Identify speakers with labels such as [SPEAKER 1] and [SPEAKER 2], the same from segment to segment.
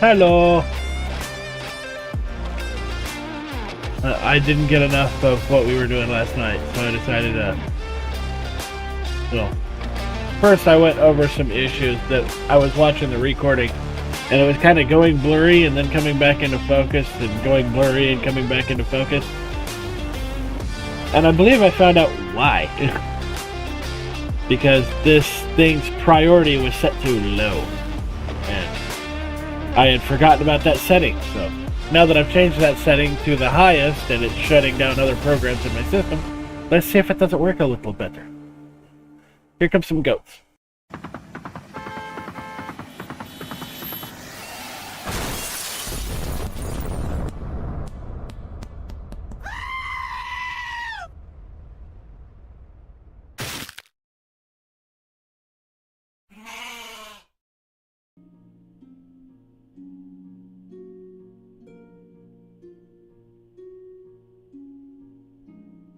[SPEAKER 1] Hello. I didn't get enough of what we were doing last night, so I decided to... Well, first I went over some issues that I was watching the recording, and it was kind of going blurry and then coming back into focus, and going blurry and coming back into focus. And I believe I found out why. Because this thing's priority was set to low. And I had forgotten about that setting, so now that I've changed that setting to the highest and it's shutting down other programs in my system, let's see if it doesn't work a little better. Here comes some goats.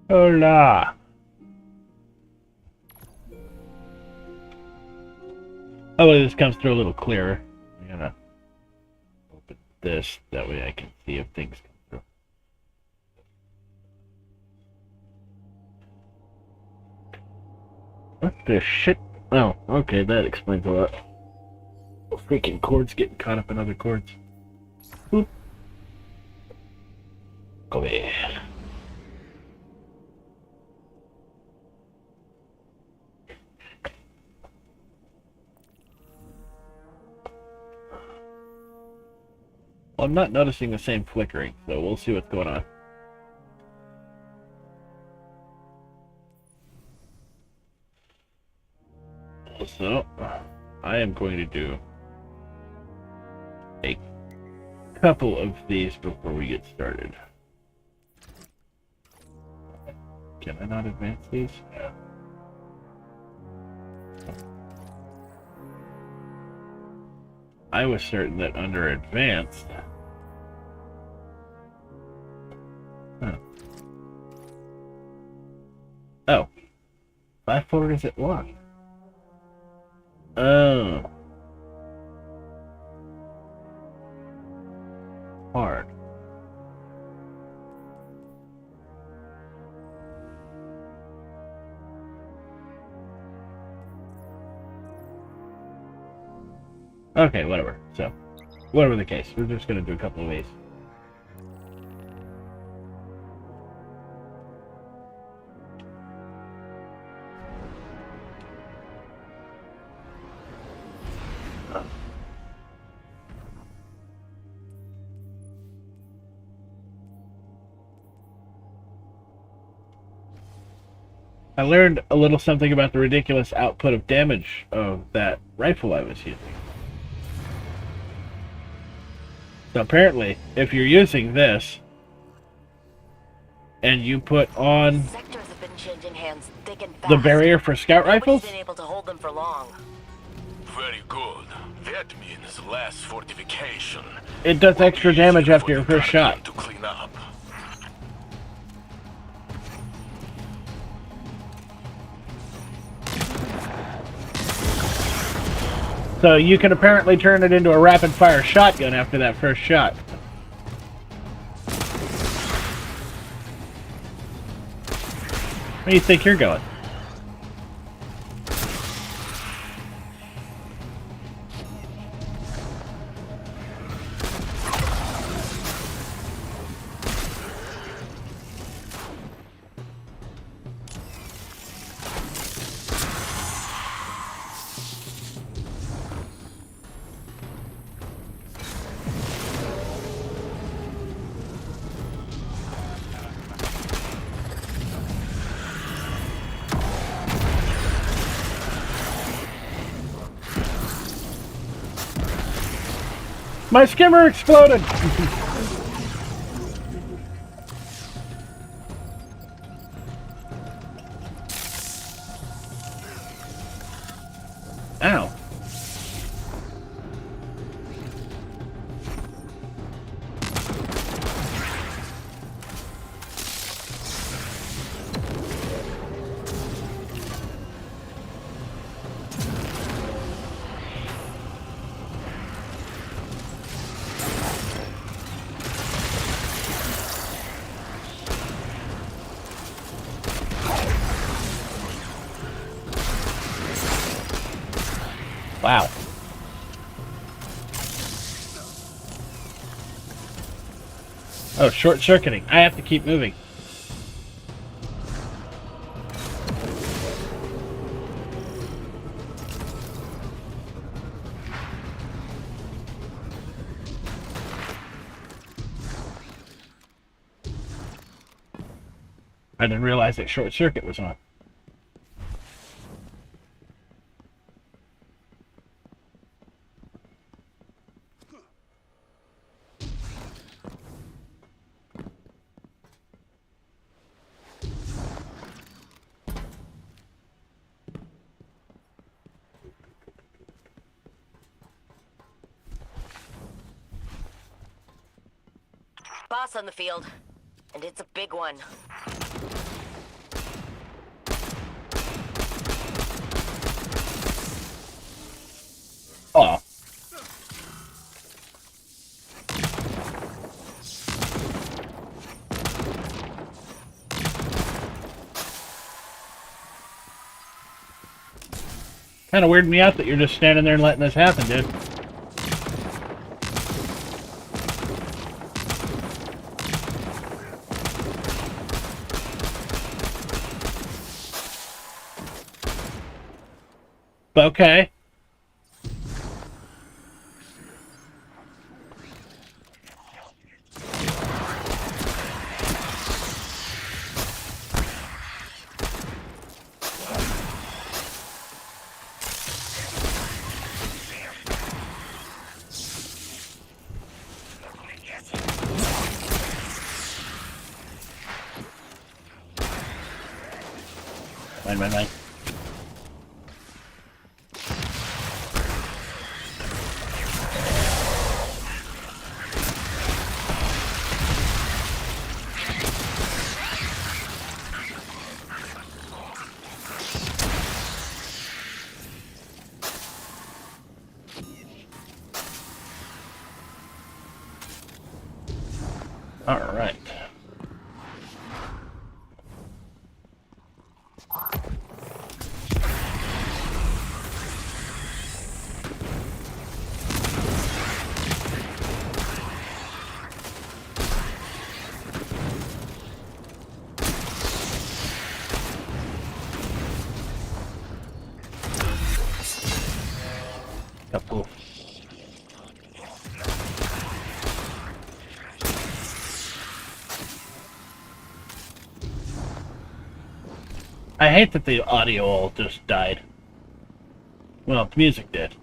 [SPEAKER 1] Hola. Hopefully this comes through a little clearer. I'm gonna open this, that way I can see if things come through. What the shit? Oh, okay, that explains a lot. Freaking cords getting caught up in other cords. Boop. Go away. Well, I'm not noticing the same flickering, so we'll see what's going on. So, I am going to do a couple of these before we get started. Can I not advance these? Yeah. I was certain that under advanced... Huh. Oh. 5 forward is it locked? Oh. Hard. Okay, whatever. So, whatever the case, we're just going to do a couple of these. I learned a little something about the ridiculous output of damage of that rifle I was using. So apparently, if you're using this, and you put on the barrier for scout rifles,
[SPEAKER 2] been able to hold them for long.
[SPEAKER 3] Very good. That means less fortification.
[SPEAKER 1] it does extra damage after your first shot.
[SPEAKER 3] To clean up.
[SPEAKER 1] So you can apparently turn it into a rapid-fire shotgun after that first shot. Where do you think you're going? My skimmer exploded! Ow. Wow. Oh, short-circuiting. I have to keep moving. I didn't realize that short circuit was on.
[SPEAKER 2] Boss on the field, and it's a big one.
[SPEAKER 1] Oh. Kind of weirded me out that you're just standing there and letting this happen, dude. Okay. Mine. All right. Couple. I hate that the audio all just died. Well, the music did.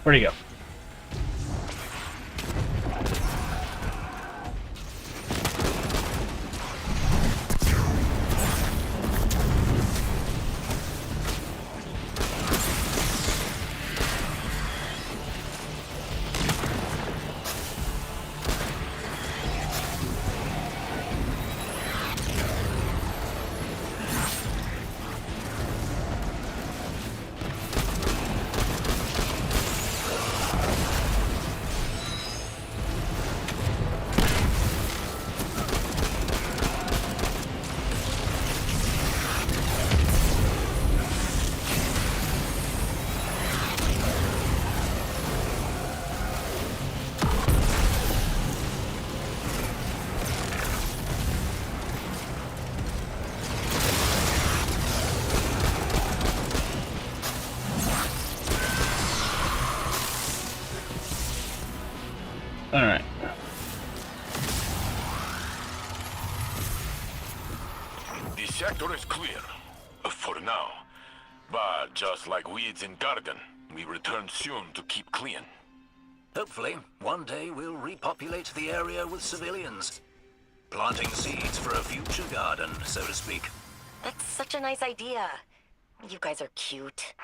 [SPEAKER 1] Where'd he go? Alright.
[SPEAKER 3] The sector is clear. For now. But just like weeds in garden, we return soon to keep clean.
[SPEAKER 4] Hopefully, one day we'll repopulate the area with civilians. Planting seeds for a future garden, so to speak.
[SPEAKER 2] That's such a nice idea. You guys are cute.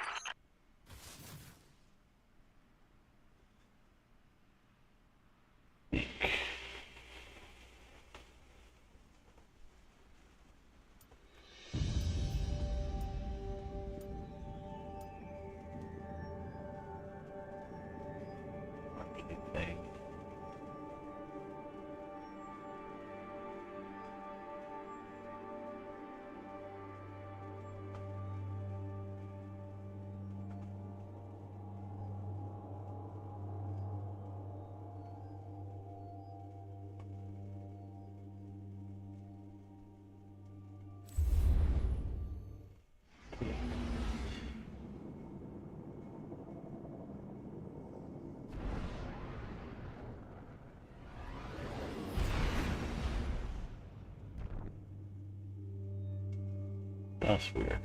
[SPEAKER 1] That's weird.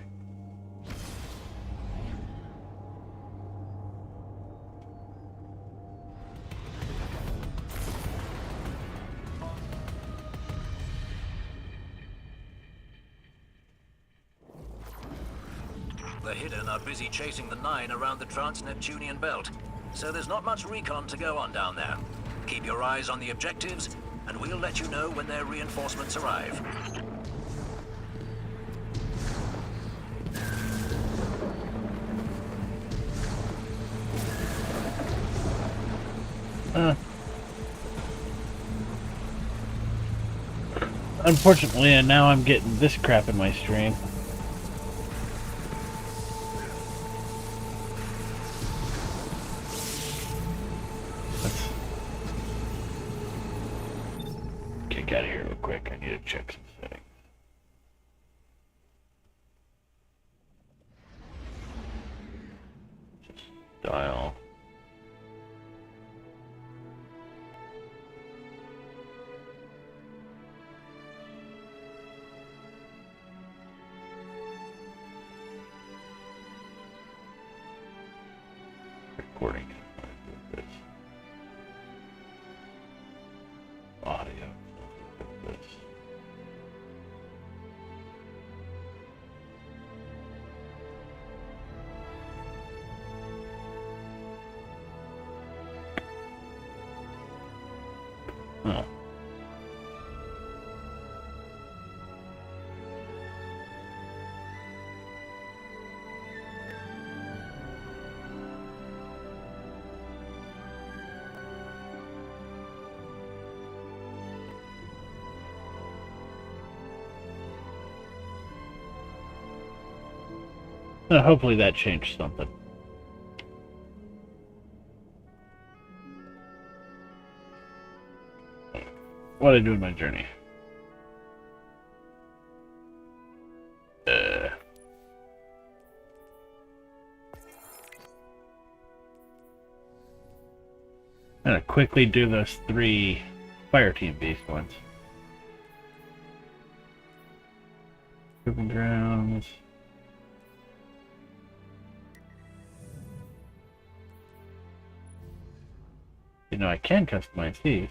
[SPEAKER 4] The Hidden are busy chasing the Nine around the trans-Neptunian belt, so there's not much recon to go on down there. Keep your eyes on the objectives, and we'll let you know when their reinforcements arrive.
[SPEAKER 1] Unfortunately, and now I'm getting this crap in my stream. Let's kick out of here real quick. I need to check some settings. Just dial. Recording this. Audio. This. Oh. Hopefully that changed something. What did I do in my journey? I'm gonna quickly do those 3 fire team beast ones. Proving grounds. You know, I can customize these.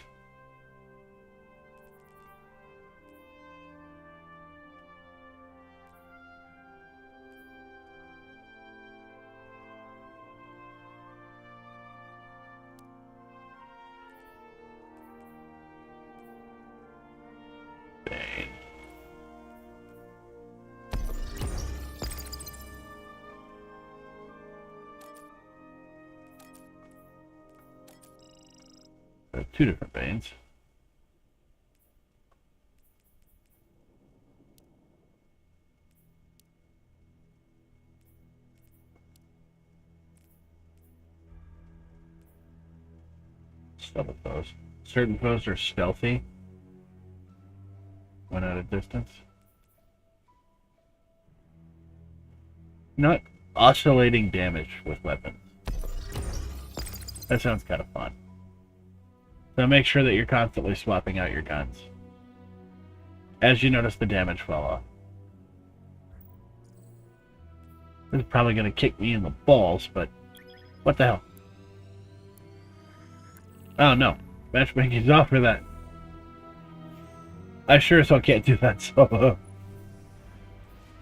[SPEAKER 1] Bang. There are 2 different Banes. Stealth foes. Certain foes are stealthy when at a distance. Not oscillating damage with weapons. That sounds kind of fun. So make sure that you're constantly swapping out your guns. As you notice the damage fall off. This is probably going to kick me in the balls, but what the hell? Oh no, matchmaking's off for that. I sure as hell can't do that solo.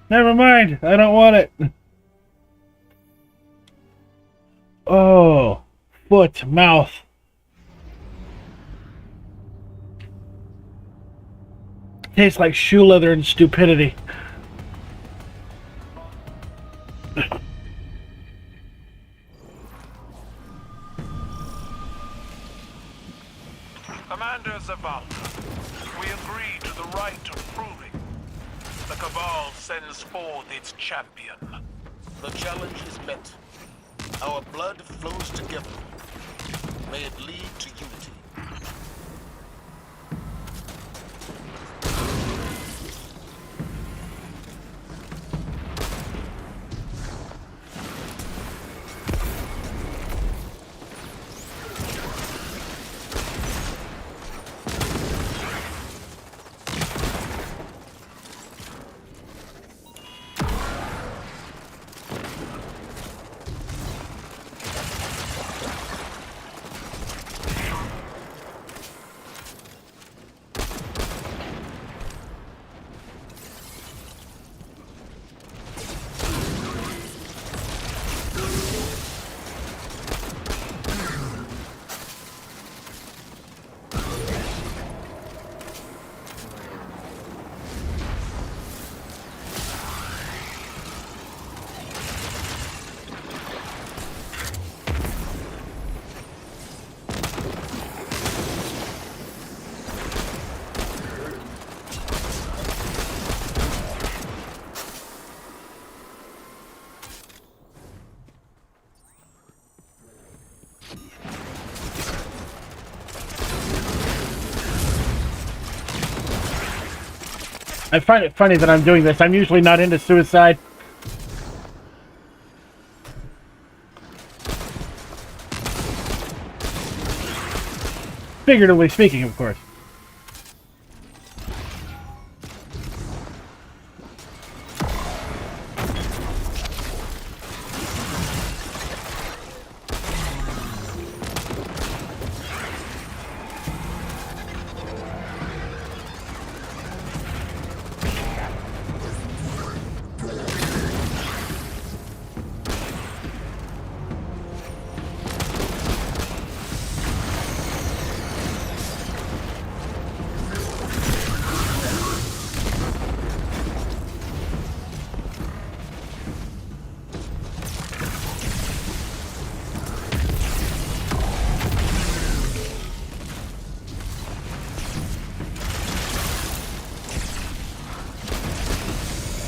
[SPEAKER 1] Never mind, I don't want it. Oh, foot, mouth. Tastes like shoe leather and stupidity.
[SPEAKER 5] Commander Zavala, we agree to the right of proving. The Cabal sends forth its champion.
[SPEAKER 6] The challenge is met. Our blood flows together. May it lead to unity.
[SPEAKER 1] I find it funny that I'm doing this. I'm usually not into suicide. Figuratively speaking, of course.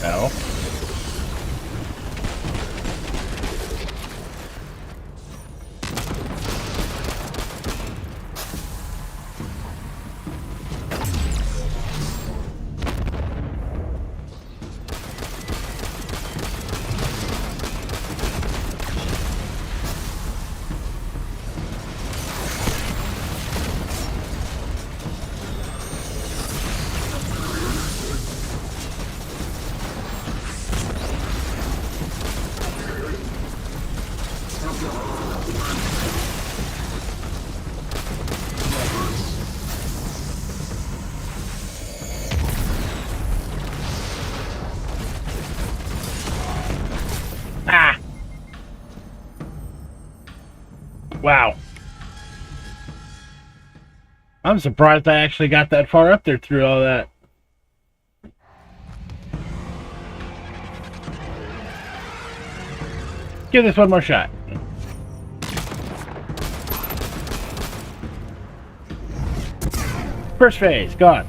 [SPEAKER 1] No. Ah! Wow. I'm surprised I actually got that far up there through all that. Give this one more shot. First phase, gone.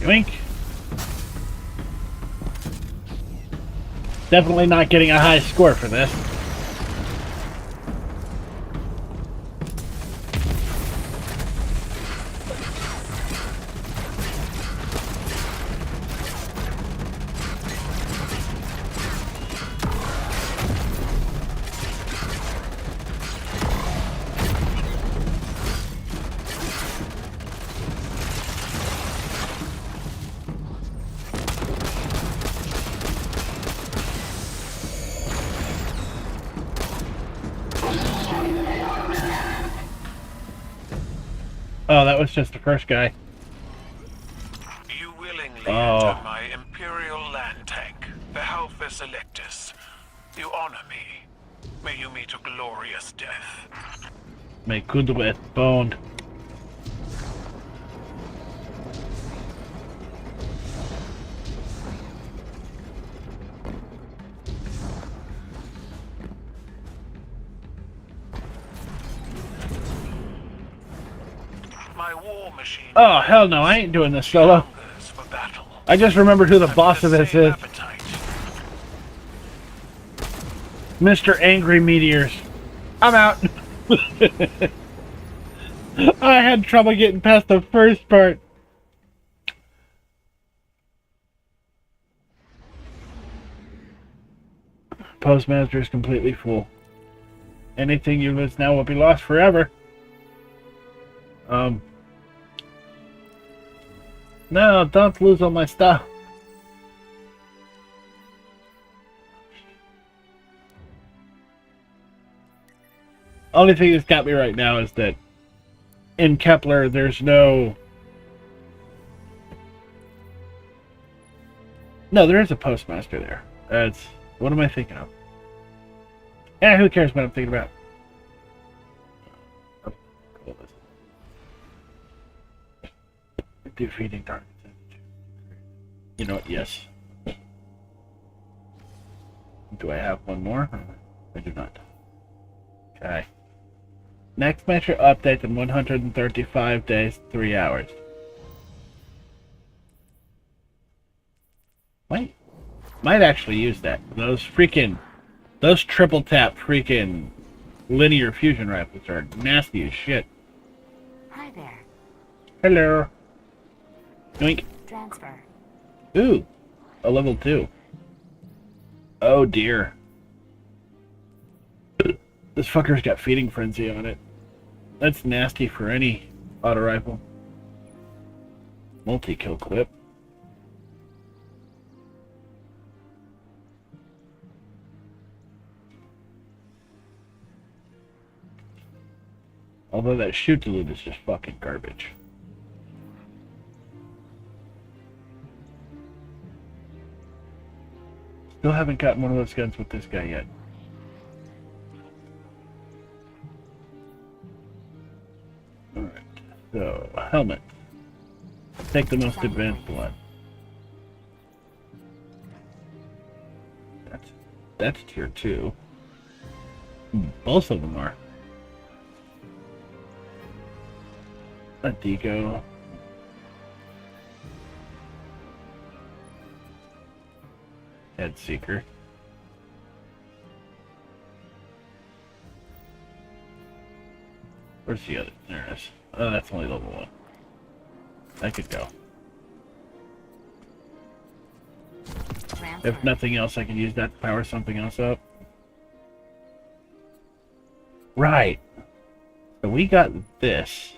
[SPEAKER 1] Yoink. Definitely not getting a high score for this. Oh, that was just the first guy.
[SPEAKER 5] You willingly
[SPEAKER 1] Oh.
[SPEAKER 5] enter my Imperial land tank, the Halphus Electus. You honor me. May you meet a glorious death.
[SPEAKER 1] May good with bone.
[SPEAKER 5] My war machine
[SPEAKER 1] Oh, hell no, I ain't doing this solo.
[SPEAKER 5] hungers for battle.
[SPEAKER 1] I just remembered who the
[SPEAKER 5] And
[SPEAKER 1] boss of
[SPEAKER 5] the
[SPEAKER 1] this
[SPEAKER 5] same
[SPEAKER 1] is.
[SPEAKER 5] appetite.
[SPEAKER 1] Mr. Angry Meteors. I'm out. I had trouble getting past the first part. Postmaster is completely full. Anything you lose now will be lost forever. No, don't lose all my stuff. Only thing that's got me right now is that in Kepler there's no... No, there is a postmaster there. That's... What am I thinking of? Eh, who cares what I'm thinking about? Defeating targets. You know what? Yes. Do I have one more? I do not. Okay. Next measure update in 135 days, 3 hours. Might actually use that. Those triple tap freaking linear fusion rifles are nasty as shit.
[SPEAKER 7] Hi there.
[SPEAKER 1] Hello. Yoink.
[SPEAKER 7] Transfer.
[SPEAKER 1] Ooh, a level 2. Oh dear. This fucker's got feeding frenzy on it. That's nasty for any auto rifle. Multi-kill clip. Although that shoot-to-loot is just fucking garbage. Still haven't gotten one of those guns with this guy yet. Alright, so, helmet. Take the most advanced one. That's tier 2. Both of them are. A deco. Head seeker. Where's the other? There it is. Oh, that's only level 1. That could go.
[SPEAKER 7] Transfer.
[SPEAKER 1] If nothing else, I can use that to power something else up. Right. So we got this.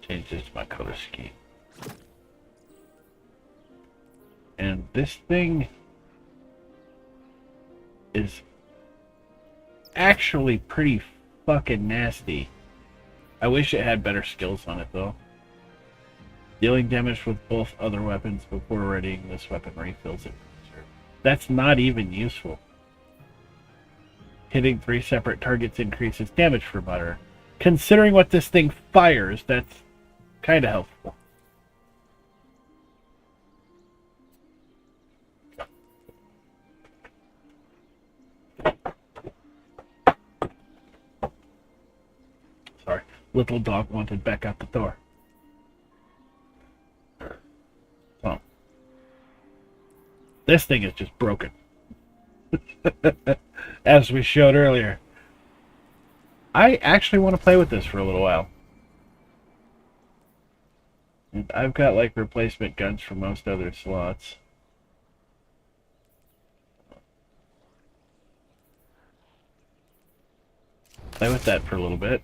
[SPEAKER 1] Change this to my color scheme. And this thing is actually pretty fucking nasty. I wish it had better skills on it though. Dealing damage with both other weapons before readying this weapon refills it. That's not even useful. Hitting 3 separate targets increases damage for butter. Considering what this thing fires, that's kind of helpful. Sorry, little dog wanted back out the door. So, this thing is just broken. As we showed earlier. I actually want to play with this for a little while. And I've got like replacement guns for most other slots. Play with that for a little bit.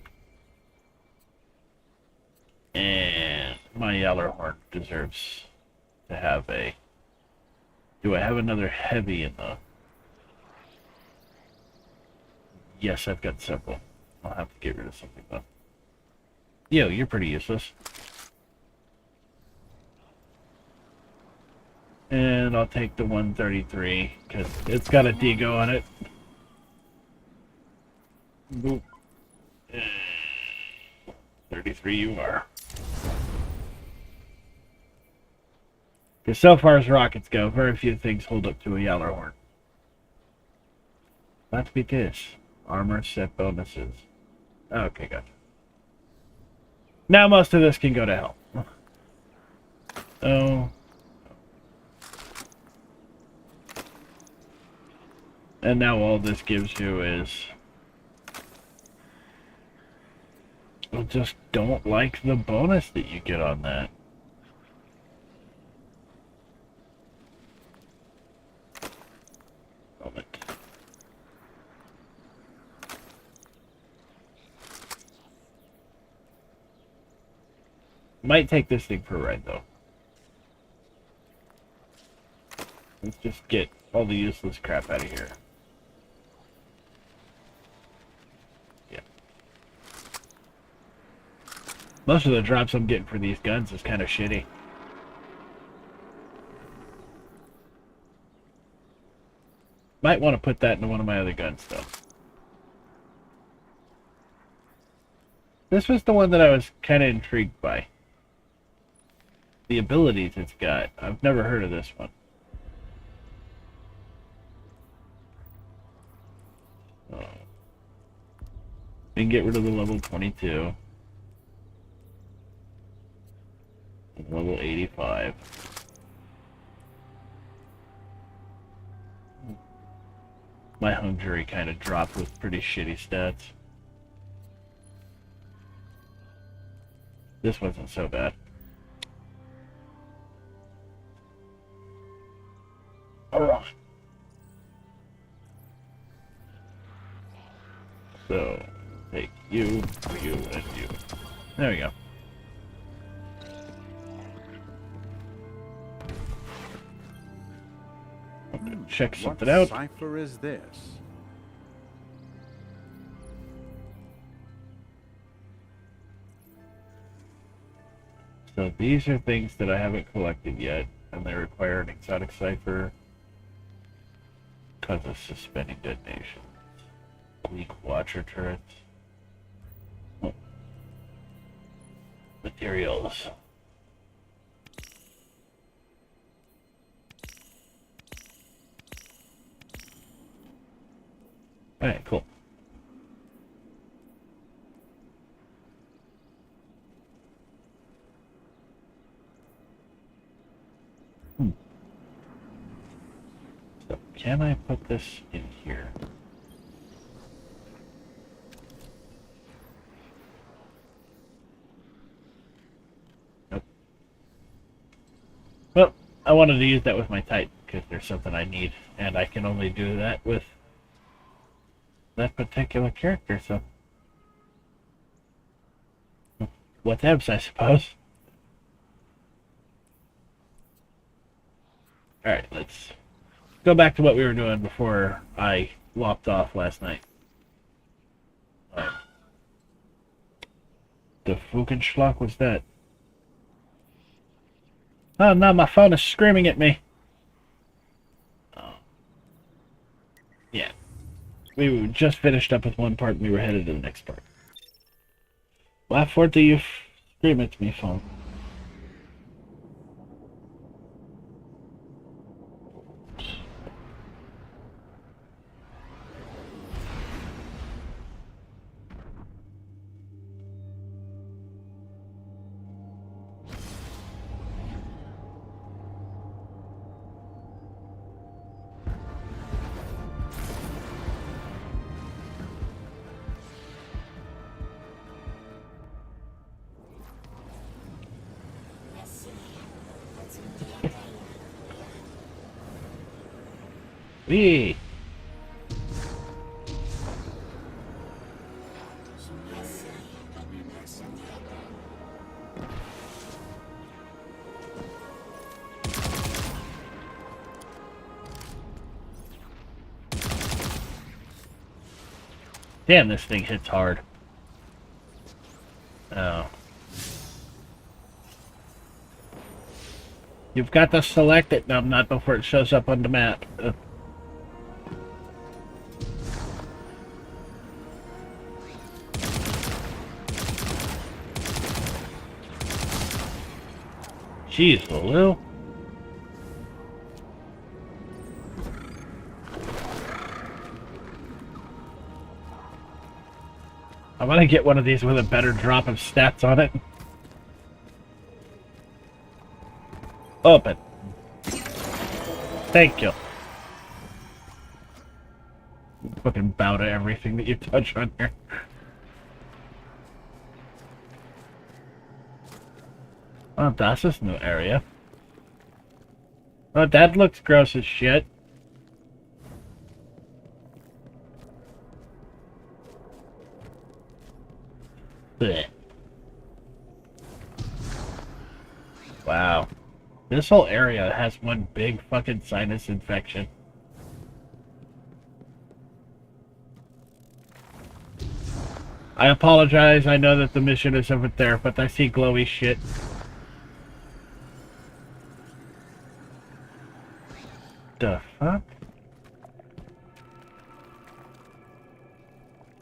[SPEAKER 1] And my Yellerhorn deserves to have a... Do I have another heavy in the... Yes, I've got several. I'll have to get rid of something though. Yo, you're pretty useless. And I'll take the 133 because it's got a Deagle on it. Boop. 33 you are. Because so far as rockets go, very few things hold up to a Yellerhorn. Let's be this. Armor set bonuses. Okay, gotcha. Now most of this can go to hell. Oh. And now all this gives you is... I just don't like the bonus that you get on that. Moment. Might take this thing for a ride, though. Let's just get all the useless crap out of here. Yeah. Most of the drops I'm getting for these guns is kind of shitty. Might want to put that into one of my other guns, though. This was the one that I was kind of intrigued by. The abilities it's got. I've never heard of this one. So, we can get rid of the level 22. Level 85. My hung jury kind of dropped with pretty shitty stats. This wasn't so bad. Alright. So, take you, you, and you. There we go. I'm gonna check something out.
[SPEAKER 8] What cipher is this?
[SPEAKER 1] So these are things that I haven't collected yet, and they require an exotic cipher because of suspending detonation. Weak watcher turrets. Oh. Materials. Alright, cool. So, can I put this in here? Nope. Well, I wanted to use that with my Titan, because there's something I need, and I can only do that with that particular character, so... Whatevs, I suppose. Alright, let's go back to what we were doing before I lopped off last night. The Fugenschlock was that? Oh no, my phone is screaming at me. Oh. Yeah. We just finished up with one part and we were headed to the next part. Why for do you scream at me, phone? Wee! Damn, this thing hits hard. Oh. You've got to select it. No, not before it shows up on the map. Jeez, Lulu. I want to get one of these with a better drop of stats on it. Open. Thank you. Fucking bow to everything that you touch on here. Oh, that's this new area. Oh, that looks gross as shit. Blech. Wow. This whole area has one big fucking sinus infection. I apologize, I know that the mission is over there, but I see glowy shit. The fuck?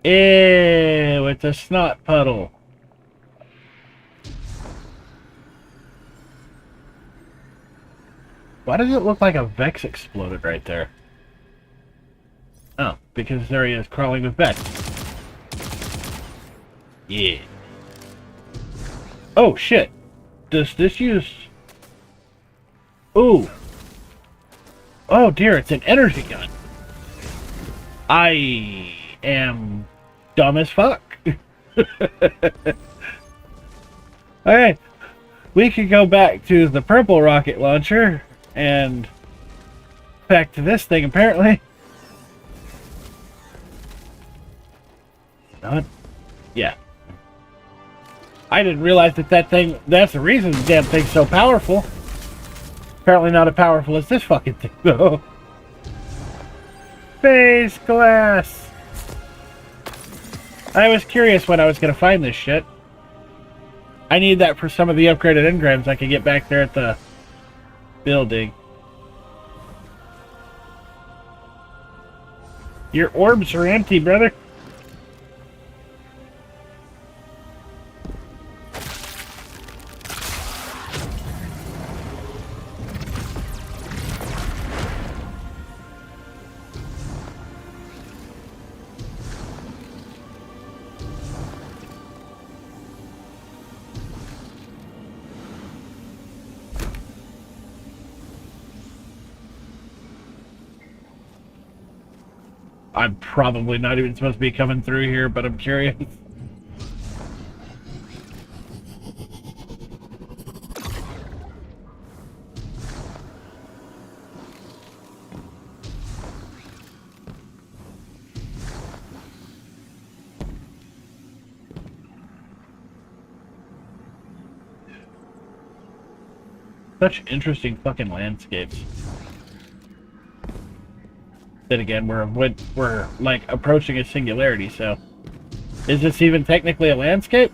[SPEAKER 1] Ew, it's a snot puddle. Why does it look like a Vex exploded right there? Oh, because there he is crawling with Vex. Yeah. Oh, shit. Does this use... Ooh. Oh, dear, it's an energy gun. I am dumb as fuck. Alright. We could go back to the purple rocket launcher and back to this thing, apparently. Not? Yeah. I didn't realize that thing, that's the reason the damn thing's so powerful. Apparently not as powerful as this fucking thing, though. Phase glass! I was curious when I was going to find this shit. I need that for some of the upgraded engrams I can get back there at the building. Your orbs are empty, brother. I'm probably not even supposed to be coming through here, but I'm curious. Such interesting fucking landscapes. Then again, we're like approaching a singularity, so is this even technically a landscape?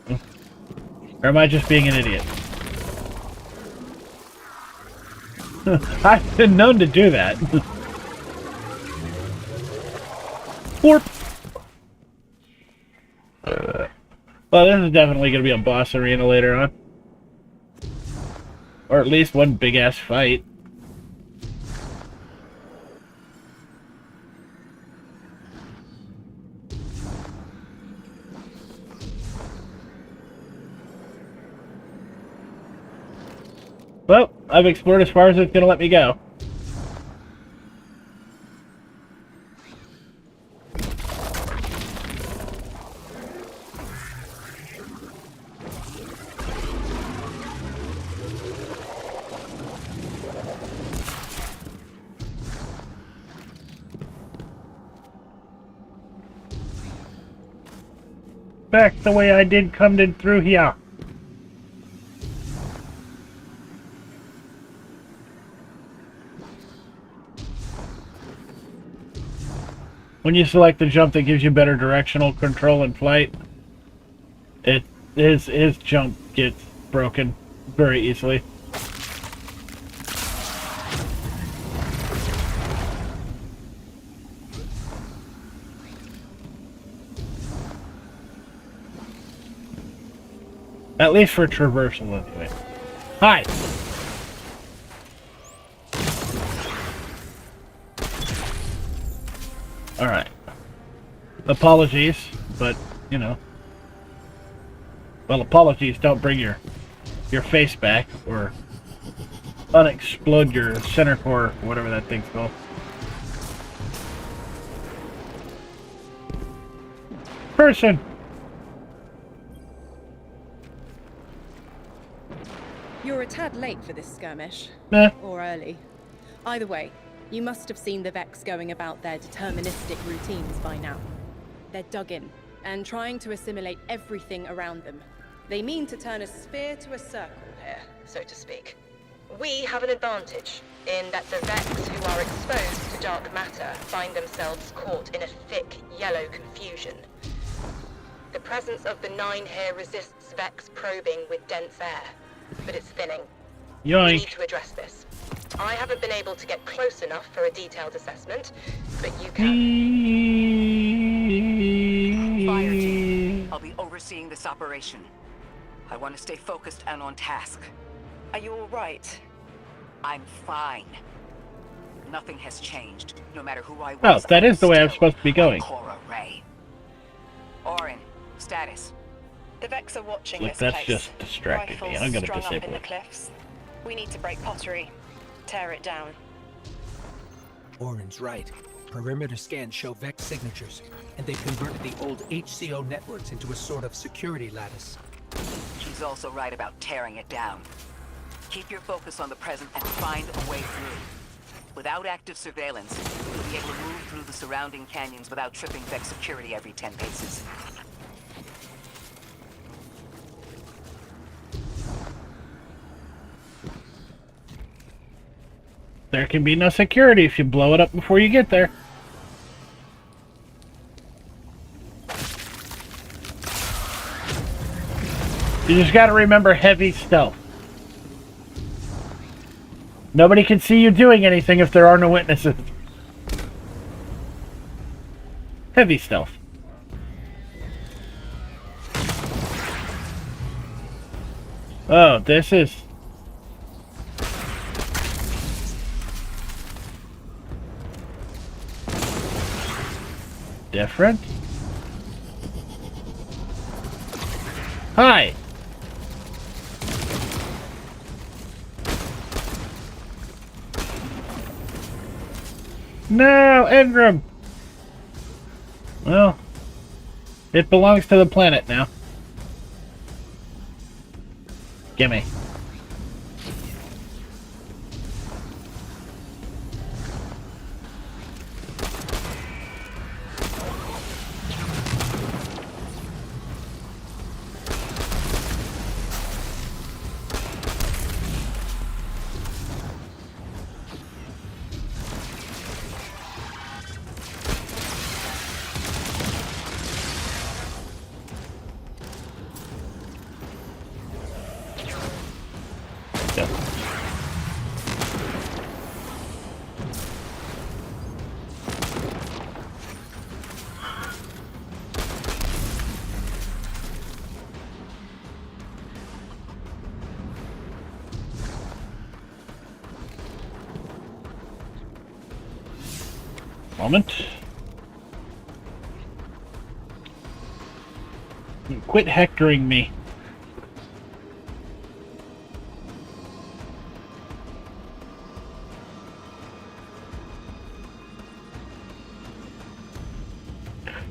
[SPEAKER 1] Or am I just being an idiot? I've been known to do that. Warp. Well, this is definitely going to be a boss arena later on. Or at least one big-ass fight. Well, I've explored as far as it's going to let me go. Back the way I did come in through here. When you select the jump that gives you better directional control in flight, his jump gets broken very easily. At least for traversal, anyway. Hi! Alright. Apologies, but, you know. Well, apologies don't bring your face back, or unexplode your center core, whatever that thing's called. Person!
[SPEAKER 8] You're a tad late for this skirmish.
[SPEAKER 1] Meh.
[SPEAKER 8] Or early. Either way, you must have seen the Vex going about their deterministic routines by now. They're dug in, and trying to assimilate everything around them. They mean to turn a sphere to a circle here, so to speak. We have an advantage, in that the Vex who are exposed to dark matter find themselves caught in a thick, yellow confusion. The presence of the Nine here resists Vex probing with dense air, but it's thinning.
[SPEAKER 1] Yoink.
[SPEAKER 8] We need to address this. I haven't been able to get close enough for a detailed assessment, but you can.
[SPEAKER 2] Fire team. I'll be overseeing this operation. I want to stay focused and on task.
[SPEAKER 8] Are you all right?
[SPEAKER 2] I'm fine. Nothing has changed, no matter who I was.
[SPEAKER 1] Oh, that is the way I'm
[SPEAKER 2] still
[SPEAKER 1] supposed to be going.
[SPEAKER 2] Cora Ray. Orin, status.
[SPEAKER 8] The Vex are watching
[SPEAKER 1] Look,
[SPEAKER 8] this
[SPEAKER 1] that's
[SPEAKER 8] place.
[SPEAKER 1] just distracting me. I'm gonna
[SPEAKER 8] Strung up
[SPEAKER 1] disable
[SPEAKER 8] in the
[SPEAKER 1] it.
[SPEAKER 8] cliffs. We need to break pottery. Tear it down.
[SPEAKER 9] Orin's right. Perimeter scans show Vex signatures, and they've converted the old HCO networks into a sort of security lattice.
[SPEAKER 2] She's also right about tearing it down. Keep your focus on the present and find a way through. Without active surveillance, you'll be able to move through the surrounding canyons without tripping Vex security every 10 paces.
[SPEAKER 1] There can be no security if you blow it up before you get there. You just gotta remember heavy stealth. Nobody can see you doing anything if there are no witnesses. Heavy stealth. Oh, this is... different? Hi! No, Engram! Well, it belongs to the planet now. Gimme. Moment. Quit hectoring me.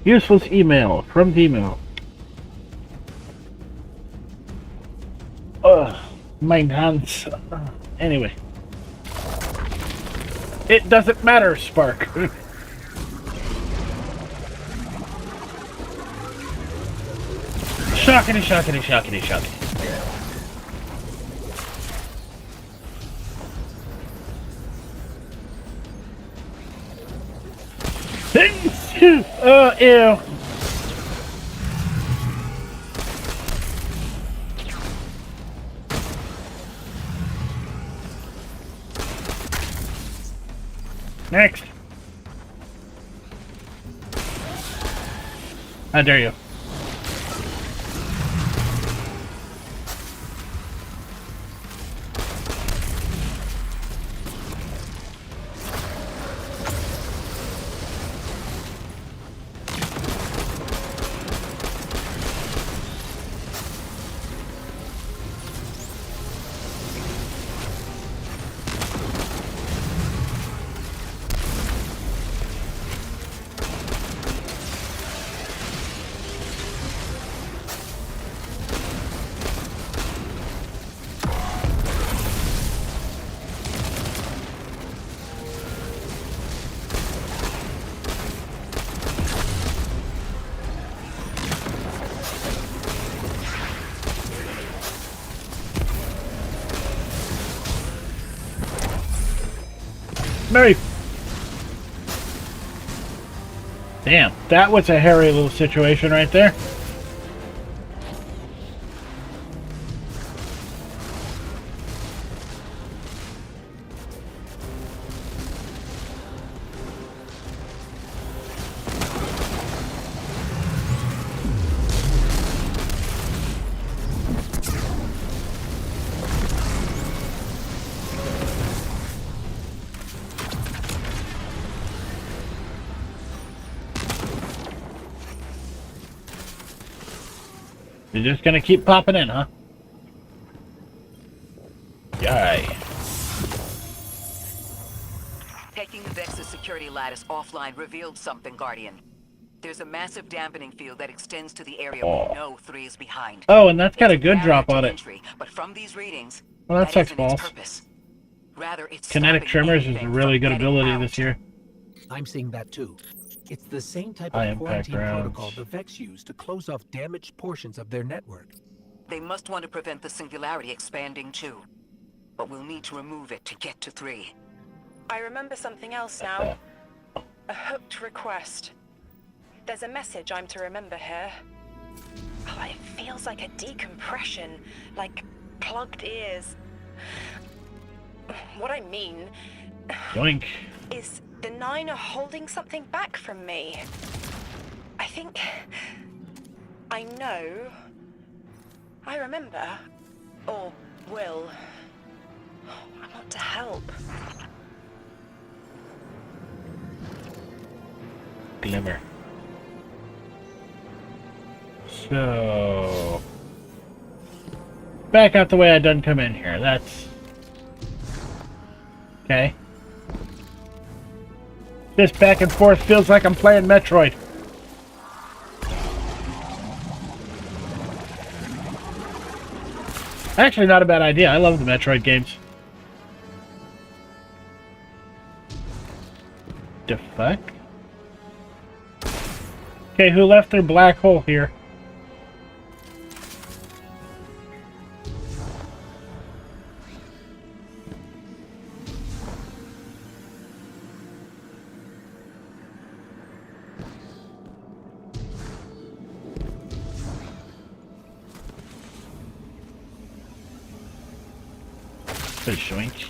[SPEAKER 1] Useless email from Demo. Mein hands. Anyway. It doesn't matter, Spark. Shockity, shockity, shockity, shockity. Oh, ew. Next. How dare you? Mary. Damn, that was a hairy little situation right there. You're just gonna keep popping in, huh? Yay.
[SPEAKER 2] Taking the Vex's security lattice offline revealed something, Guardian. There's a massive dampening field that extends to the area we know 3 is behind.
[SPEAKER 1] Oh, and that's got a
[SPEAKER 2] It's
[SPEAKER 1] good
[SPEAKER 2] barrier
[SPEAKER 1] drop
[SPEAKER 2] to
[SPEAKER 1] on it.
[SPEAKER 2] entry, but from these readings,
[SPEAKER 1] Well, that sucks
[SPEAKER 2] isn't its
[SPEAKER 1] balls.
[SPEAKER 2] purpose. Rather, it's
[SPEAKER 1] Kinetic
[SPEAKER 2] stopping
[SPEAKER 1] Tremors is a
[SPEAKER 2] anything
[SPEAKER 1] really
[SPEAKER 2] from
[SPEAKER 1] good
[SPEAKER 2] getting
[SPEAKER 1] ability
[SPEAKER 2] out.
[SPEAKER 1] this year.
[SPEAKER 9] I'm seeing that too. It's the same type
[SPEAKER 1] High
[SPEAKER 9] of
[SPEAKER 1] impact
[SPEAKER 9] quarantine
[SPEAKER 1] rounds.
[SPEAKER 9] protocol the Vex use to close off damaged portions of their network.
[SPEAKER 2] They must want to prevent the singularity expanding too. But we'll need to remove it to get to 3.
[SPEAKER 8] I remember something else now. A hooked request. There's a message I'm to remember here. Oh, it feels like a decompression, like plugged ears. What I mean
[SPEAKER 1] Yoink.
[SPEAKER 8] is the 9 are holding something back from me. I think I know. I remember. Or will. I want to help.
[SPEAKER 1] Glimmer. So... back out the way I done come in here. That's... okay. This back and forth feels like I'm playing Metroid. Actually, not a bad idea. I love the Metroid games. The fuck? Okay, who left their black hole here? Good shoink.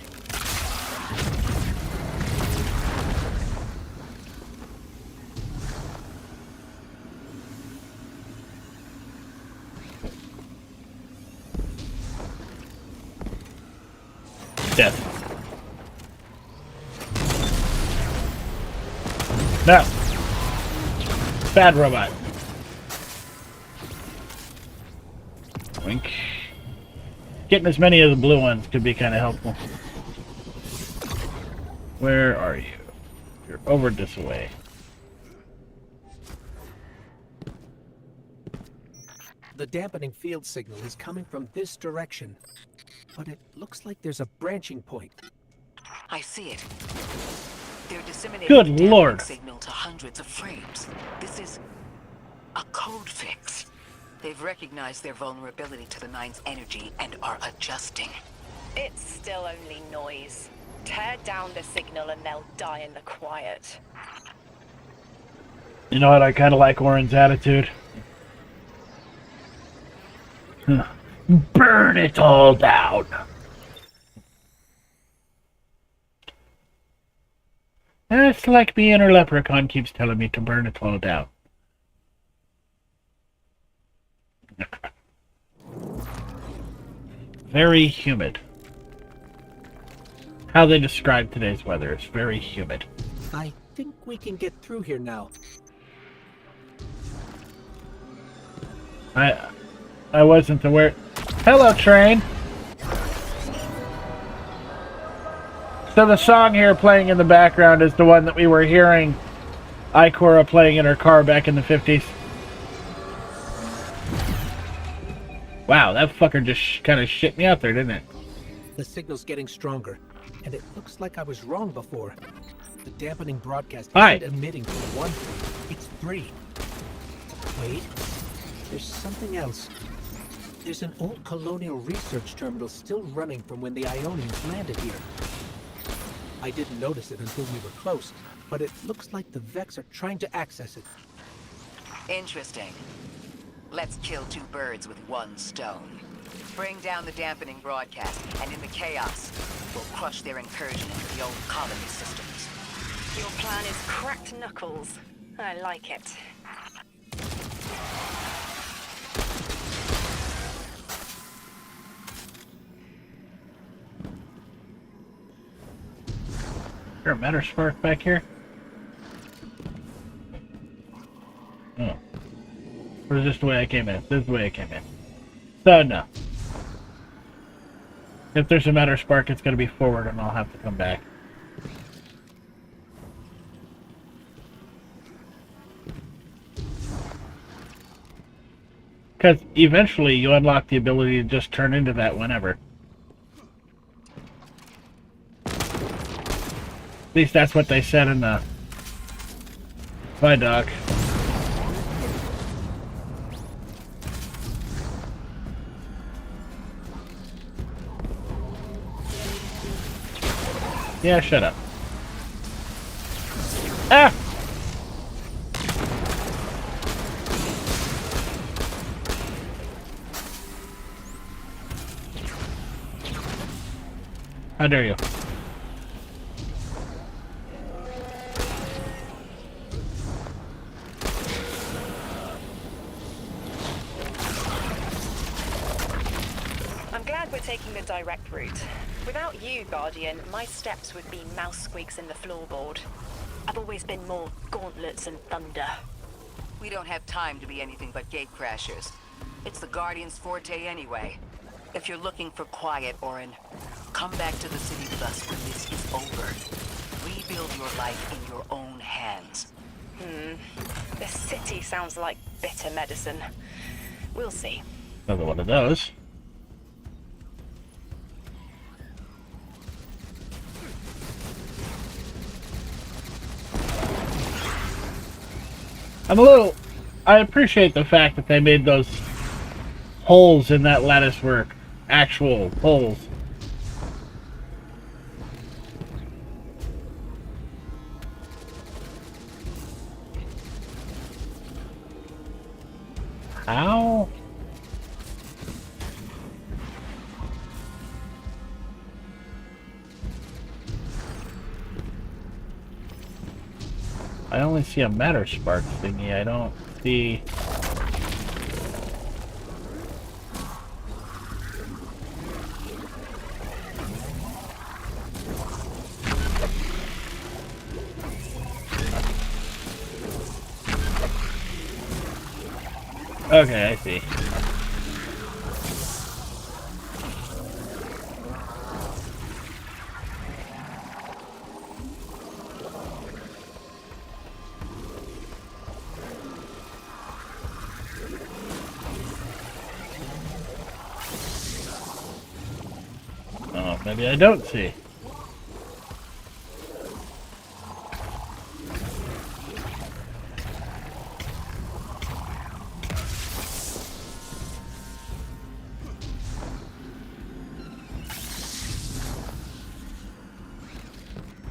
[SPEAKER 1] Death. No. Bad robot. Wink. Getting as many of the blue ones could be kind of helpful. Where are you? You're over this way.
[SPEAKER 9] The dampening field signal is coming from this direction, but it looks like there's a branching point.
[SPEAKER 2] I see it. They're disseminating
[SPEAKER 1] Good
[SPEAKER 2] the dampening
[SPEAKER 1] Lord.
[SPEAKER 2] signal to hundreds of frames. This is a code fix. They've recognized their vulnerability to the Nine's energy and are adjusting.
[SPEAKER 8] It's still only noise. Tear down the signal and they'll die in the quiet.
[SPEAKER 1] You know what? I kind of like Orin's attitude. Huh. Burn it all down. It's like me and her leprechaun keeps telling me to burn it all down. Very humid. How they describe today's weather is very humid.
[SPEAKER 9] I think we can get through here now.
[SPEAKER 1] I wasn't aware. Hello, train. So the song here playing in the background is the one that we were hearing Ikora playing in her car back in the 50s. Wow, that fucker just kind of shit me out there, didn't it?
[SPEAKER 9] The signal's getting stronger, and it looks like I was wrong before. The dampening broadcast
[SPEAKER 1] Hi.
[SPEAKER 9] isn't emitting from 1, it's 3. Wait, there's something else. There's an old colonial research terminal still running from when the Ionians landed here. I didn't notice it until we were close, but it looks like the Vex are trying to access it.
[SPEAKER 2] Interesting. Let's kill two birds with one stone. Bring down the dampening broadcast, and in the chaos, we'll crush their incursion into the old colony systems.
[SPEAKER 8] Your plan is cracked knuckles. I like it.
[SPEAKER 1] Is there a matter spark back here? Oh. Or is this the way I came in? This is the way I came in. So, no. If there's a matter spark, it's going to be forward and I'll have to come back. Because eventually you unlock the ability to just turn into that whenever. At least that's what they said in the Vidoc. Yeah, shut up. Ah! How dare you?
[SPEAKER 8] I'm glad we're taking the direct route. Without you, Guardian, my steps would be mouse squeaks in the floorboard. I've always been more gauntlets and thunder.
[SPEAKER 2] We don't have time to be anything but gatecrashers. It's the Guardian's forte anyway. If you're looking for quiet, Orin, come back to the city with us when this is over. Rebuild your life in your own hands.
[SPEAKER 8] The city sounds like bitter medicine. We'll see.
[SPEAKER 1] Another one of those. I appreciate the fact that they made those holes in that lattice work actual holes. How? I only see a matter spark thingy. I don't see. Okay, I see. Oh, maybe I don't see.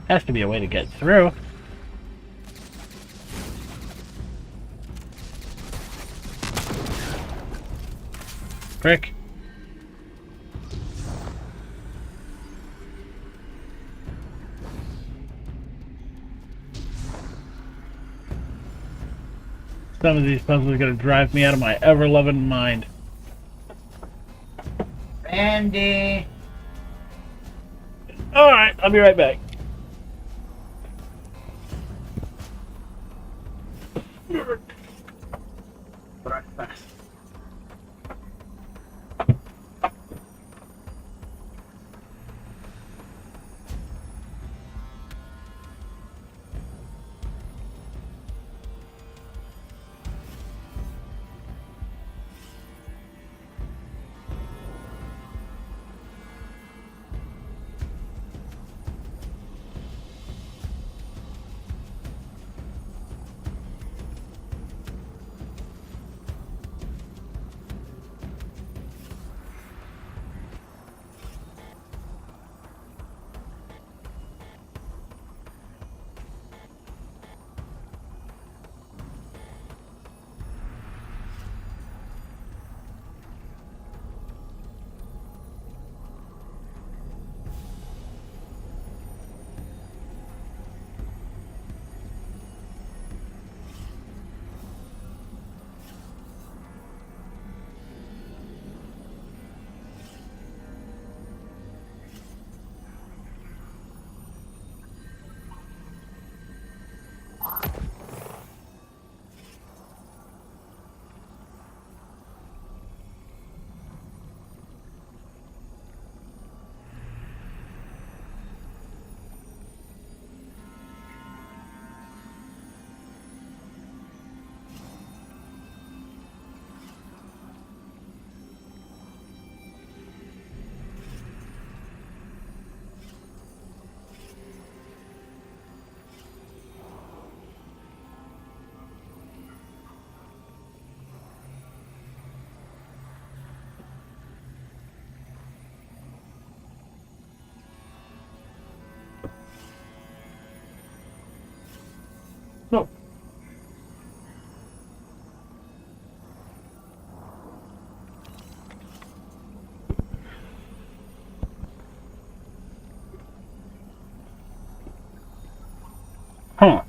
[SPEAKER 1] Has to be a way to get through. Frick. Some of these puzzles are going to drive me out of my ever-loving mind.
[SPEAKER 10] Randy.
[SPEAKER 1] Alright, I'll be right back.
[SPEAKER 10] Breakfast.
[SPEAKER 1] No. Huh.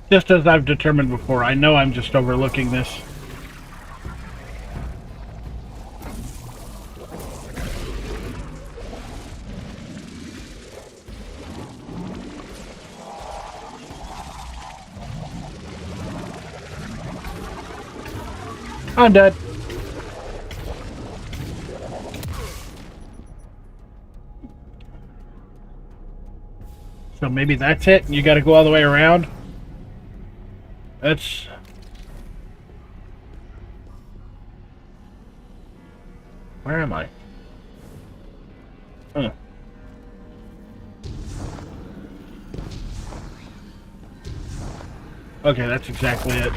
[SPEAKER 1] Just as I've determined before, I know I'm just overlooking this. I'm dead. So maybe that's it? You gotta go all the way around? That's... Where am I? Huh. Okay, that's exactly it.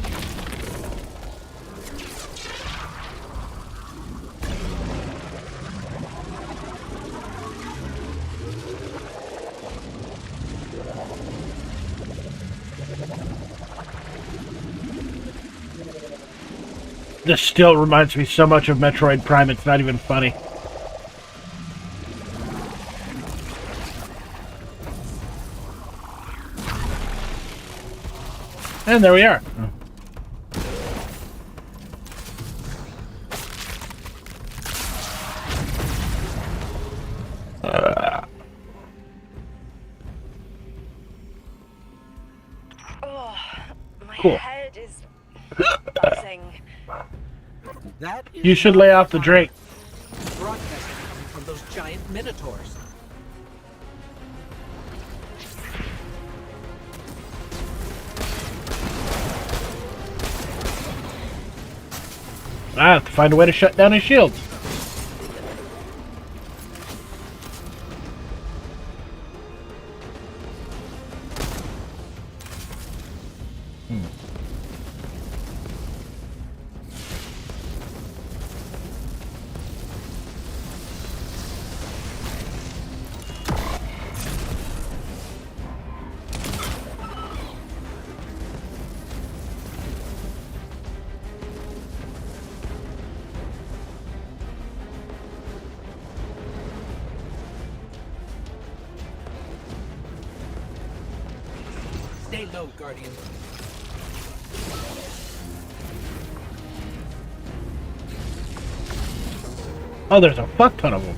[SPEAKER 1] This still reminds me so much of Metroid Prime, it's not even funny. And there we are. Cool.
[SPEAKER 8] Head is buzzing.
[SPEAKER 9] That is
[SPEAKER 1] You should lay off the drink.
[SPEAKER 9] broadcasting coming from those giant minotaurs.
[SPEAKER 1] I have to find a way to shut down his shields.
[SPEAKER 9] Stay low, Guardian.
[SPEAKER 1] Oh, there's a fuck ton of them.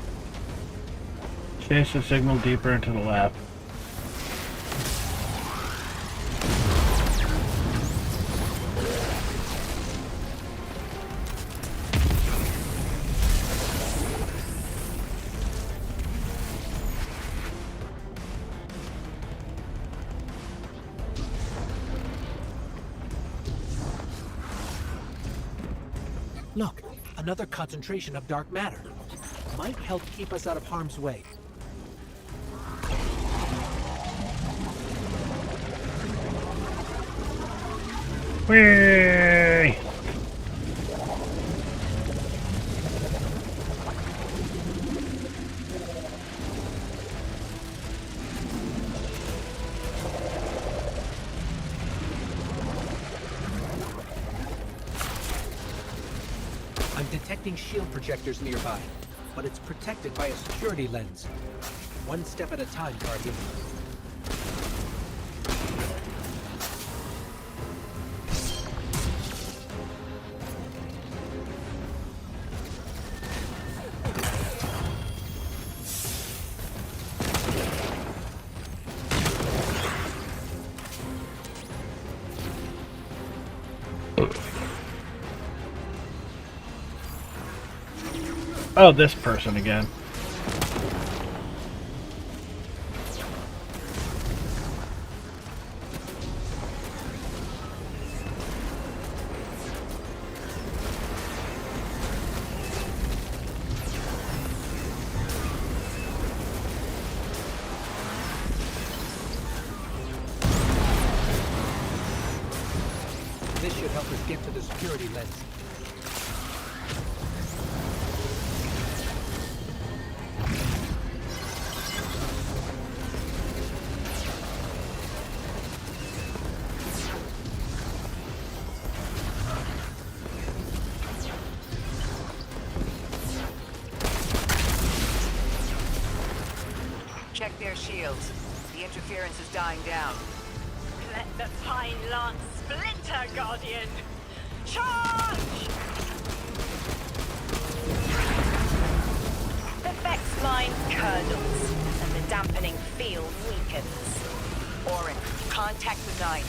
[SPEAKER 1] Chase the signal deeper into the lab.
[SPEAKER 9] Look, another concentration of dark matter. Might help keep us out of harm's way.
[SPEAKER 1] Whee!
[SPEAKER 9] I'm detecting shield projectors nearby, but it's protected by a security lens. One step at a time, Guardian.
[SPEAKER 1] Oh, this person again.
[SPEAKER 9] This should help us get to the security lens.
[SPEAKER 2] Check their shields. The interference is dying down.
[SPEAKER 8] Let the fine lance splinter, Guardian! Charge! The Vex line curdles, and the dampening field weakens.
[SPEAKER 2] Orin, contact the 9.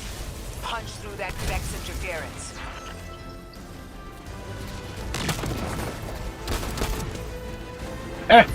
[SPEAKER 2] Punch through that Vex interference.
[SPEAKER 1] Eh.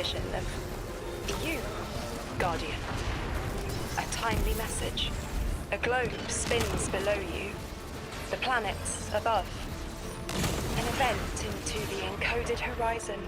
[SPEAKER 8] vision of you, Guardian. A timely message. A globe spins below you, the planets above. An event into the encoded horizon.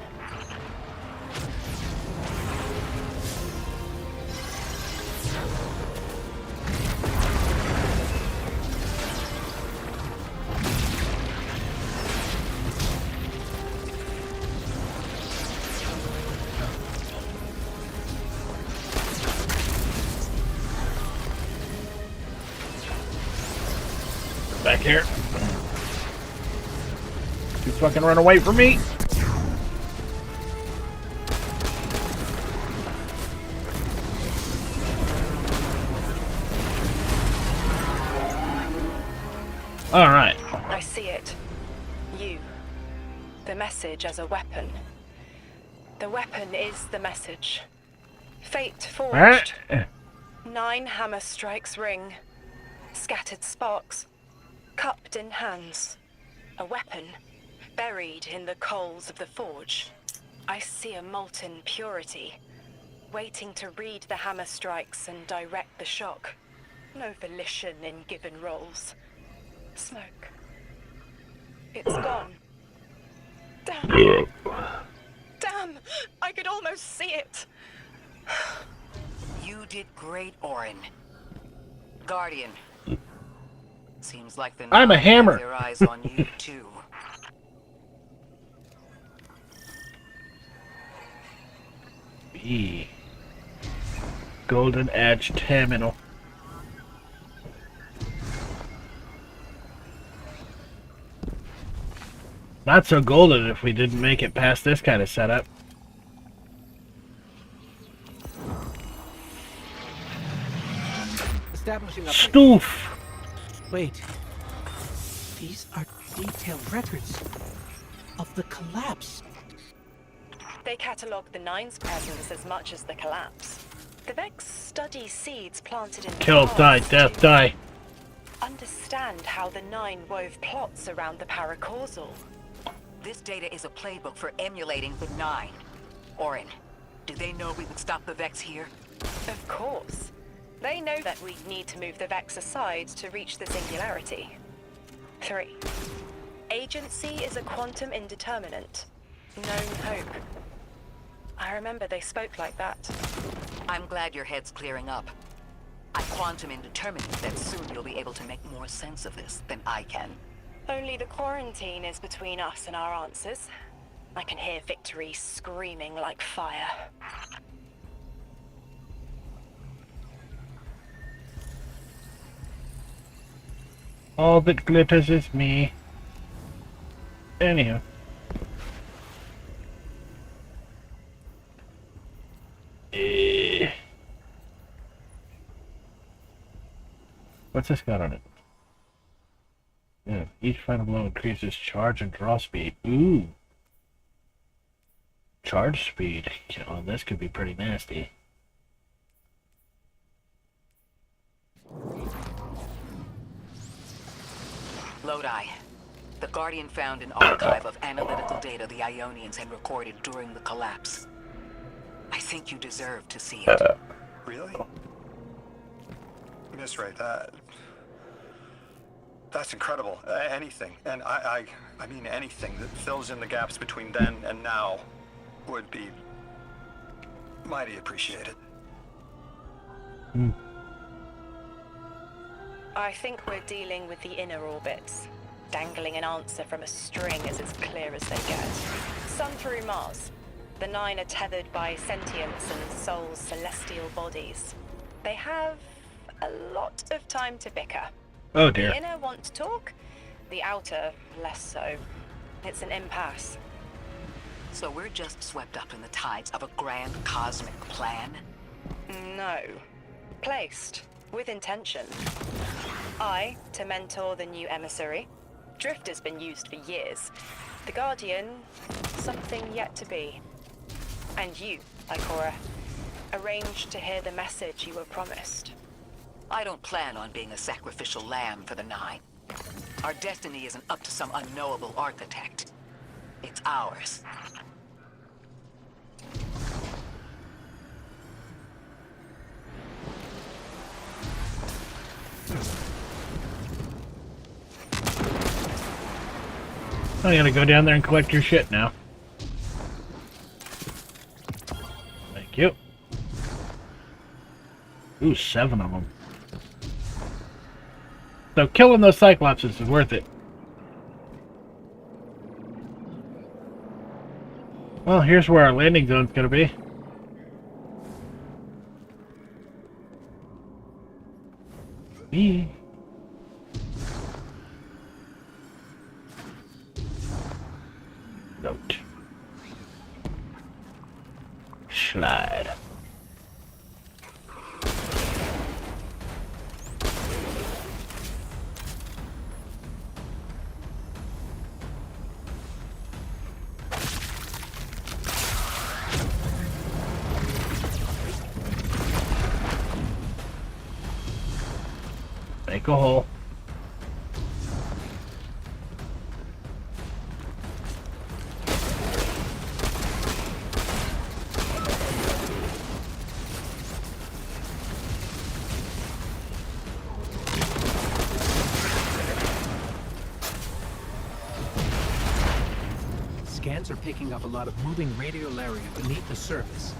[SPEAKER 1] Back here. You fucking run away from me. All right.
[SPEAKER 8] I see it. You. The message as a weapon. The weapon is the message. Fate forged. 9 hammer strikes ring. Scattered sparks. Cupped in hands. A weapon. Buried in the coals of the forge. I see a molten purity. Waiting to read the hammer strikes and direct the shock. No volition in given roles. Smoke. It's gone. Damn. Damn! I could almost see it.
[SPEAKER 2] You did great, Orin. Guardian. Seems like the
[SPEAKER 1] I'm a hammer.
[SPEAKER 2] have their eyes on you too.
[SPEAKER 1] B. Golden Edge Terminal. Not so golden if we didn't make it past this kind of setup.
[SPEAKER 9] Establishing upgrade.
[SPEAKER 1] Stoof!
[SPEAKER 9] Wait. These are detailed records of the collapse.
[SPEAKER 8] They catalogue the Nine's presence as much as the collapse. The Vex study seeds planted in the
[SPEAKER 1] Kill,
[SPEAKER 8] past
[SPEAKER 1] die, death,
[SPEAKER 8] to
[SPEAKER 1] die.
[SPEAKER 8] understand how the Nine wove plots around the paracausal.
[SPEAKER 2] This data is a playbook for emulating the Nine. Orin, did they know we would stop the Vex here?
[SPEAKER 8] Of course. They know that we need to move the Vex aside to reach the singularity. 3. Agency is a quantum indeterminate. Known hope. I remember they spoke like that.
[SPEAKER 2] I'm glad your head's clearing up. I'm quantum indeterminate that soon you'll be able to make more sense of this than I can.
[SPEAKER 8] Only the quarantine is between us and our answers. I can hear victory screaming like fire.
[SPEAKER 1] All that glitters is me. Anyhow. What's this got on it? Yeah, each final blow increases charge and draw speed. Ooh. Charge speed. Oh, this could be pretty nasty.
[SPEAKER 2] Lodi. The Guardian found an archive of analytical data the Ionians had recorded during the collapse. I think you deserve to see it.
[SPEAKER 11] Really? Miss Ray, that's incredible. Anything, and I mean anything that fills in the gaps between then and now would be mighty appreciated.
[SPEAKER 8] I think we're dealing with the inner orbits. Dangling an answer from a string is as clear as they get. Sun through Mars. The Nine are tethered by sentience and Sol's celestial bodies. They have a lot of time to bicker.
[SPEAKER 1] Oh dear.
[SPEAKER 8] The inner want to talk, the outer less so. It's an impasse.
[SPEAKER 2] So we're just swept up in the tides of a grand cosmic plan?
[SPEAKER 8] No. Placed. With intention. I, to mentor the new emissary. Drifter's been used for years. The Guardian, something yet to be. And you, Ikora, arranged to hear the message you were promised.
[SPEAKER 2] I don't plan on being a sacrificial lamb for the Nine. Our destiny isn't up to some unknowable architect. It's ours.
[SPEAKER 1] I gotta go down there and collect your shit now. Thank you. Ooh, 7 of them. So killing those Cyclopses is worth it. Well, here's where our landing zone's gonna be. Note. Slide. Make a hole.
[SPEAKER 9] Scans are picking up a lot of moving radiolaria beneath the surface.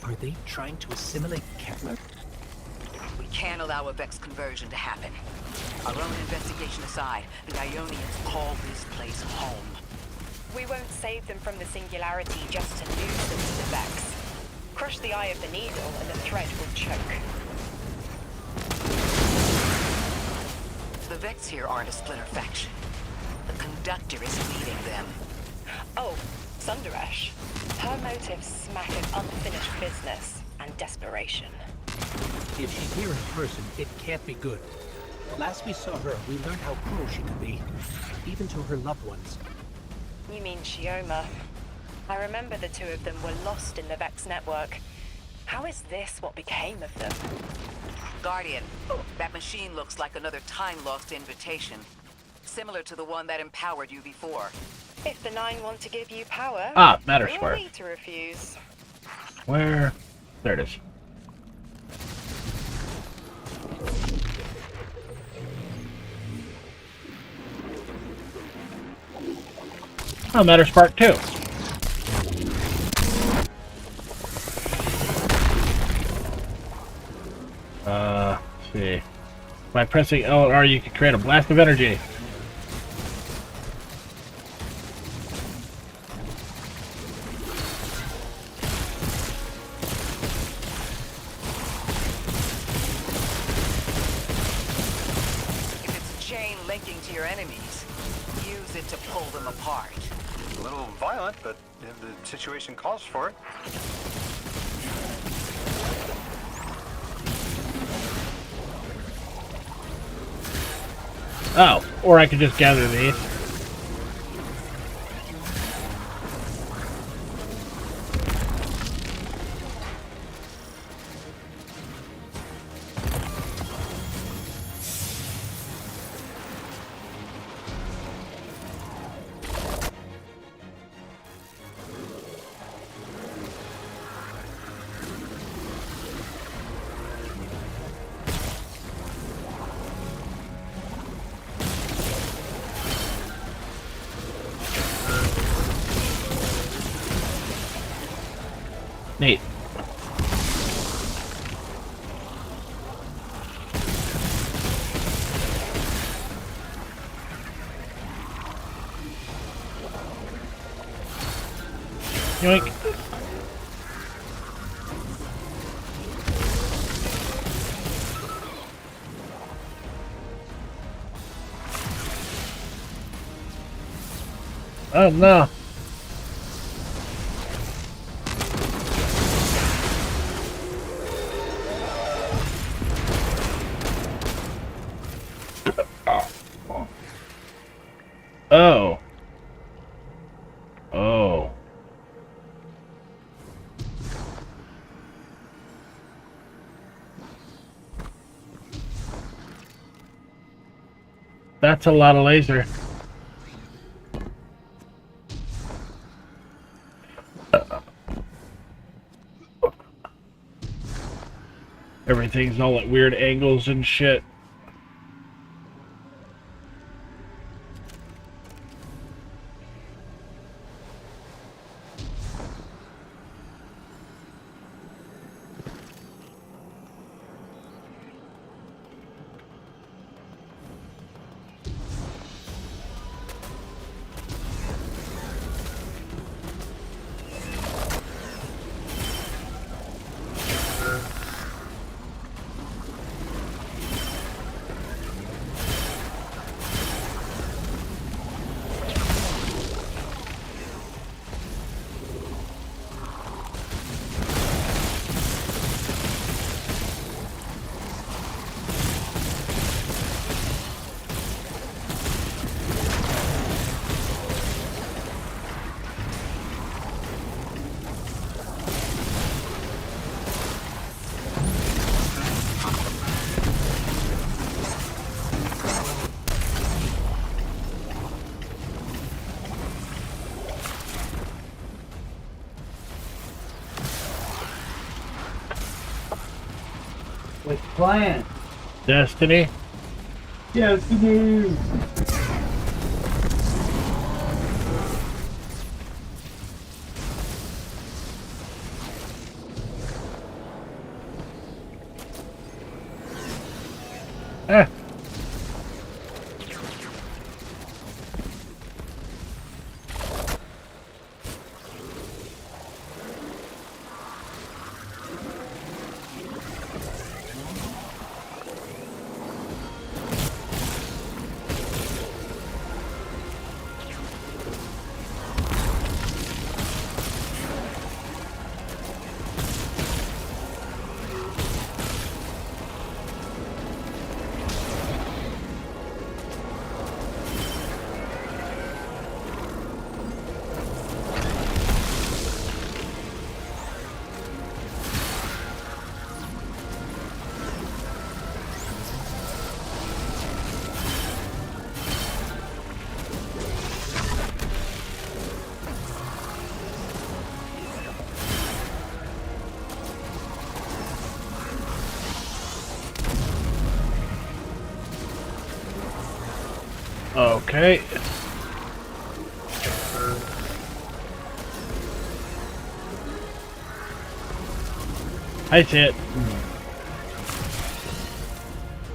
[SPEAKER 9] Are they trying to assimilate Kepler?
[SPEAKER 2] We can't allow a Vex conversion to happen. Our own investigation aside, the Ionians call this place home.
[SPEAKER 8] We won't save them from the singularity just to lose them to the Vex. Crush the eye of the needle and the thread will choke.
[SPEAKER 2] The Vex here aren't a splinter faction. The Conductor is leading them.
[SPEAKER 8] Oh, Sundaresh. Her motives smack of unfinished business and desperation.
[SPEAKER 9] If she's here in person, it can't be good. Last we saw her, we learned how cruel she could be, even to her loved ones.
[SPEAKER 8] You mean Shioma? I remember the two of them were lost in the Vex network. How is this what became of them?
[SPEAKER 2] Guardian, that machine looks like another time-lost invitation. Similar to the one that empowered you before.
[SPEAKER 8] If the Nine want to give you power,
[SPEAKER 1] matter
[SPEAKER 8] who
[SPEAKER 1] square.
[SPEAKER 8] are we to refuse?
[SPEAKER 1] Where? There it is. Oh, matter spark too. Let's see. By pressing L and R, you can create a blast of energy.
[SPEAKER 2] If it's a chain linking to your enemies, use it to pull them apart.
[SPEAKER 11] A little violent, but if the situation calls for it.
[SPEAKER 1] Oh, or I could just gather these. Neat. Yoink. Oh no. Oh. Oh. That's a lot of laser. Everything's all at weird angles and shit.
[SPEAKER 10] Which client?
[SPEAKER 1] Destiny.
[SPEAKER 10] Destiny.
[SPEAKER 1] Ah. Okay. I see it.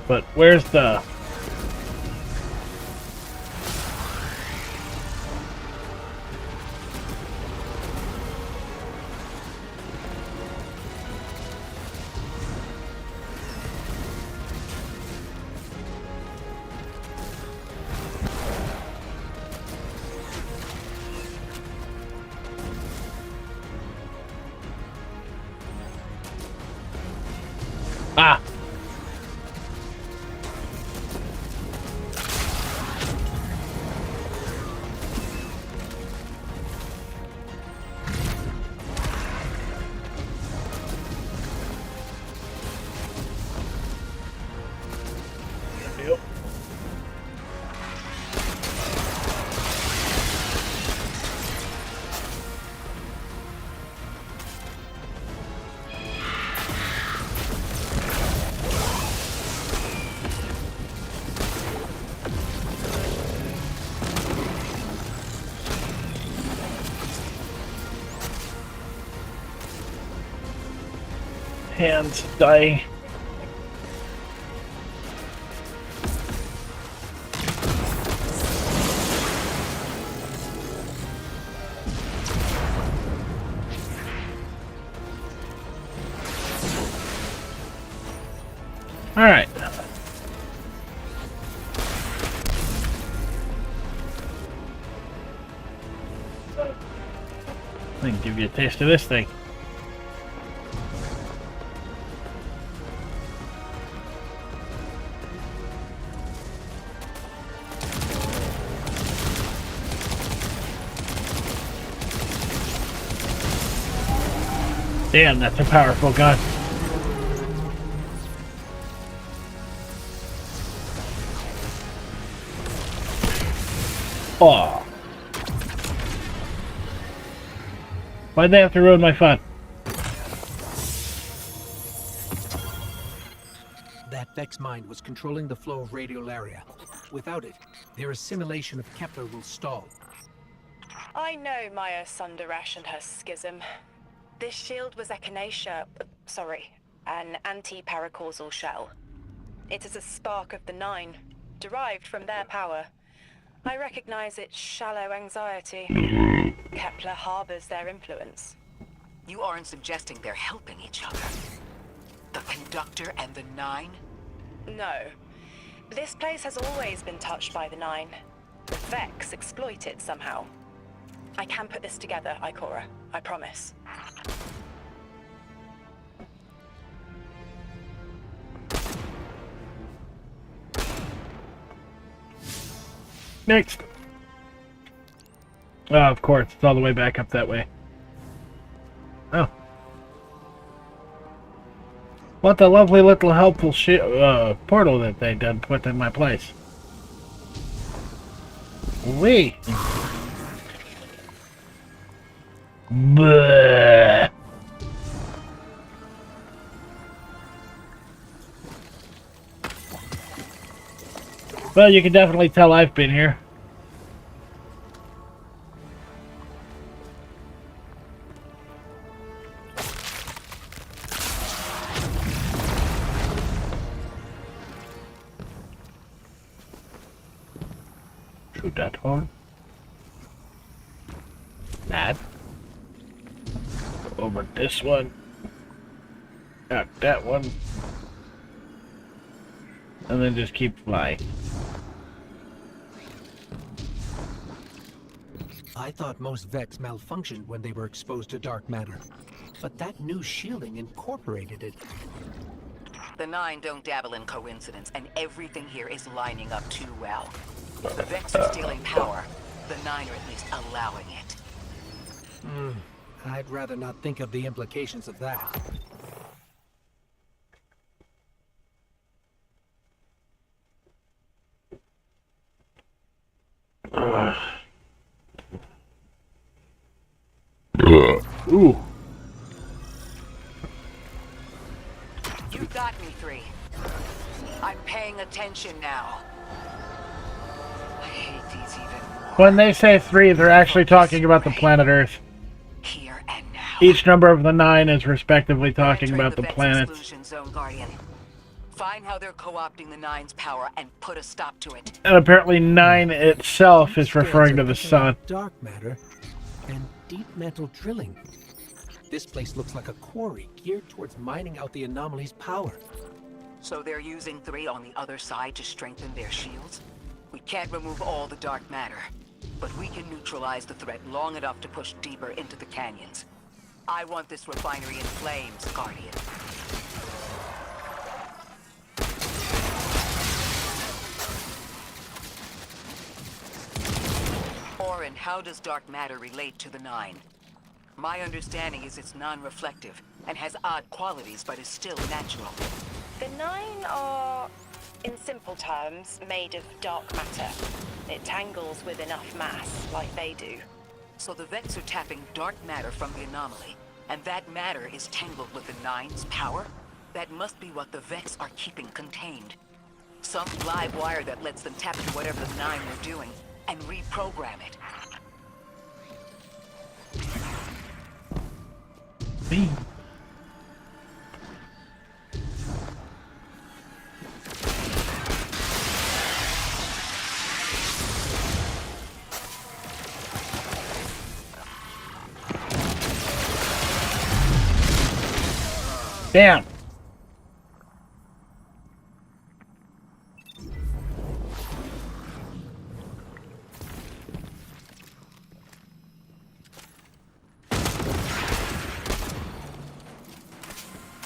[SPEAKER 1] But where's the... Ah! Yep. Hands dying. All right. I can give you a taste of this thing. Damn, that's a powerful gun. Oh. Why'd they have to ruin my fun?
[SPEAKER 9] That Vex mind was controlling the flow of radiolaria. Without it, their assimilation of Kepler will stall.
[SPEAKER 8] I know Maya Sundaresh and her schism. This shield was echinacea, an anti-paracausal shell. It is a spark of the Nine, derived from their power. I recognize its shallow anxiety. Kepler harbors their influence.
[SPEAKER 2] You aren't suggesting they're helping each other? The Conductor and the Nine?
[SPEAKER 8] No. This place has always been touched by the Nine. The Vex exploit it somehow. I can put this together, Ikora. I promise.
[SPEAKER 1] Next. Oh, of course, it's all the way back up that way. Oh. What a lovely little helpful portal that they done put in my place. Wee. Bleh. Well, you can definitely tell I've been here. Shoot that one. That. Over this one. Got that one. And then just keep flying.
[SPEAKER 9] I thought most Vex malfunctioned when they were exposed to dark matter, but that new shielding incorporated it.
[SPEAKER 2] The Nine don't dabble in coincidence, and everything here is lining up too well. The Vex are stealing power. The Nine are at least allowing it.
[SPEAKER 9] I'd rather not think of the implications of that.
[SPEAKER 1] Ooh.
[SPEAKER 2] You got me, 3. I'm paying attention now. I hate these even more.
[SPEAKER 1] When they say 3, they're actually talking about the planet Earth.
[SPEAKER 2] Here and now.
[SPEAKER 1] Each number of the 9 is respectively talking
[SPEAKER 2] Entering
[SPEAKER 1] about the
[SPEAKER 2] Vex
[SPEAKER 1] planets.
[SPEAKER 2] Exclusion Zone, Guardian. Find how they're co-opting the Nine's power and put a stop to it.
[SPEAKER 1] And apparently 9 itself is referring to the sun.
[SPEAKER 9] Dark matter and deep metal drilling. This place looks like a quarry geared towards mining out the anomaly's power.
[SPEAKER 2] So they're using 3 on the other side to strengthen their shields? We can't remove all the dark matter, but we can neutralize the threat long enough to push deeper into the canyons. I want this refinery in flames, Guardian. Orin, how does dark matter relate to the Nine? My understanding is it's non-reflective and has odd qualities, but is still natural.
[SPEAKER 8] The Nine are, in simple terms, made of dark matter. It tangles with enough mass, like they do.
[SPEAKER 2] So the Vex are tapping dark matter from the anomaly, and that matter is tangled with the Nine's power? That must be what the Vex are keeping contained. Some live wire that lets them tap into whatever the Nine were doing, and reprogram it.
[SPEAKER 1] Me. Damn.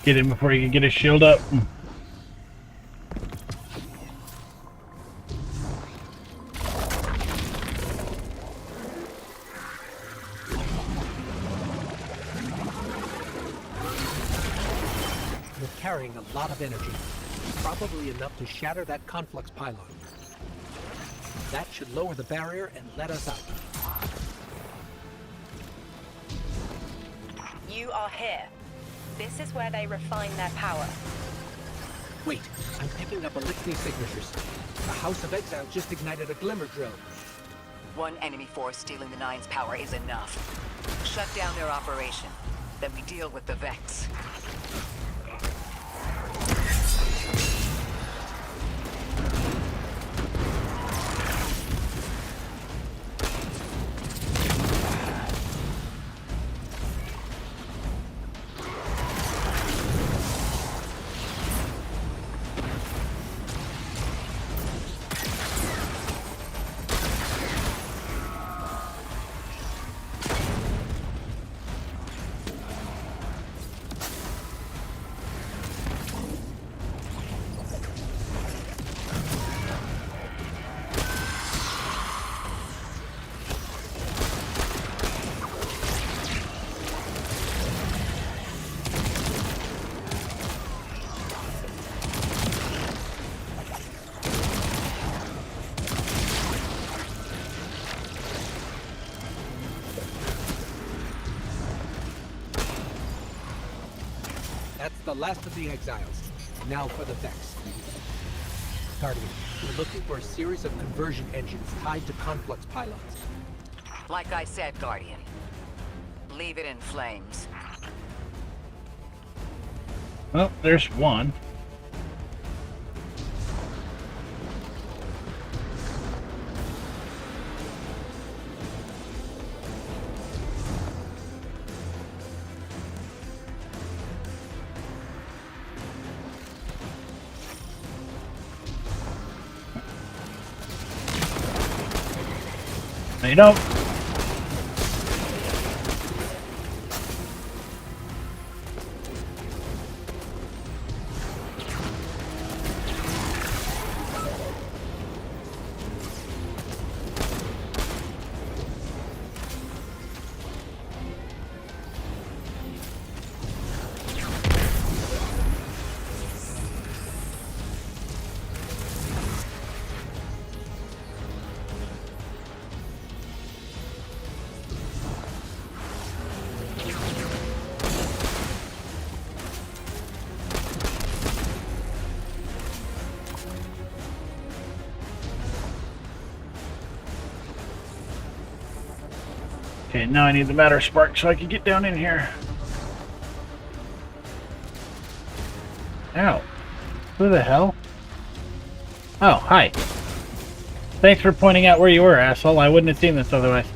[SPEAKER 1] Get him before he can get his shield up.
[SPEAKER 9] You're carrying a lot of energy, probably enough to shatter that conflux pylon. That should lower the barrier and let us out.
[SPEAKER 8] You are here. This is where they refine their power.
[SPEAKER 9] Wait, I'm picking up Elixir signatures. The House of Exile just ignited a glimmer drill.
[SPEAKER 2] One enemy force stealing the Nine's power is enough. Shut down their operation. Then we deal with the Vex.
[SPEAKER 9] That's the last of the exiles. Now for the Vex. Guardian, we're looking for a series of conversion engines tied to conflux pylons.
[SPEAKER 2] Like I said, Guardian. Leave it in flames.
[SPEAKER 1] Well, there's one. No, you don't. Okay, now I need the matter spark so I can get down in here. Ow. Who the hell? Oh, hi. Thanks for pointing out where you were, asshole. I wouldn't have seen this otherwise.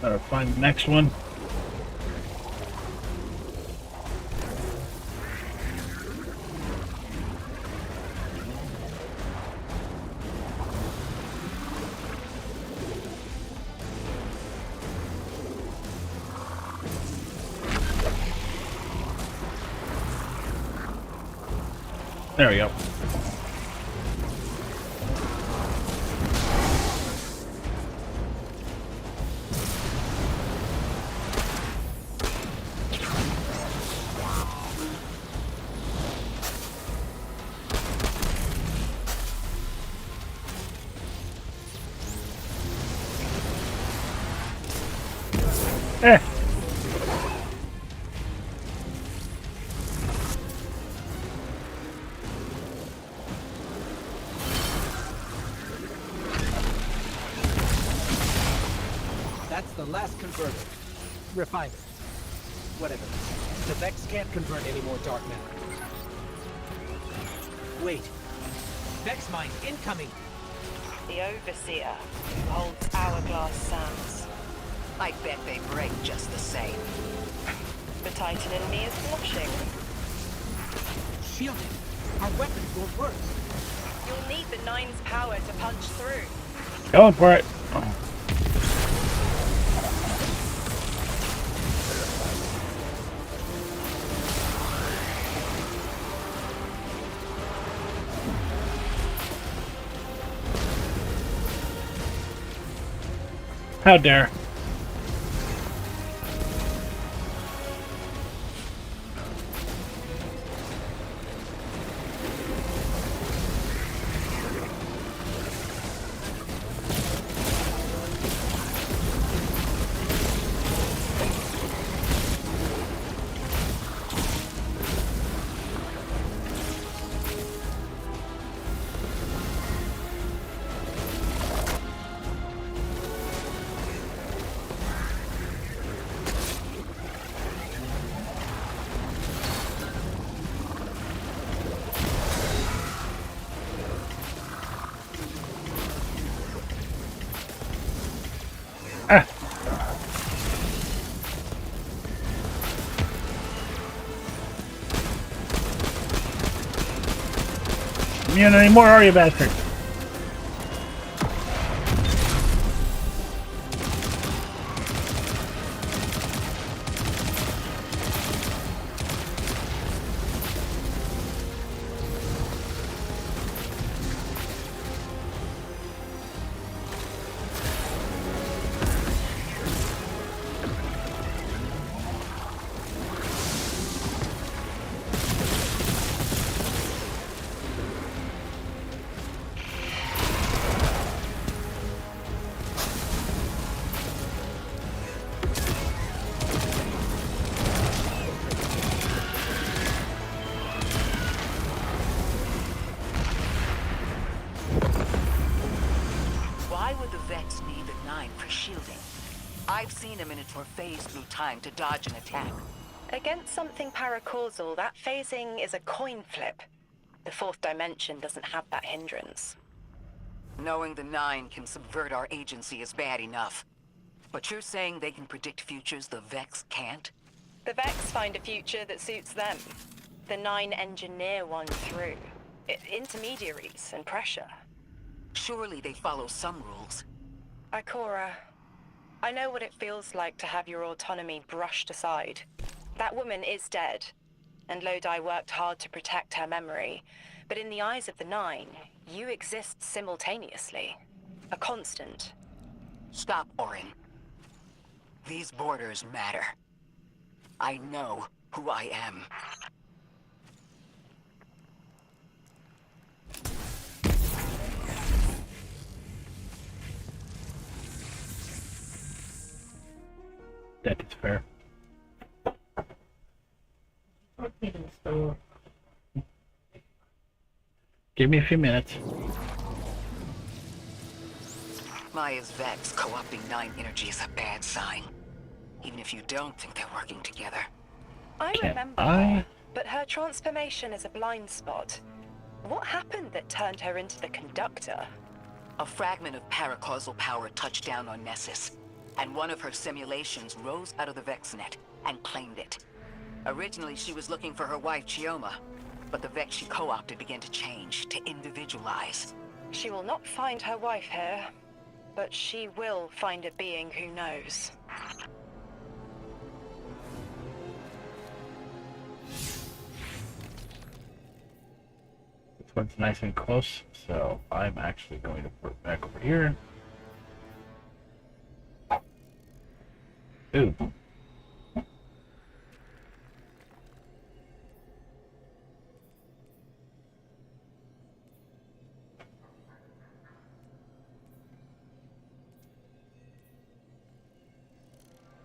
[SPEAKER 1] Better find the next one. There we go. Eh.
[SPEAKER 9] That's the last converter. Refiner. Whatever. The Vex can't convert any more dark matter. Wait. Vex mine incoming!
[SPEAKER 12] The Overseer holds hourglass sands.
[SPEAKER 2] I bet they break just the same.
[SPEAKER 12] The Titan in me is blushing.
[SPEAKER 9] Shielded. Our weapons won't work.
[SPEAKER 12] You'll need the Nine's power to punch through.
[SPEAKER 1] Going for it. How dare. Ah. Immune anymore, are you, bastard?
[SPEAKER 2] Why would the Vex need the 9 for shielding? I've seen a Minotaur phase through time to dodge an attack.
[SPEAKER 12] Against something paracausal, that phasing is a coin flip. The 4th dimension doesn't have that hindrance.
[SPEAKER 2] Knowing the 9 can subvert our agency is bad enough. But you're saying they can predict futures the Vex can't?
[SPEAKER 12] The Vex find a future that suits them. The 9 engineer one through. Intermediaries and pressure.
[SPEAKER 2] Surely they follow some rules.
[SPEAKER 12] Ikora, I know what it feels like to have your autonomy brushed aside. That woman is dead, and Lodi worked hard to protect her memory. But in the eyes of the 9, you exist simultaneously. A constant.
[SPEAKER 2] Stop, Orin. These borders matter. I know who I am.
[SPEAKER 1] That is fair. Give me a few minutes.
[SPEAKER 2] Maya's Vex co-opting 9 energy is a bad sign. Even if you don't think they're working together.
[SPEAKER 12] I remember her, but her transformation is a blind spot. What happened that turned her into the conductor?
[SPEAKER 2] A fragment of paracausal power touched down on Nessus, and one of her simulations rose out of the VexNet and claimed it. Originally, she was looking for her wife, Chioma, but the Vex she co-opted began to change, to individualize.
[SPEAKER 12] She will not find her wife here, but she will find a being who knows.
[SPEAKER 1] This one's nice and close, so I'm actually going to put it back over here. Ooh.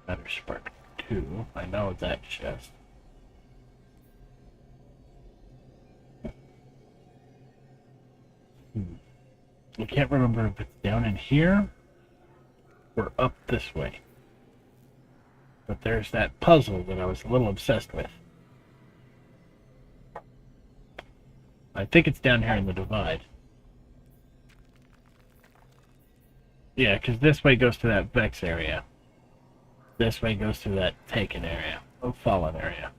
[SPEAKER 1] Better spark 2. I know that chest. I can't remember if it's down in here or up this way. But there's that puzzle that I was a little obsessed with. I think it's down here in the divide. Yeah, because this way goes to that Vex area. This way goes to that Taken area. Oh, Fallen area.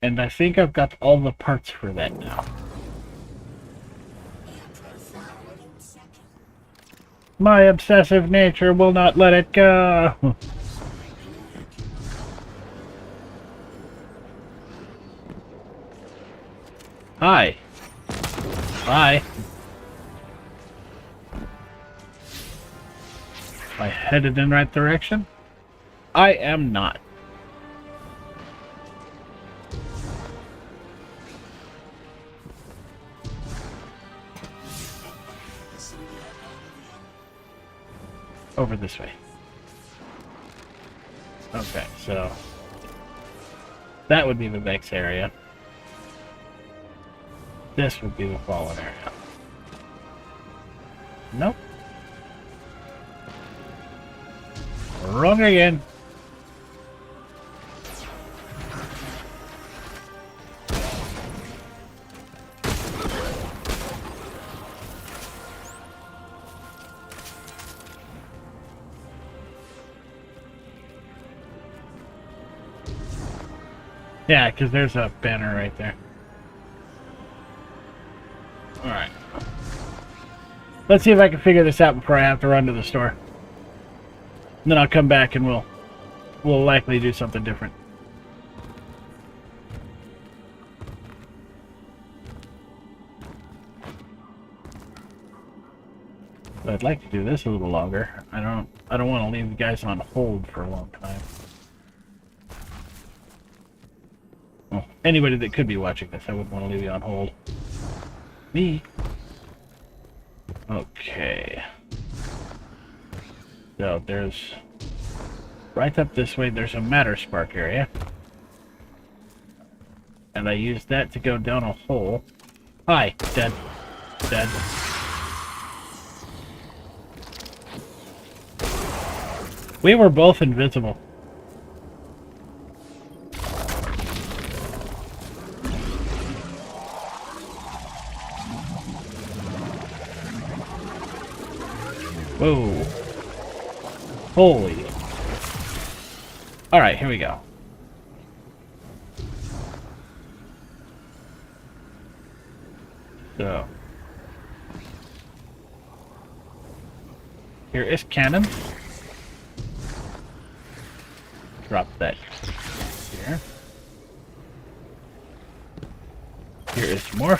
[SPEAKER 1] And I think I've got all the parts for that now. My obsessive nature will not let it go. Hi. Bye. Am I headed in the right direction? I am not. Over this way. Okay, so that would be the Vex area. This would be the Fallen area. Nope. Wrong again. Yeah, because there's a banner right there. Alright. Let's see if I can figure this out before I have to run to the store. And then I'll come back and we'll likely do something different. But I'd like to do this a little longer. I don't want to leave the guys on hold for a long time. Well, anybody that could be watching this, I wouldn't want to leave you on hold. Me. Okay. So there's right up this way, there's a matter spark area. And I used that to go down a hole. Hi, dead. Dead. We were both invisible. Whoa. Holy. Alright, here we go. So. Here is cannon. Drop that here. Here is more.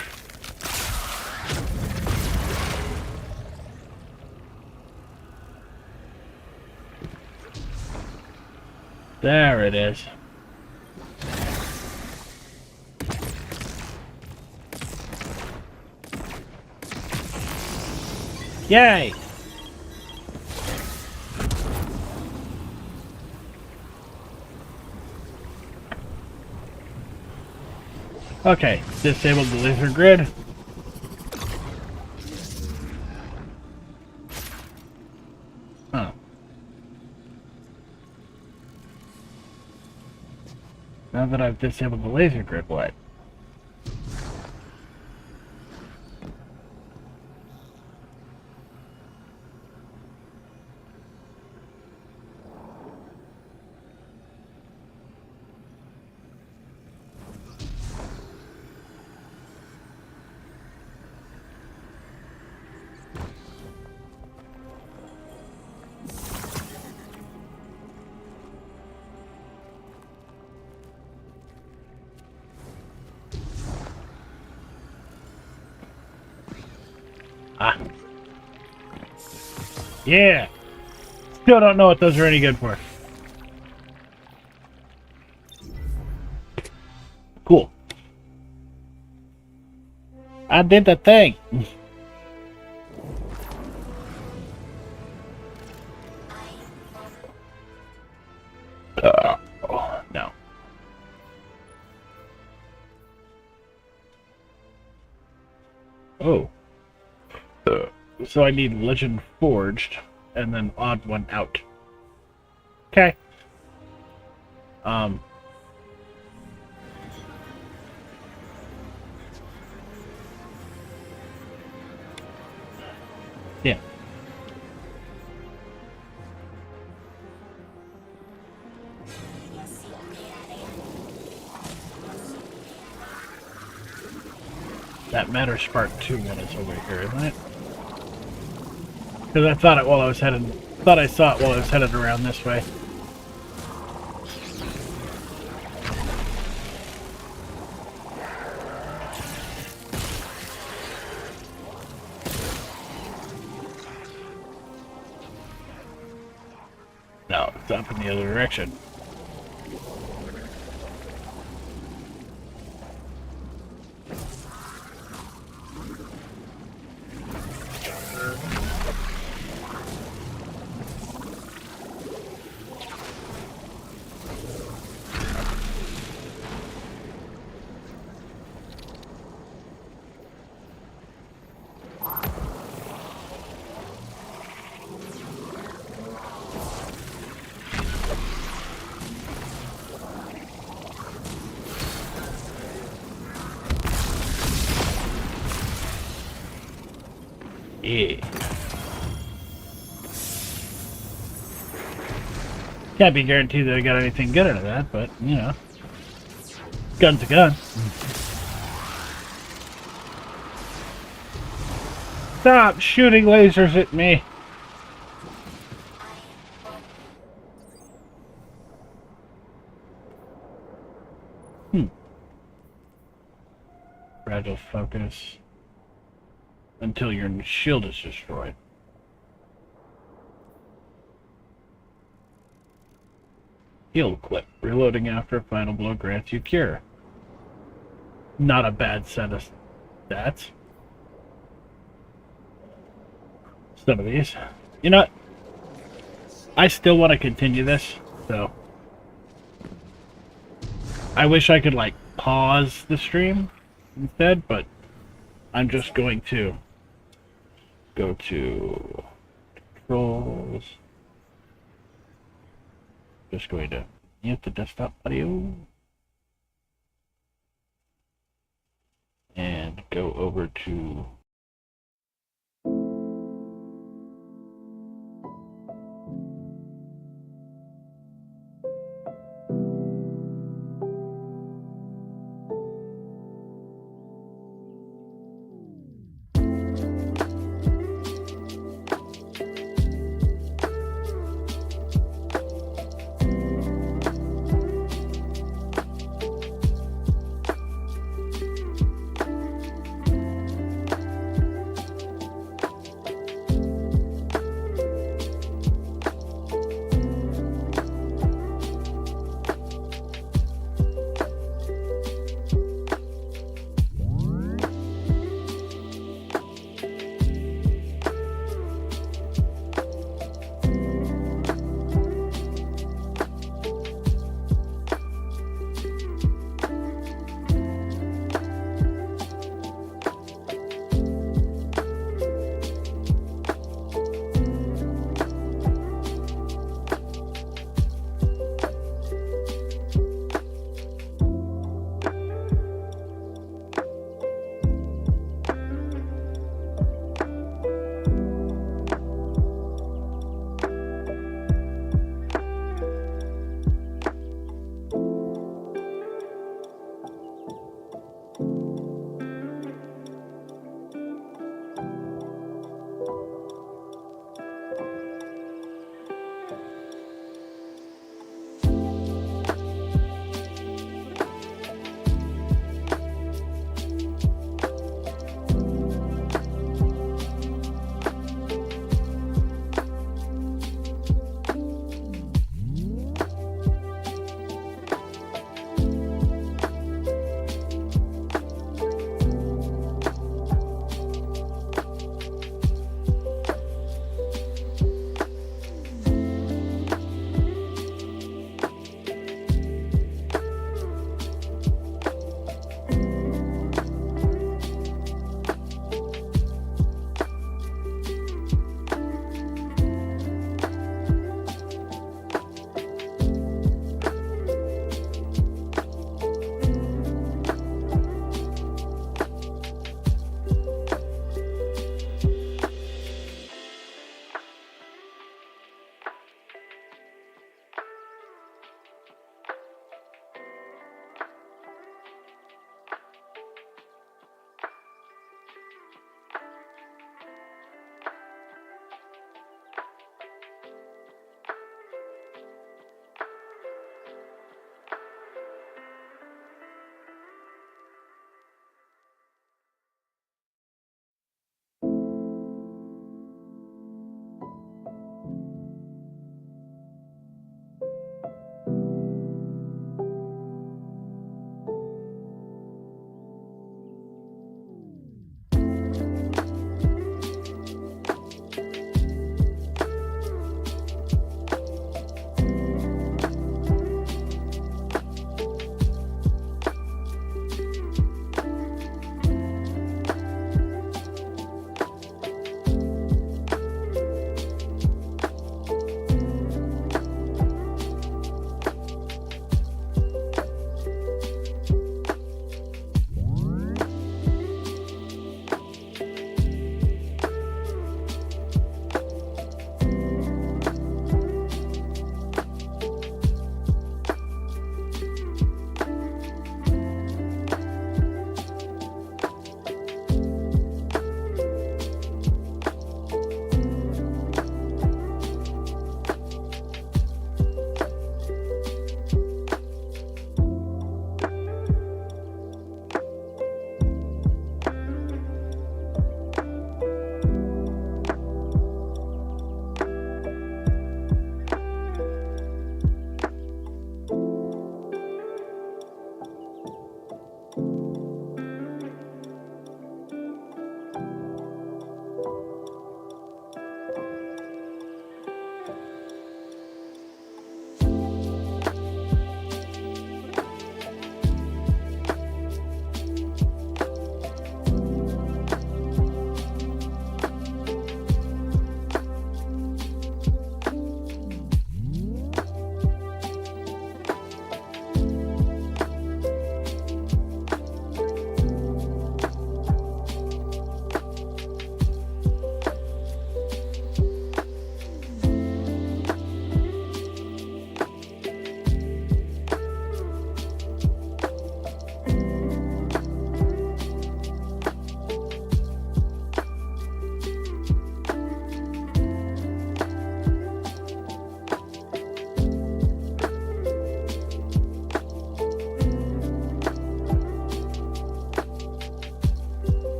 [SPEAKER 1] There it is. Yay! Okay, disabled the laser grid. Huh. Now that I've disabled the laser grid, what? Ah. Yeah. Still don't know what those are any good for. Cool. I did the thing. Oh, no. Oh. So I need Legend Forged, and then Odd One Out. Okay. Yeah. That Matter Spark 2 one is over here, isn't it? Because I thought it while I was headed. Thought I saw it while I was headed around this way. No, it's up in the other direction. Yeah. Can't be guaranteed that I got anything good out of that, but, you know. Gun's a gun. Stop shooting lasers at me! Fragile focus. Until your shield is destroyed. Heal clip. Reloading after a final blow grants you cure. Not a bad set of stats. Some of these. You know what? I still want to continue this, so I wish I could, like, pause the stream instead, but I'm just going to go to controls. Just going to mute the desktop audio and go over to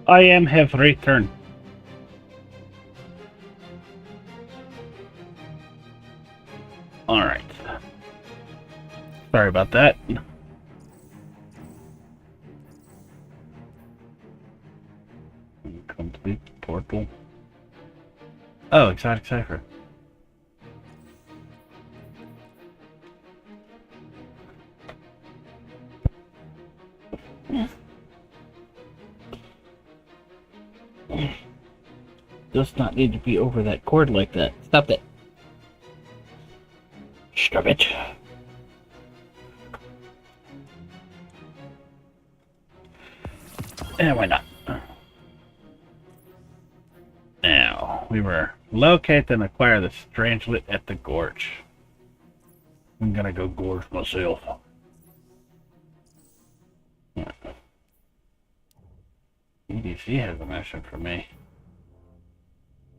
[SPEAKER 1] I have returned. Alright. Sorry about that. Complete portal. Oh, exotic cipher. Does not need to be over that cord like that. Stop it. Stop it. And why not? Now, we were locate and acquire the strangelet at the gorge. I'm gonna go gorge myself. EDC has a mission for me.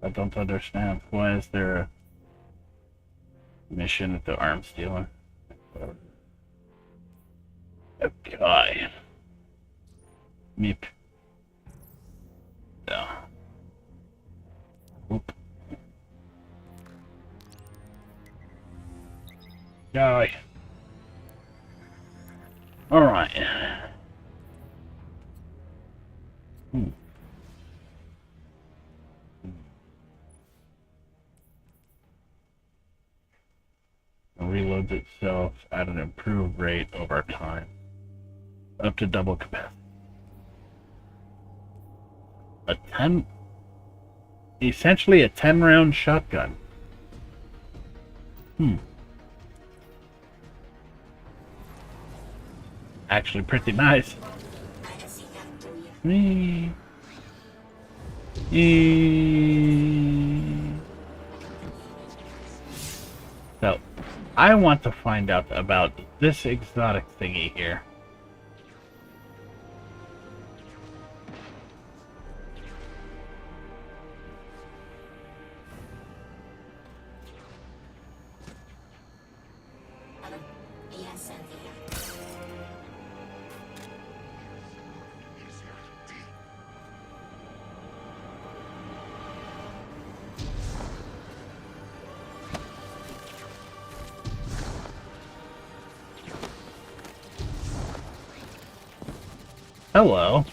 [SPEAKER 1] I don't understand. Why is there a mission at the arms dealer? Okay. Meep. Yeah. Whoop. Die. Alright. Reloads itself at an improved rate over time. Up to double capacity. Essentially a 10-round shotgun. Actually pretty nice. So, I want to find out about this exotic thingy here. Hello.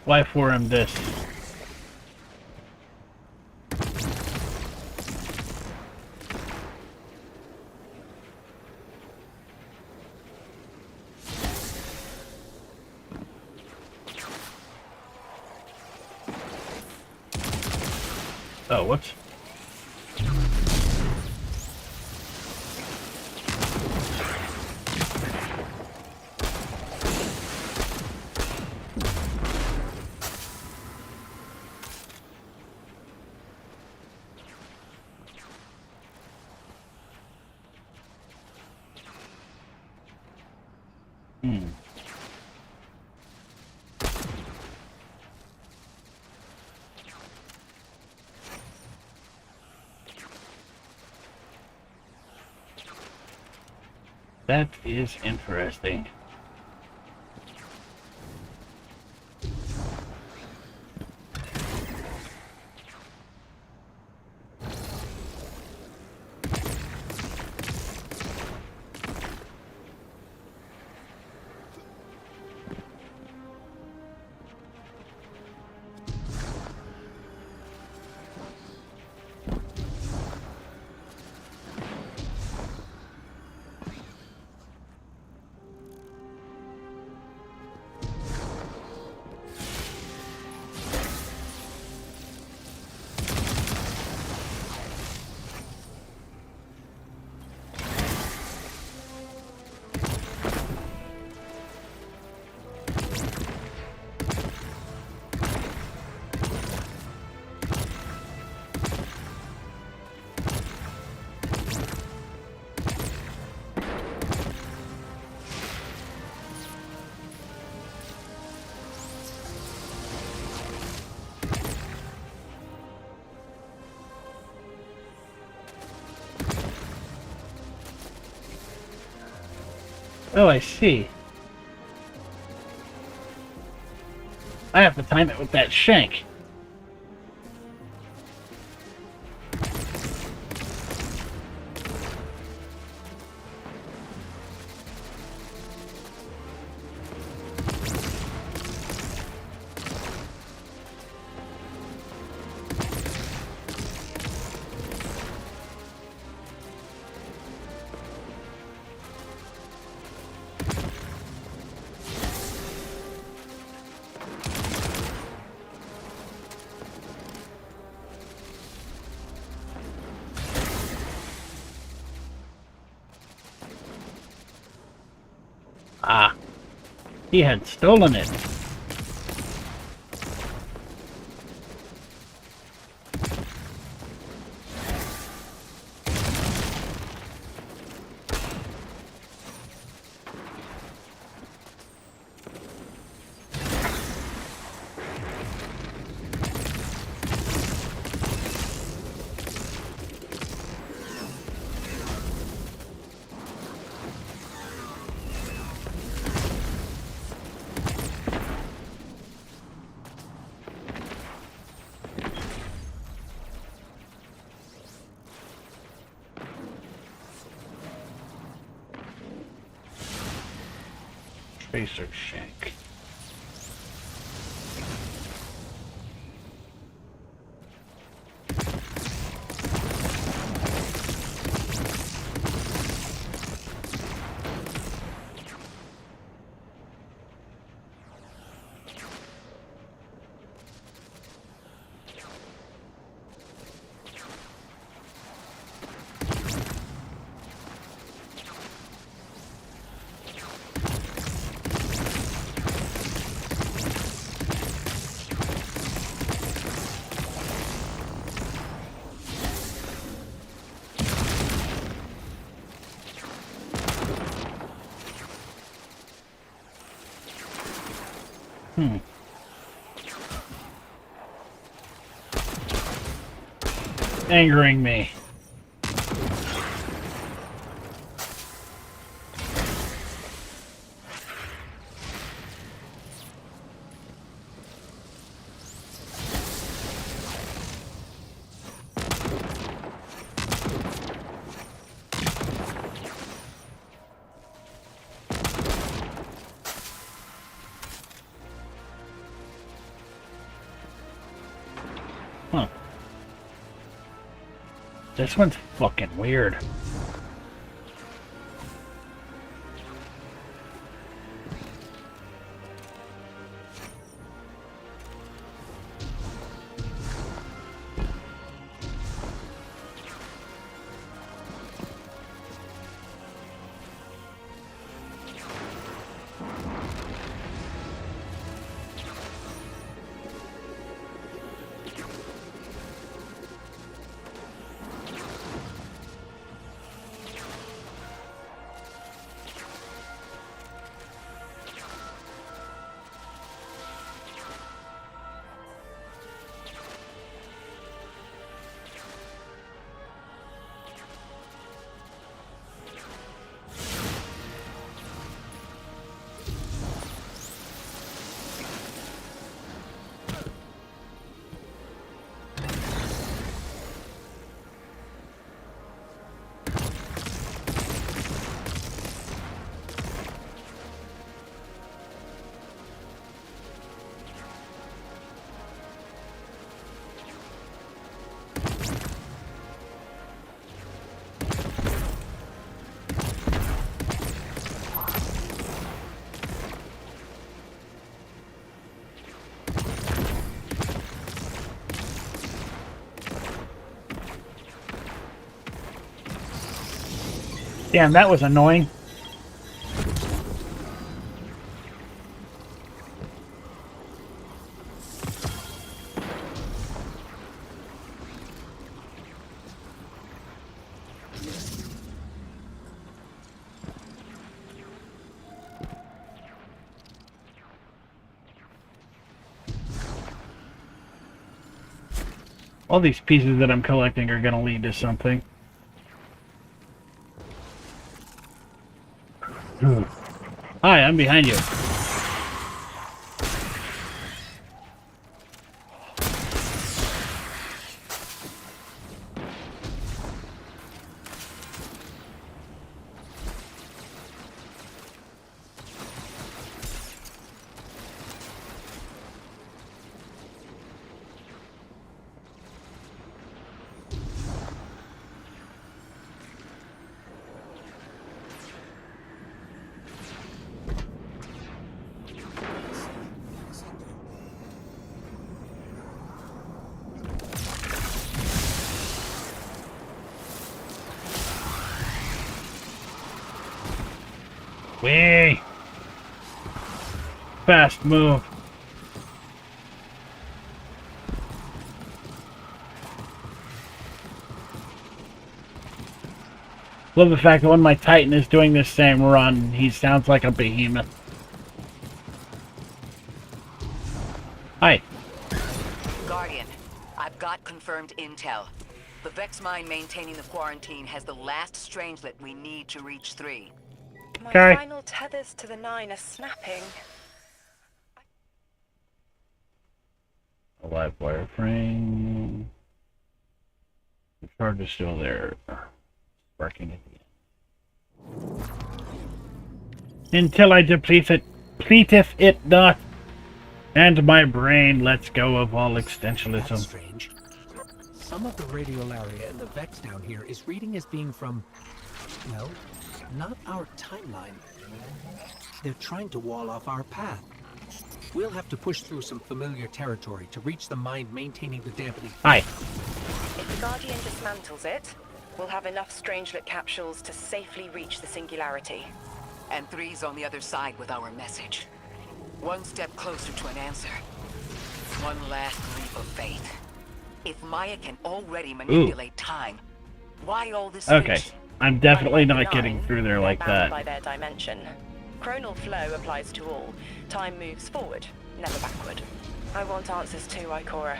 [SPEAKER 1] Why for him this? Oh, whoops. That is interesting. Oh, I see. I have to time it with that shank. Ah, he had stolen it. Tracer shank. Angering me. Huh. This one's fucking weird. Damn, that was annoying. All these pieces that I'm collecting are gonna lead to something. Hi, I'm behind you. Wee! Fast move. Love the fact that when my Titan is doing this same run, he sounds like a behemoth. Hi.
[SPEAKER 2] Guardian, I've got confirmed intel. The Vex mine maintaining the quarantine has the last strangelet we need to reach 3.
[SPEAKER 12] My
[SPEAKER 1] Okay.
[SPEAKER 12] final tethers to the 9 are snapping.
[SPEAKER 1] A live wireframe. The charge is still there. Sparking at the end. Until I depleteth it not, and my brain lets go of all
[SPEAKER 9] That's
[SPEAKER 1] existentialism.
[SPEAKER 9] strange. Some of the radial area in the Vex down here is reading as being from, well, not our timeline. They're trying to wall off our path. We'll have to push through some familiar territory to reach the mine maintaining the dampening.
[SPEAKER 1] Hi.
[SPEAKER 12] If the Guardian dismantles it, we'll have enough Strangelet capsules to safely reach the Singularity.
[SPEAKER 2] And 3's on the other side with our message. One step closer to an answer. One last leap of faith. If Maya can already manipulate time, why all this
[SPEAKER 1] Okay.
[SPEAKER 2] fiction?
[SPEAKER 1] I'm definitely
[SPEAKER 12] Unlike
[SPEAKER 1] not
[SPEAKER 12] the
[SPEAKER 1] getting
[SPEAKER 12] 9,
[SPEAKER 1] through there
[SPEAKER 12] they're
[SPEAKER 1] like
[SPEAKER 12] bound
[SPEAKER 1] that.
[SPEAKER 12] by their dimension. Chronal flow applies to all. Time moves forward, never backward. I want answers too, Ikora.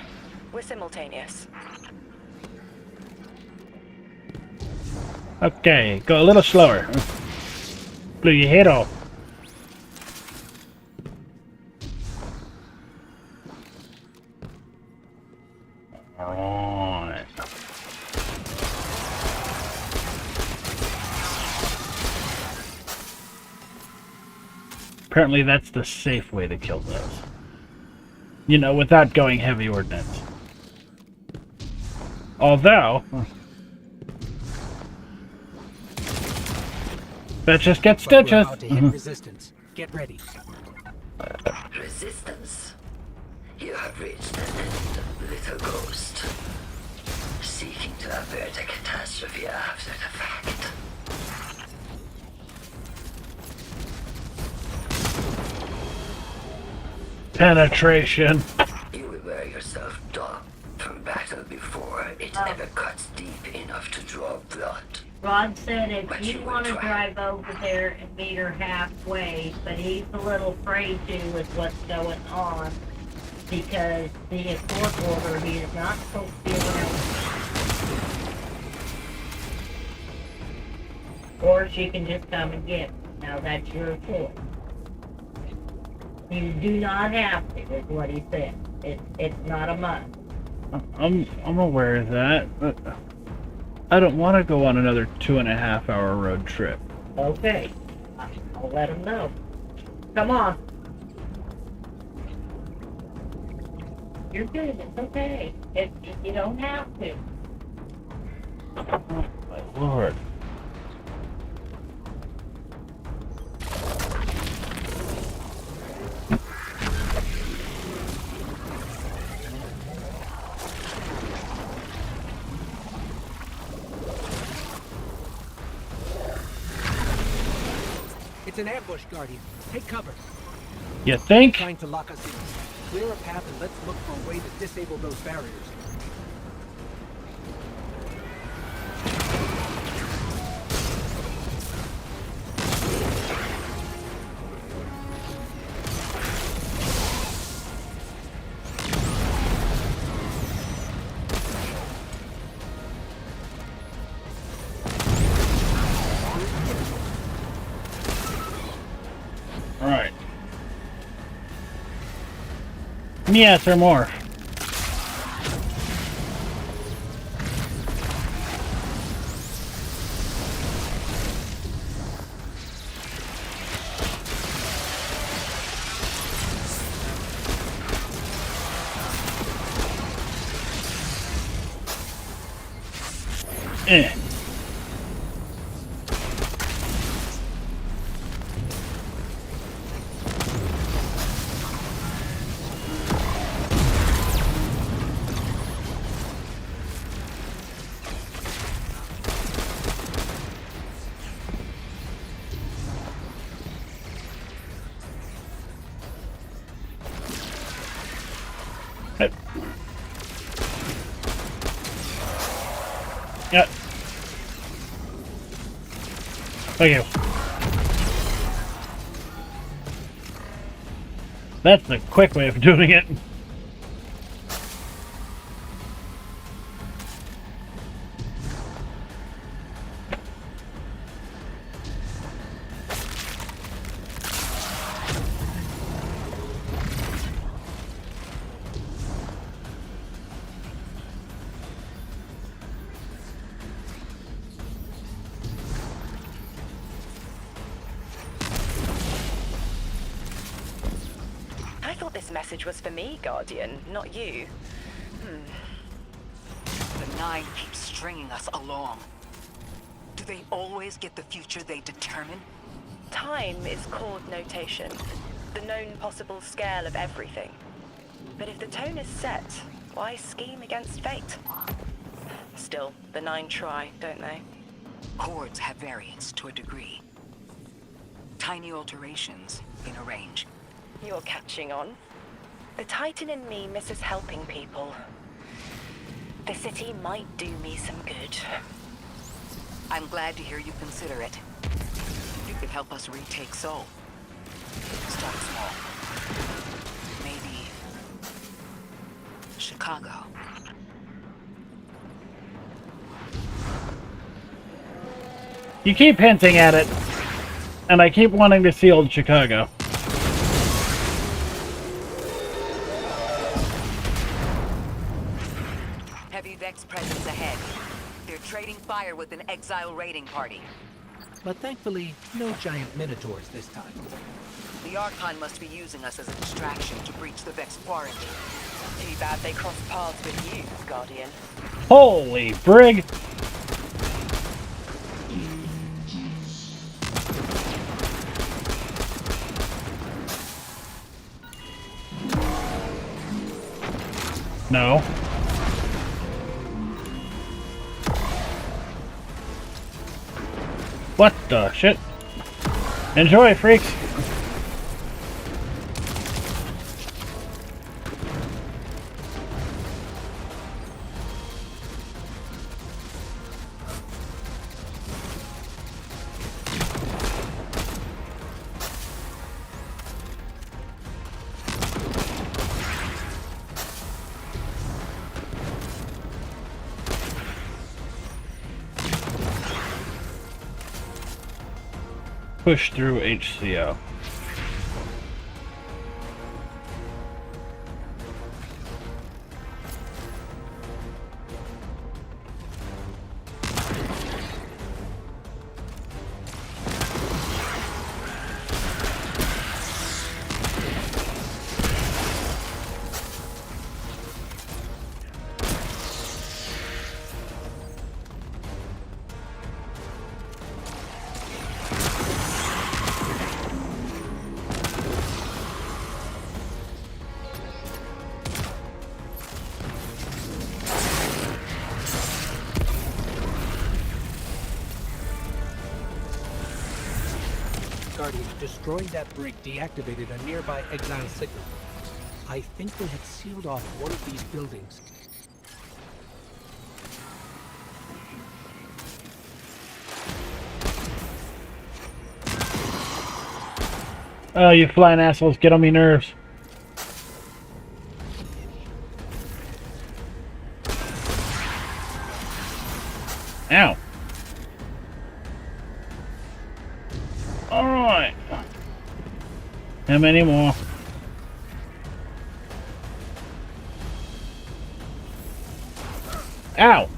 [SPEAKER 12] We're simultaneous.
[SPEAKER 1] Okay, go a little slower. Blew your head off. Alright. Apparently that's the safe way to kill those. You know, without going heavy ordnance. Although... That just gets
[SPEAKER 9] Looks like we're
[SPEAKER 1] stitches.
[SPEAKER 9] about to hit resistance. Get ready.
[SPEAKER 13] Resistance. You have reached an end, little ghost. Seeking to avert a catastrophe after the fact.
[SPEAKER 1] Penetration.
[SPEAKER 13] You will wear yourself down from battle before it ever cuts deep enough to draw blood.
[SPEAKER 10] Rod said if
[SPEAKER 13] But
[SPEAKER 10] you
[SPEAKER 13] you
[SPEAKER 10] want to
[SPEAKER 13] would try.
[SPEAKER 10] drive over there and meet her halfway, but he's a little afraid to with what's going on because the court order, he is not supposed to be around. Or she can just come and get him. Now that's your choice. You do not have to, is what he said. It's not a must.
[SPEAKER 1] I'm aware of that, but I don't want to go on another 2.5-hour road trip.
[SPEAKER 10] Okay. I'll let him know. Come on. You're good. It's okay. You don't have to.
[SPEAKER 1] My lord.
[SPEAKER 9] It's an ambush, Guardian. Take cover.
[SPEAKER 1] You think?
[SPEAKER 9] Trying to lock us in. Clear a path and let's look for a way to disable those barriers.
[SPEAKER 1] Alright. Yes, or more. Eh. Yeah. Thank you. That's the quick way of doing it.
[SPEAKER 12] I thought this message was for me, Guardian, not you.
[SPEAKER 2] The Nine keeps stringing us along. Do they always get the future they determine?
[SPEAKER 12] Time is chord notation, the known possible scale of everything. But if the tone is set, why scheme against fate? Still, the Nine try, don't they?
[SPEAKER 2] Chords have variance to a degree. Tiny alterations in a range.
[SPEAKER 12] You're catching on. The Titan in me misses helping people. The city might do me some good.
[SPEAKER 2] I'm glad to hear you consider it. You could help us retake Seoul. Start small. Maybe Chicago.
[SPEAKER 1] You keep hinting at it, and I keep wanting to see old Chicago.
[SPEAKER 2] Heavy Vex presence ahead. They're trading fire with an exile raiding party.
[SPEAKER 9] But thankfully, no giant minotaurs this time.
[SPEAKER 2] The Archon must be using us as a distraction to breach the Vex quarantine.
[SPEAKER 12] Too bad they crossed paths with you, Guardian.
[SPEAKER 1] Holy brig! No. What the shit? Enjoy, freaks! Push through HCO.
[SPEAKER 9] Guardian, destroying that brig deactivated a nearby exile signal. I think they had sealed off one of these buildings.
[SPEAKER 1] Oh, you flying assholes, get on me nerves. Ow. Alright. How many more? Ow!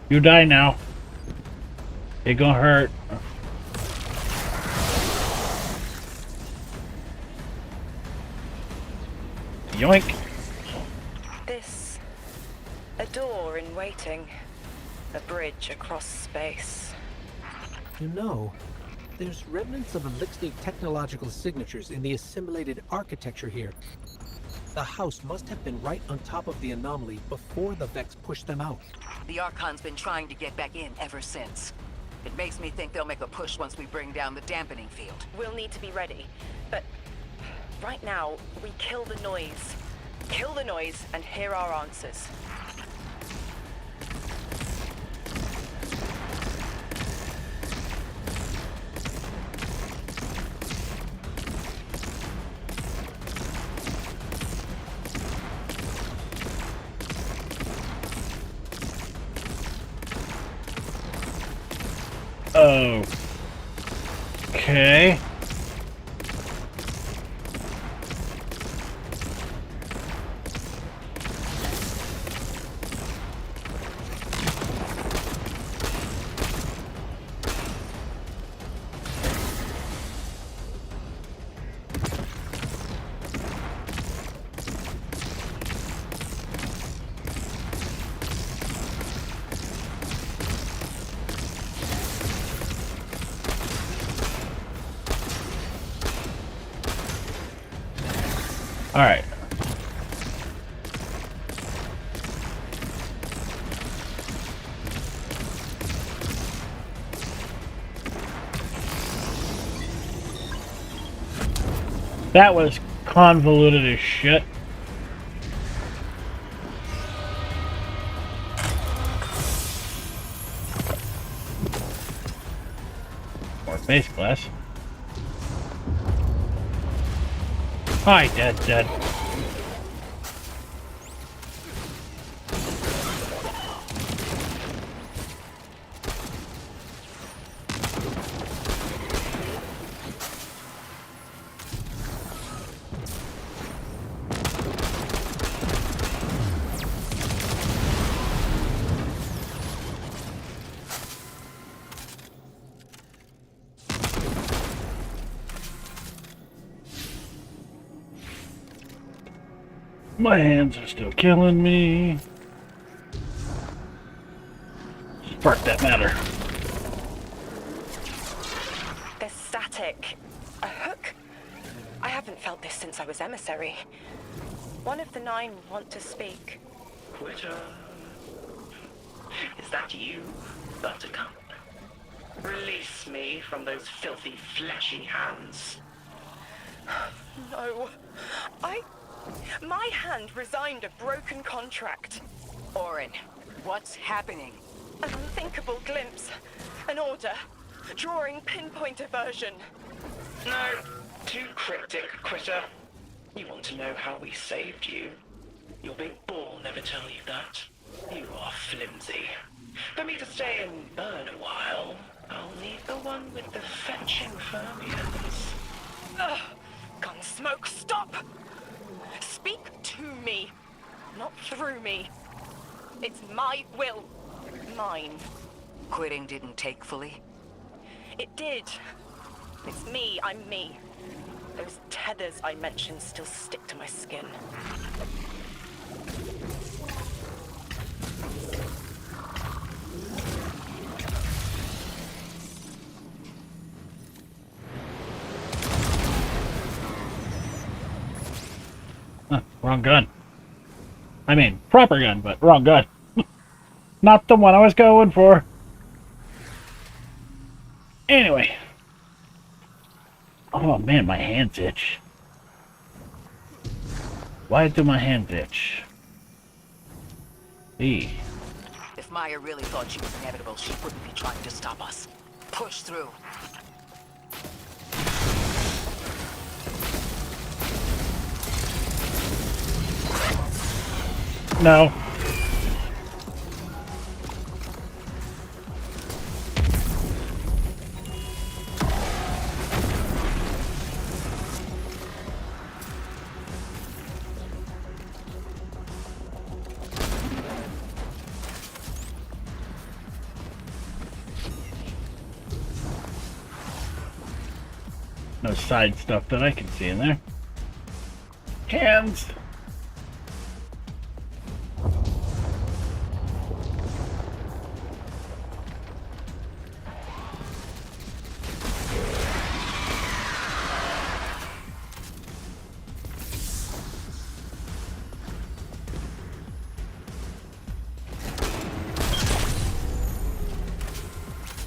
[SPEAKER 1] You die now. It gonna hurt. Yoink.
[SPEAKER 12] This... a door in waiting. A bridge across space.
[SPEAKER 9] You know, there's remnants of Elixir technological signatures in the assimilated architecture here. The house must have been right on top of the anomaly before the Vex pushed them out.
[SPEAKER 2] The Archon's been trying to get back in ever since. It makes me think they'll make a push once we bring down the dampening field.
[SPEAKER 12] We'll need to be ready, but right now, we kill the noise. Kill the the noise and hear our answers.
[SPEAKER 1] Oh. Okay. All right. That was convoluted as shit. More face glass. Hi, dead. My hands are still killing me. Spark that matter.
[SPEAKER 12] There's static. A hook? I haven't felt this since I was emissary. One of the 9 want to speak.
[SPEAKER 14] Quitter. Is that you, Buttercup? Release me from those filthy, fleshy hands.
[SPEAKER 12] No. My hand resigned a broken contract.
[SPEAKER 2] Orin, what's happening?
[SPEAKER 12] An unthinkable glimpse. An order. Drawing pinpoint aversion.
[SPEAKER 14] No, too cryptic, Quitter. You want to know how we saved you? Your big ball never tell you that. You are flimsy. For me to stay and burn a while, I'll need the one with the fetching fermions.
[SPEAKER 12] Ugh! Gunsmoke, stop! Speak to me, not through me. It's my will. Mine.
[SPEAKER 2] Quitting didn't take fully?
[SPEAKER 12] It did. It's me, I'm me. Those tethers I mentioned still stick to my skin.
[SPEAKER 1] Wrong gun. I mean, proper gun, but wrong gun. Not the one I was going for. Anyway. Oh man, my hands itch. Why do my hands itch? E.
[SPEAKER 2] If Maya really thought she was inevitable, she wouldn't be trying to stop us. Push through.
[SPEAKER 1] No. No side stuff that I can see in there. Hands.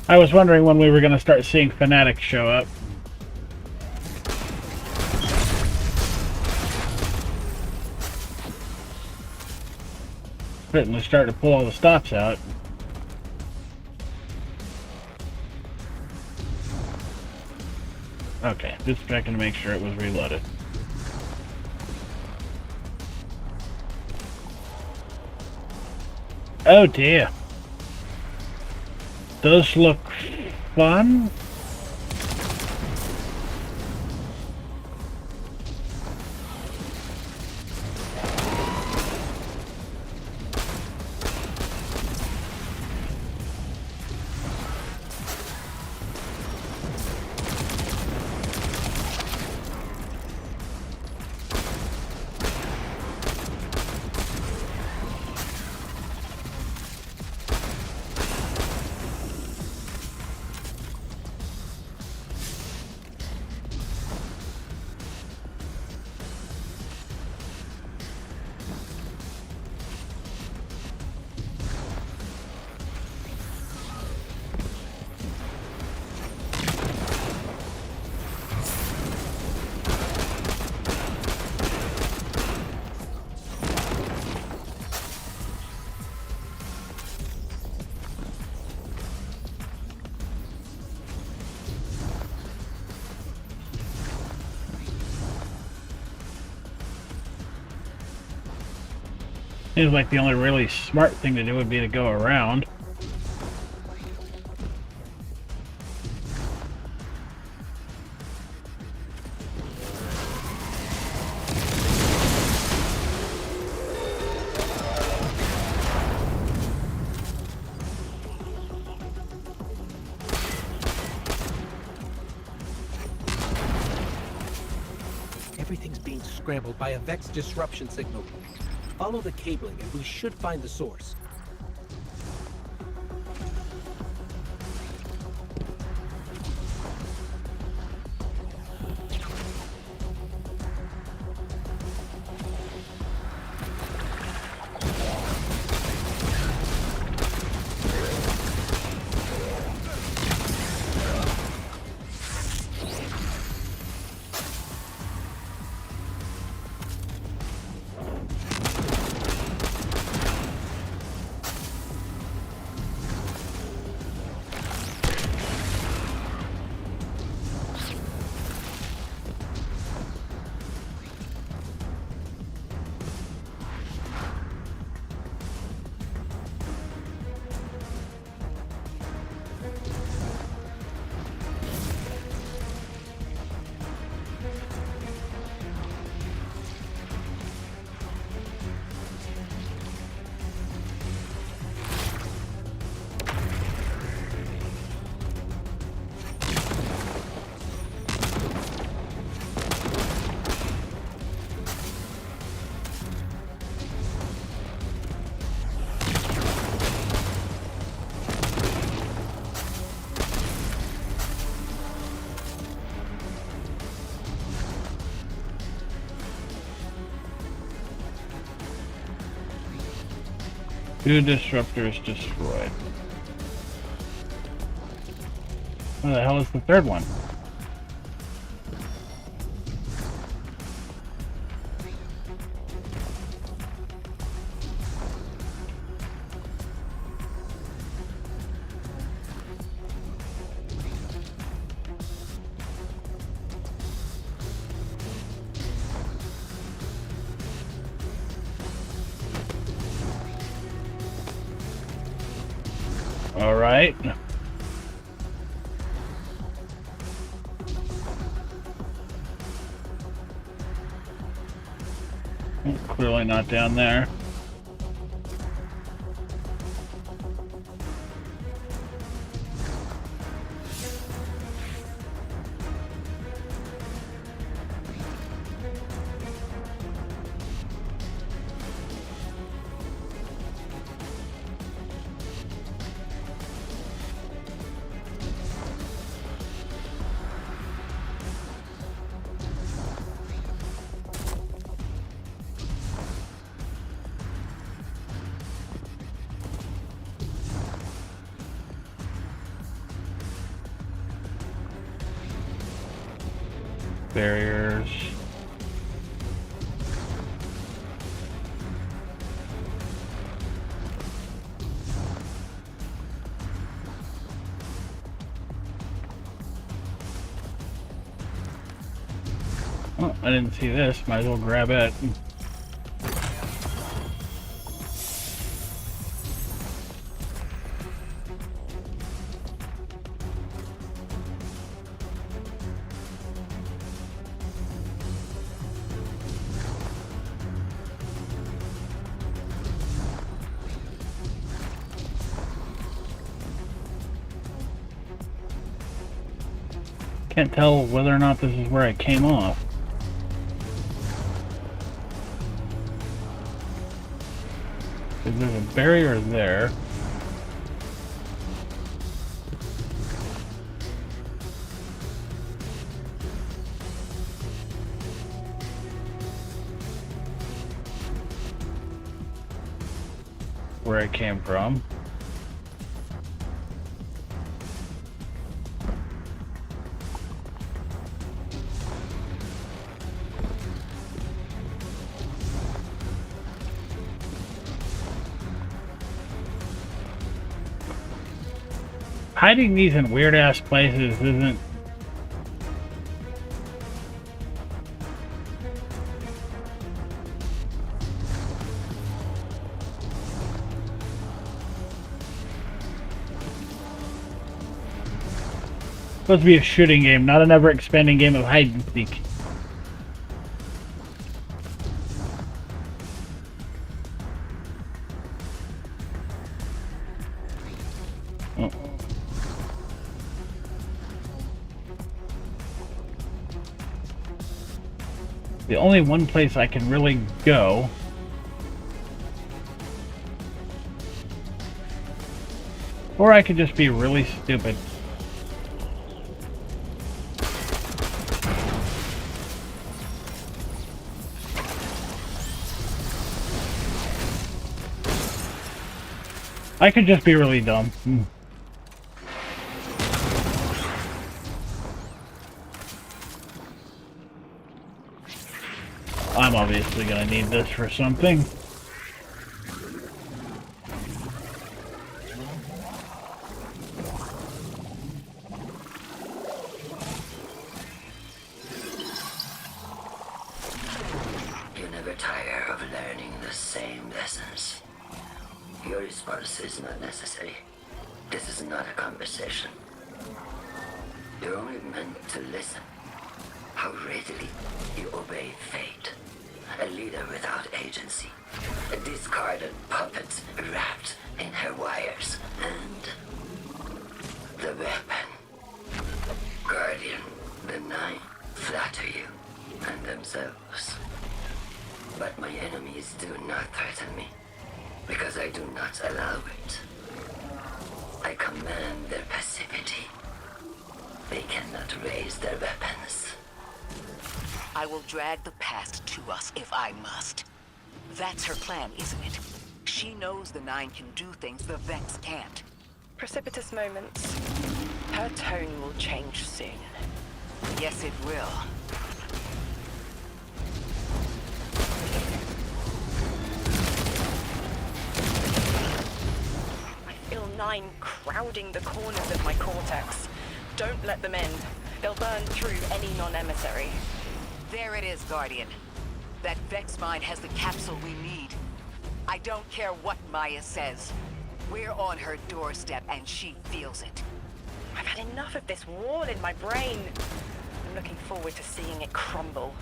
[SPEAKER 1] I was wondering when we were going to start seeing fanatics show up. it and start to pull all the stops out. Okay, just checking to make sure it was reloaded. Oh dear. Those look fun. Seems like the only really smart thing to do would be to go around.
[SPEAKER 9] Everything's being scrambled by a Vex disruption signal. Follow the cabling and we should find the source.
[SPEAKER 1] Two disruptors destroyed. Where the hell is the third one? All right. Clearly not down there. Barriers. Oh, I didn't see this. Might as well grab it. Can't tell whether or not this is where I came off. There's a barrier there. Where I came from. Hiding these in weird-ass places isn't... supposed to be a shooting game, not an ever-expanding game of hide-and-seek. The only one place I can really go or I could just be really stupid. I could just be really dumb. I'm obviously gonna need this for something.
[SPEAKER 13] You never tire of learning the same lessons. Your response is not necessary. This is not a conversation. You're only meant to listen. How readily you obey fate. A leader without agency. A discarded puppet wrapped in her wires. And the weapon. Guardian, the Nine, flatter you and themselves. But my enemies do not threaten me, because I do not allow it. I command their passivity. They cannot raise their weapons.
[SPEAKER 2] I will drag the past to us if I must. That's her plan, isn't it? She knows the Nine can do things the Vex can't.
[SPEAKER 12] Precipitous moments. Her tone will change soon.
[SPEAKER 2] Yes, it will.
[SPEAKER 12] I feel Nine crowding the corners of my cortex. Don't let them in. They'll burn through any non-emissary.
[SPEAKER 2] There it is, Guardian. That Vex mine has the capsule we need. I don't care what Maya says. We're on her doorstep and she feels it.
[SPEAKER 12] I've had enough of this wall in my brain. I'm looking forward to seeing it crumble.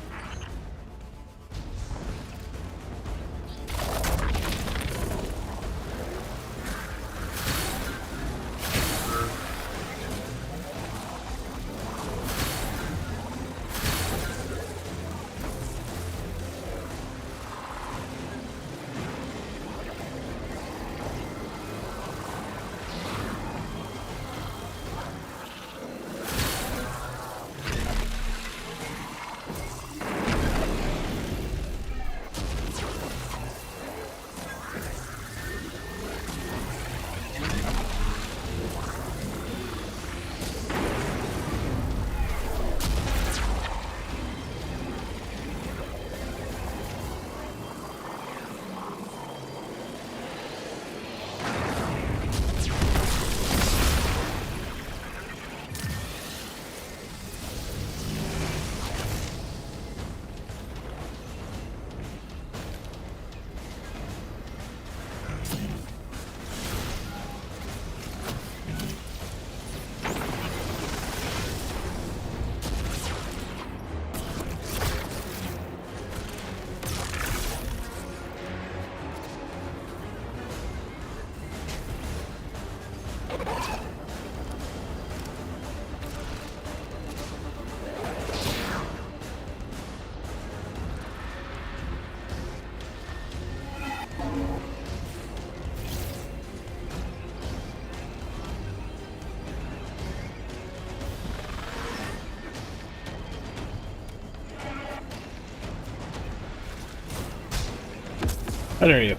[SPEAKER 1] What are you?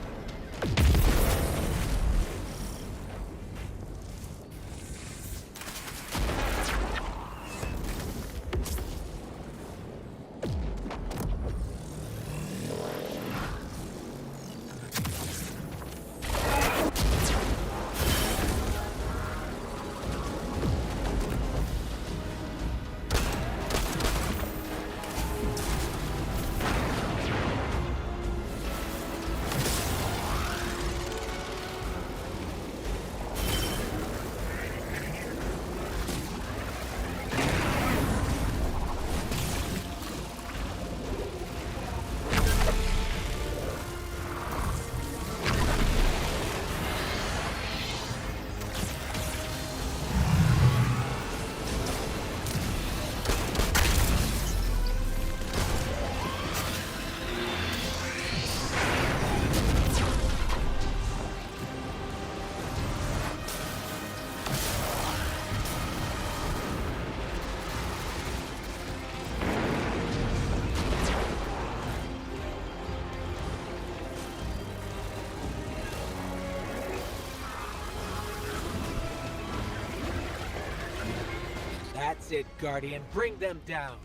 [SPEAKER 9] That's it, Guardian. Bring them down.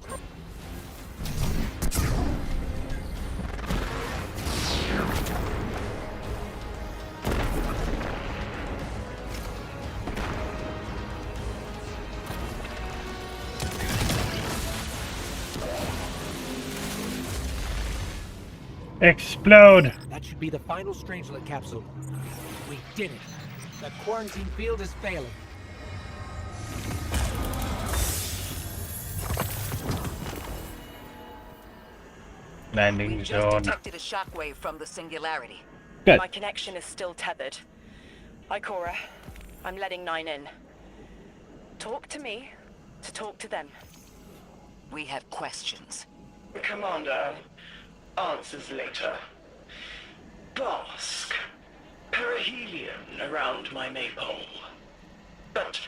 [SPEAKER 1] Explode!
[SPEAKER 9] That should be the final Strangelet capsule. We did it. The quarantine field is failing.
[SPEAKER 1] Landing
[SPEAKER 2] We've
[SPEAKER 1] zone.
[SPEAKER 2] just detected a shockwave from the singularity.
[SPEAKER 1] Good.
[SPEAKER 12] My connection is still tethered. Ikora, I'm letting 9 in. Talk to me to talk to them.
[SPEAKER 2] We have questions.
[SPEAKER 14] Commander, answers later. Bask. Perihelion around my maypole. But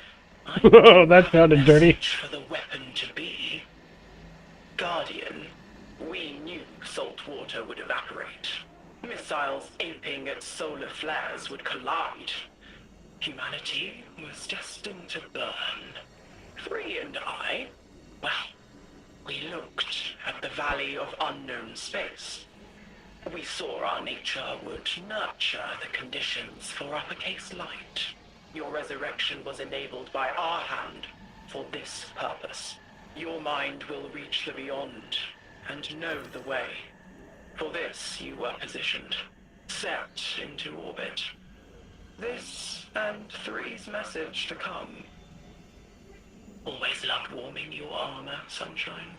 [SPEAKER 14] I
[SPEAKER 1] Whoa, that sounded dirty.
[SPEAKER 14] for the weapon to be. Guardian, we knew salt water would evaporate. Missiles aping at solar flares would collide. Humanity was destined to burn. 3 and I, well, we looked at the Valley of Unknown Space. We saw our nature would nurture the conditions for uppercase light. Your resurrection was enabled by our hand for this purpose. Your mind will reach the beyond and know the way. For this you were positioned, set into orbit. This and 3's message to come. Always loved warming your armor, Sunshine.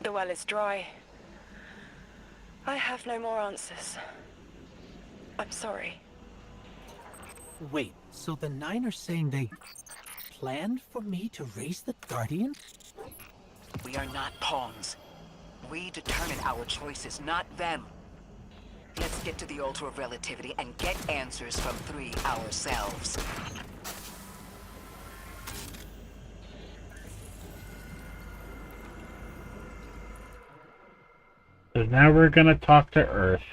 [SPEAKER 12] The well is dry. I have no more answers. I'm sorry.
[SPEAKER 9] Wait, so the 9 are saying they planned for me to raise the Guardian?
[SPEAKER 2] We are not pawns. We determine our choices, not them. Let's get to the Altar of Relativity and get answers from 3 ourselves.
[SPEAKER 1] So now we're gonna talk to Earth.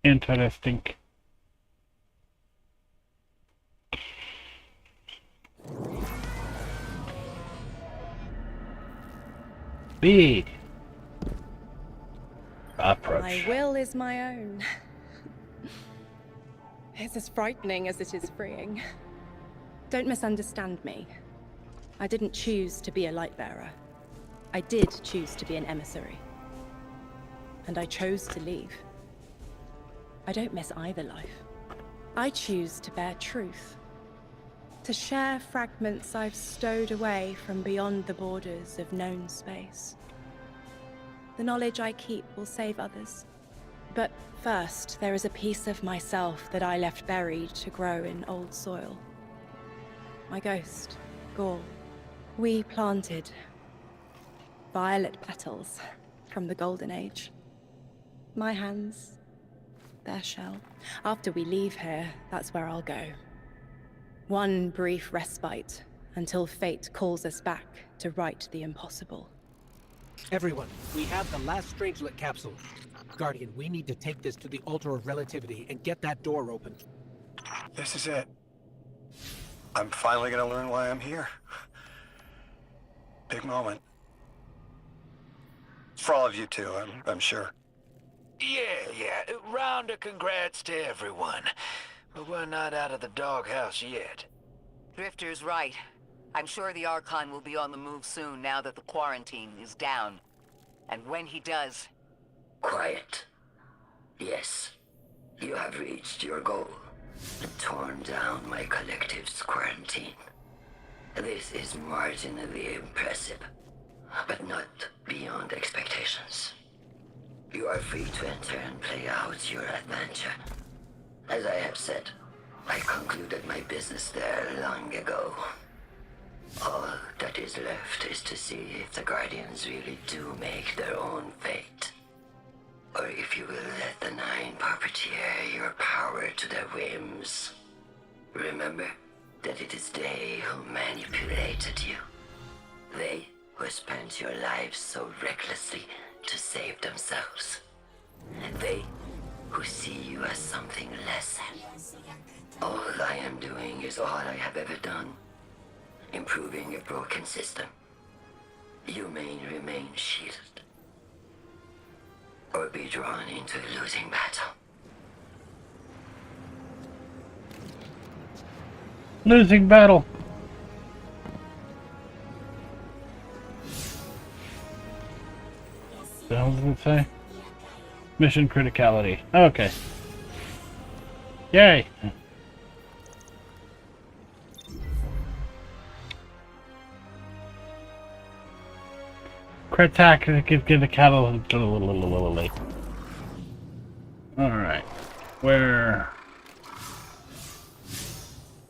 [SPEAKER 1] Interesting. Speed. Approach.
[SPEAKER 8] My will is my own. It's as frightening as it is freeing. Don't misunderstand me. I didn't choose to be a light bearer. I did choose to be an emissary. And I chose to leave. I don't miss either life. I choose to bear truth. To share fragments I've stowed away from beyond the borders of known space. The knowledge I keep will save others. But first, there is a piece of myself that I left buried to grow in old soil. My ghost, Gaul. We planted violet petals from the Golden Age. My hands, their shell. After we leave here, that's where I'll go. One brief respite until fate calls us back to right the impossible.
[SPEAKER 9] Everyone, we have the last Strangelet capsule. Guardian, we need to take this to the Altar of Relativity and get that door open.
[SPEAKER 11] This is it. I'm finally gonna learn why I'm here. Big moment. For all of you too, I'm sure.
[SPEAKER 4] Yeah. Round of congrats to everyone. But we're not out of the doghouse yet.
[SPEAKER 2] Drifter's right. I'm sure the Archon will be on the move soon now that the quarantine is down. And when he does...
[SPEAKER 13] Quiet. Yes, you have reached your goal. Torn down my collective's quarantine. This is marginally impressive, but not beyond expectations. You are free to enter and play out your adventure. As I have said, I concluded my business there long ago. All that is left is to see if the Guardians really do make their own fate. Or if you will let the Nine puppeteer your power to their whims. Remember that it is they who manipulated you. They who spent your lives so recklessly to save themselves. They who see you as something less. All I am doing is all I have ever done. Improving a broken system. You may remain shielded. Or be drawn into a losing battle.
[SPEAKER 1] Losing battle. What the hell does it say? Mission criticality. Okay. Yay. Criticality. Alright. Where?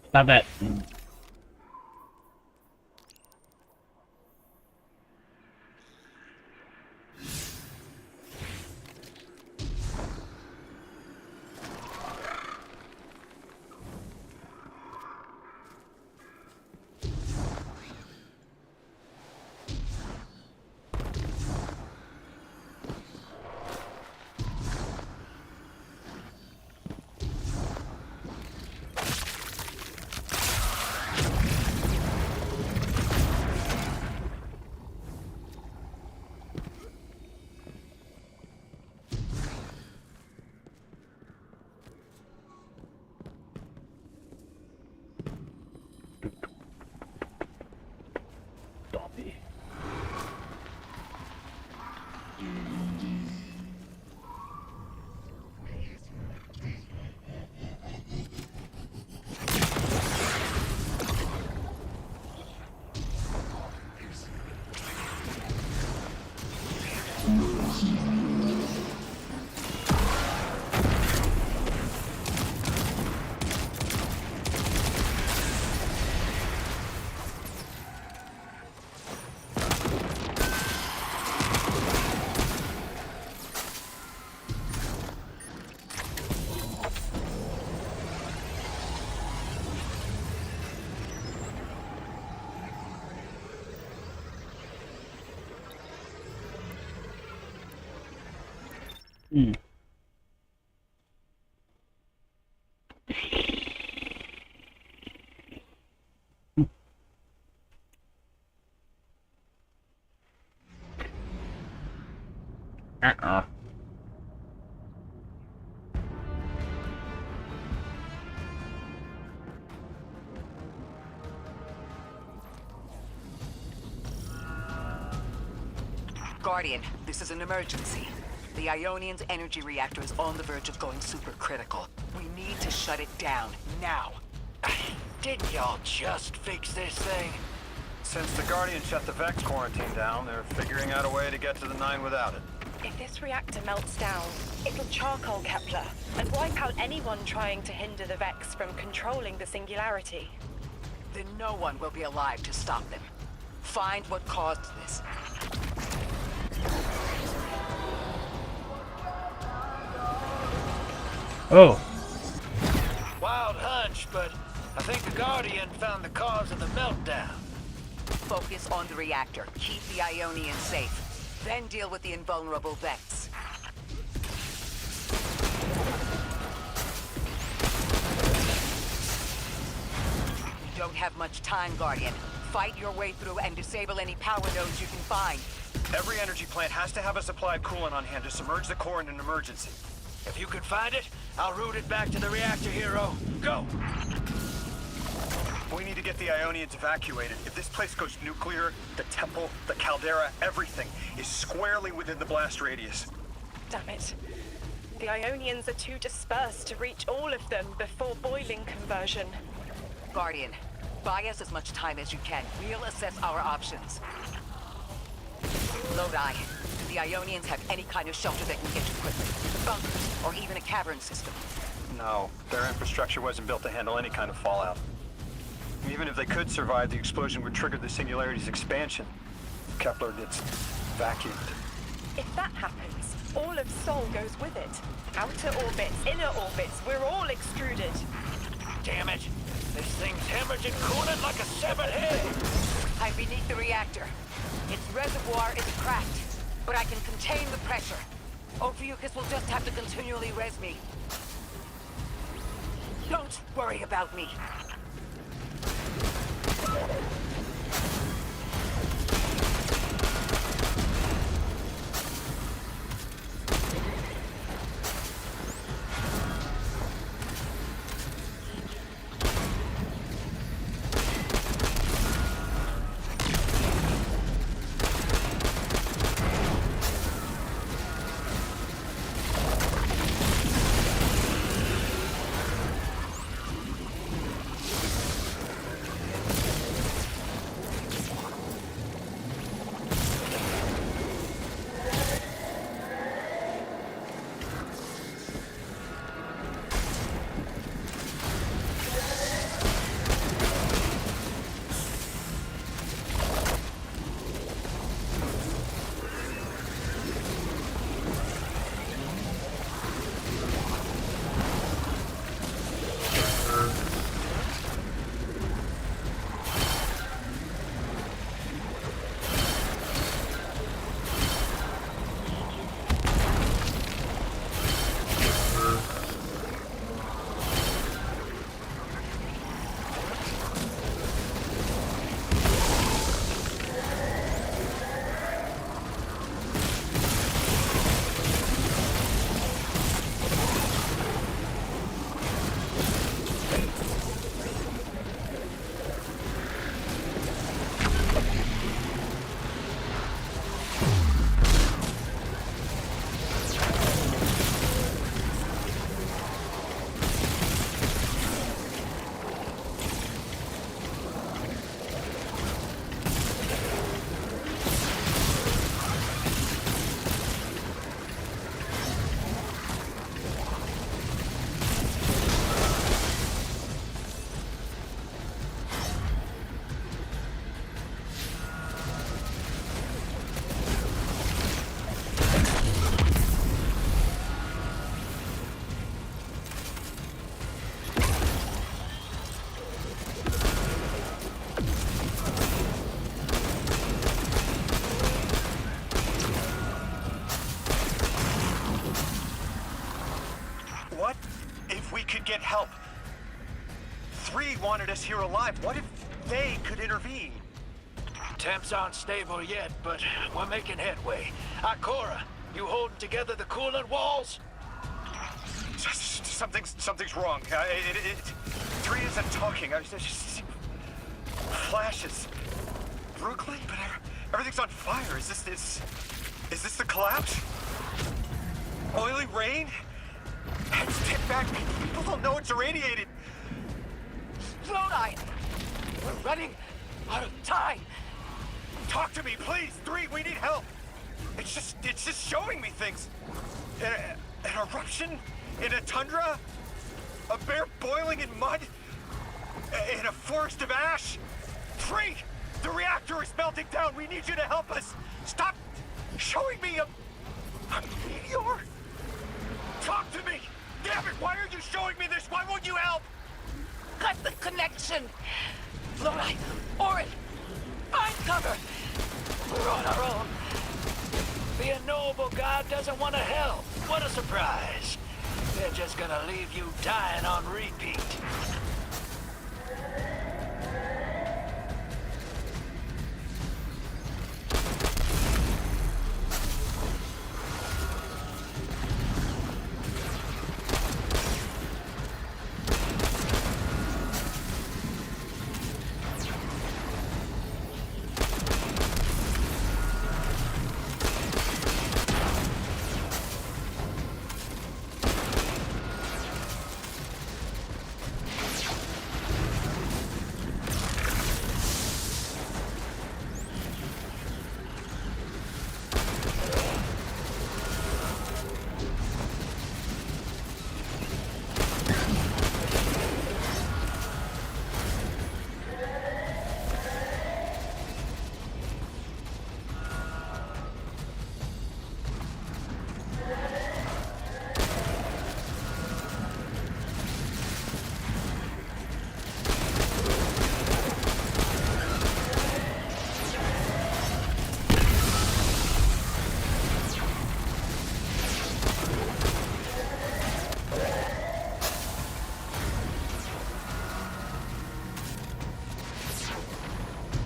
[SPEAKER 1] Stop that.
[SPEAKER 2] Guardian, this is an emergency. The Ionian's energy reactor is on the verge of going supercritical. We need to shut it down, now.
[SPEAKER 4] Didn't y'all just fix this thing?
[SPEAKER 11] Since the Guardian shut the Vex quarantine down, they're figuring out a way to get to the Nine without it.
[SPEAKER 12] If this reactor melts down, it'll charcoal Kepler and wipe out anyone trying to hinder the Vex from controlling the singularity.
[SPEAKER 2] Then no one will be alive to stop them. Find what caused this.
[SPEAKER 1] Oh.
[SPEAKER 4] Wild hunch, but I think the Guardian found the cause of the meltdown.
[SPEAKER 2] Focus on the reactor. Keep the Ionians safe. Then deal with the invulnerable Vex. You don't have much time, Guardian. Fight your way through and disable any power nodes you can find.
[SPEAKER 11] Every energy plant has to have a supply of coolant on hand to submerge the core in an emergency.
[SPEAKER 4] If you can find it, I'll route it back to the reactor, Hero. Go!
[SPEAKER 11] We need to get the Ionians evacuated. If this place goes nuclear, the temple, the caldera, everything is squarely within the blast radius.
[SPEAKER 12] Damn it. The Ionians are too dispersed to reach all of them before boiling conversion.
[SPEAKER 2] Guardian, buy us as much time as you can. We'll assess our options. Lodi, do the Ionians have any kind of shelter they can get to quickly? Bunkers, or even a cavern system?
[SPEAKER 11] No, their infrastructure wasn't built to handle any kind of fallout. Even if they could survive, the explosion would trigger the Singularity's expansion. Kepler gets vacuumed.
[SPEAKER 12] If that happens, all of Sol goes with it. Outer orbits, inner orbits, we're all extruded.
[SPEAKER 4] Damn it! This thing's hemorrhaging coolant like a severed head!
[SPEAKER 2] I'm beneath the reactor. Its reservoir is cracked, but I can contain the pressure. Ophiuchus will just have to continually res me. Don't worry about me.
[SPEAKER 11] Get help. 3 wanted us here alive. What if they could intervene?
[SPEAKER 4] Temps aren't stable yet, but we're making headway. Ikora, you holding together the coolant walls?
[SPEAKER 11] Something's wrong. 3 isn't talking. There's just flashes. Brooklyn? But everything's on fire. Is this the collapse? Oily rain? Heads tip back. People don't know it's irradiated.
[SPEAKER 2] Lodi! We're running out of time.
[SPEAKER 11] Talk to me, please. 3, we need help. It's just showing me things. An eruption in a tundra, a bear boiling in mud, in a forest of ash. 3, the reactor is melting down. We need you to help us. Stop showing me a meteor. Talk to me! Damn it, why are you showing me this? Why won't you help?
[SPEAKER 2] Cut the connection! Lodi, Orin, find cover! We're on our own.
[SPEAKER 4] mobile guard doesn't want to help. What a surprise. They're just gonna leave you dying on repeat.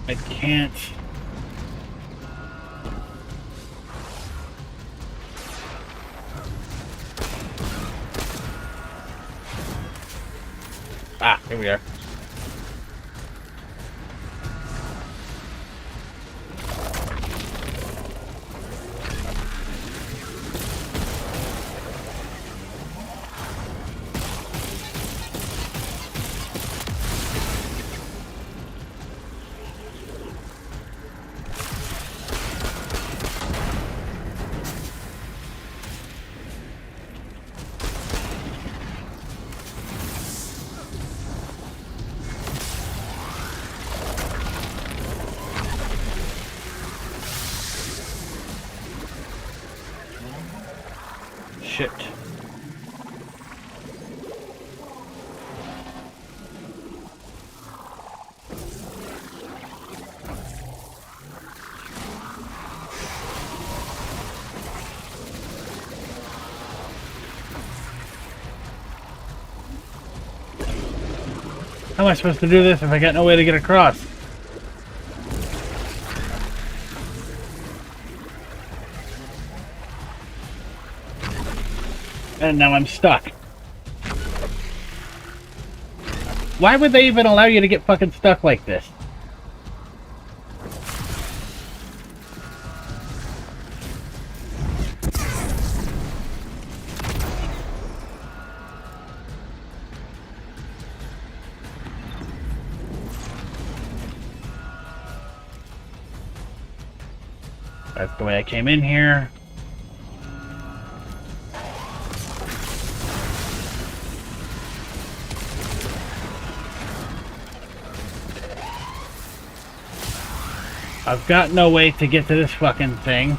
[SPEAKER 1] I can't. Ah, here we are. Shit. How am I supposed to do this if I got no way to get across? And now I'm stuck. Why would they even allow you to get fucking stuck like this? That's the way I came in here. I've got no way to get to this fucking thing.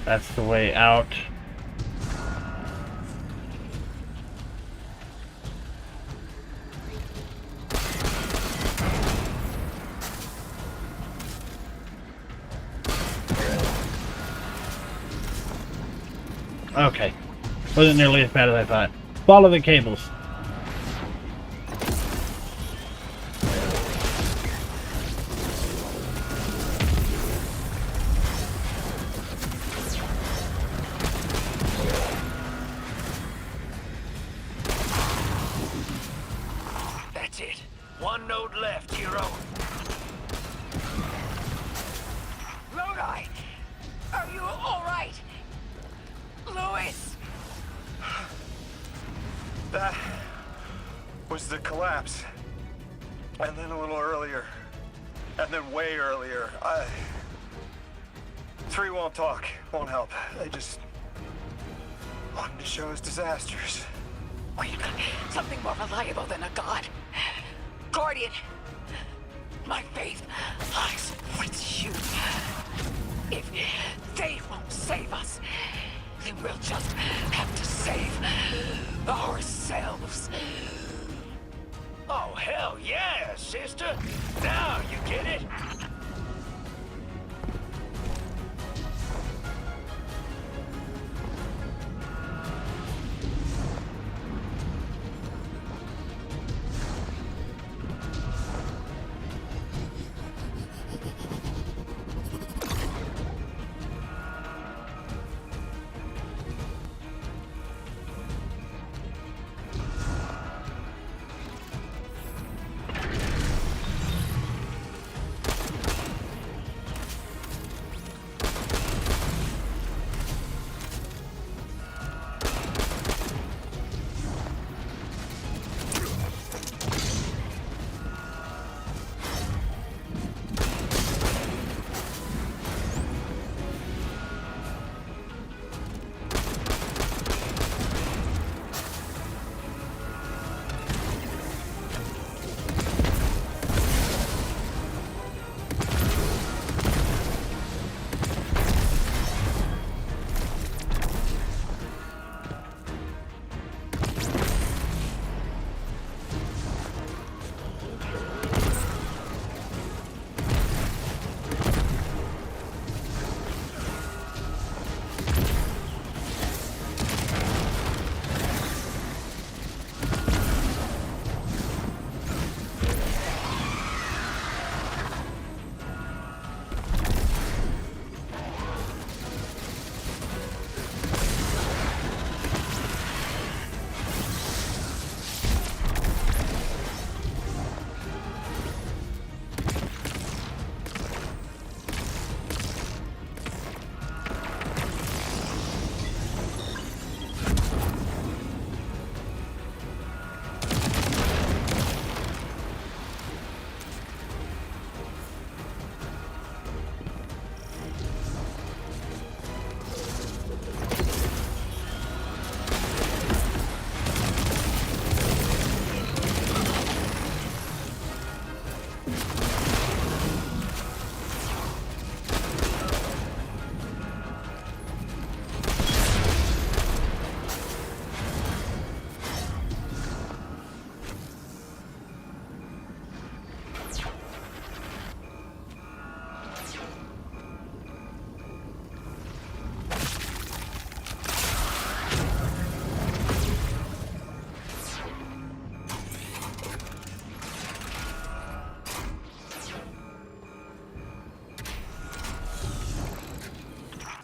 [SPEAKER 1] That's the way out. Okay. Wasn't nearly as bad as I thought. Follow the cables.
[SPEAKER 4] That's it. One node left, hero.
[SPEAKER 2] Lodi! Are you alright? Louis!
[SPEAKER 11] That was the collapse. And then a little earlier. And then way earlier. 3 won't talk, won't help. They just wanted to show us disasters.
[SPEAKER 2] We've got something more reliable than a god. Guardian! My faith lies with you. If they won't save us, and we'll just have to save ourselves.
[SPEAKER 6] Oh, hell yeah, sister! Now you get it!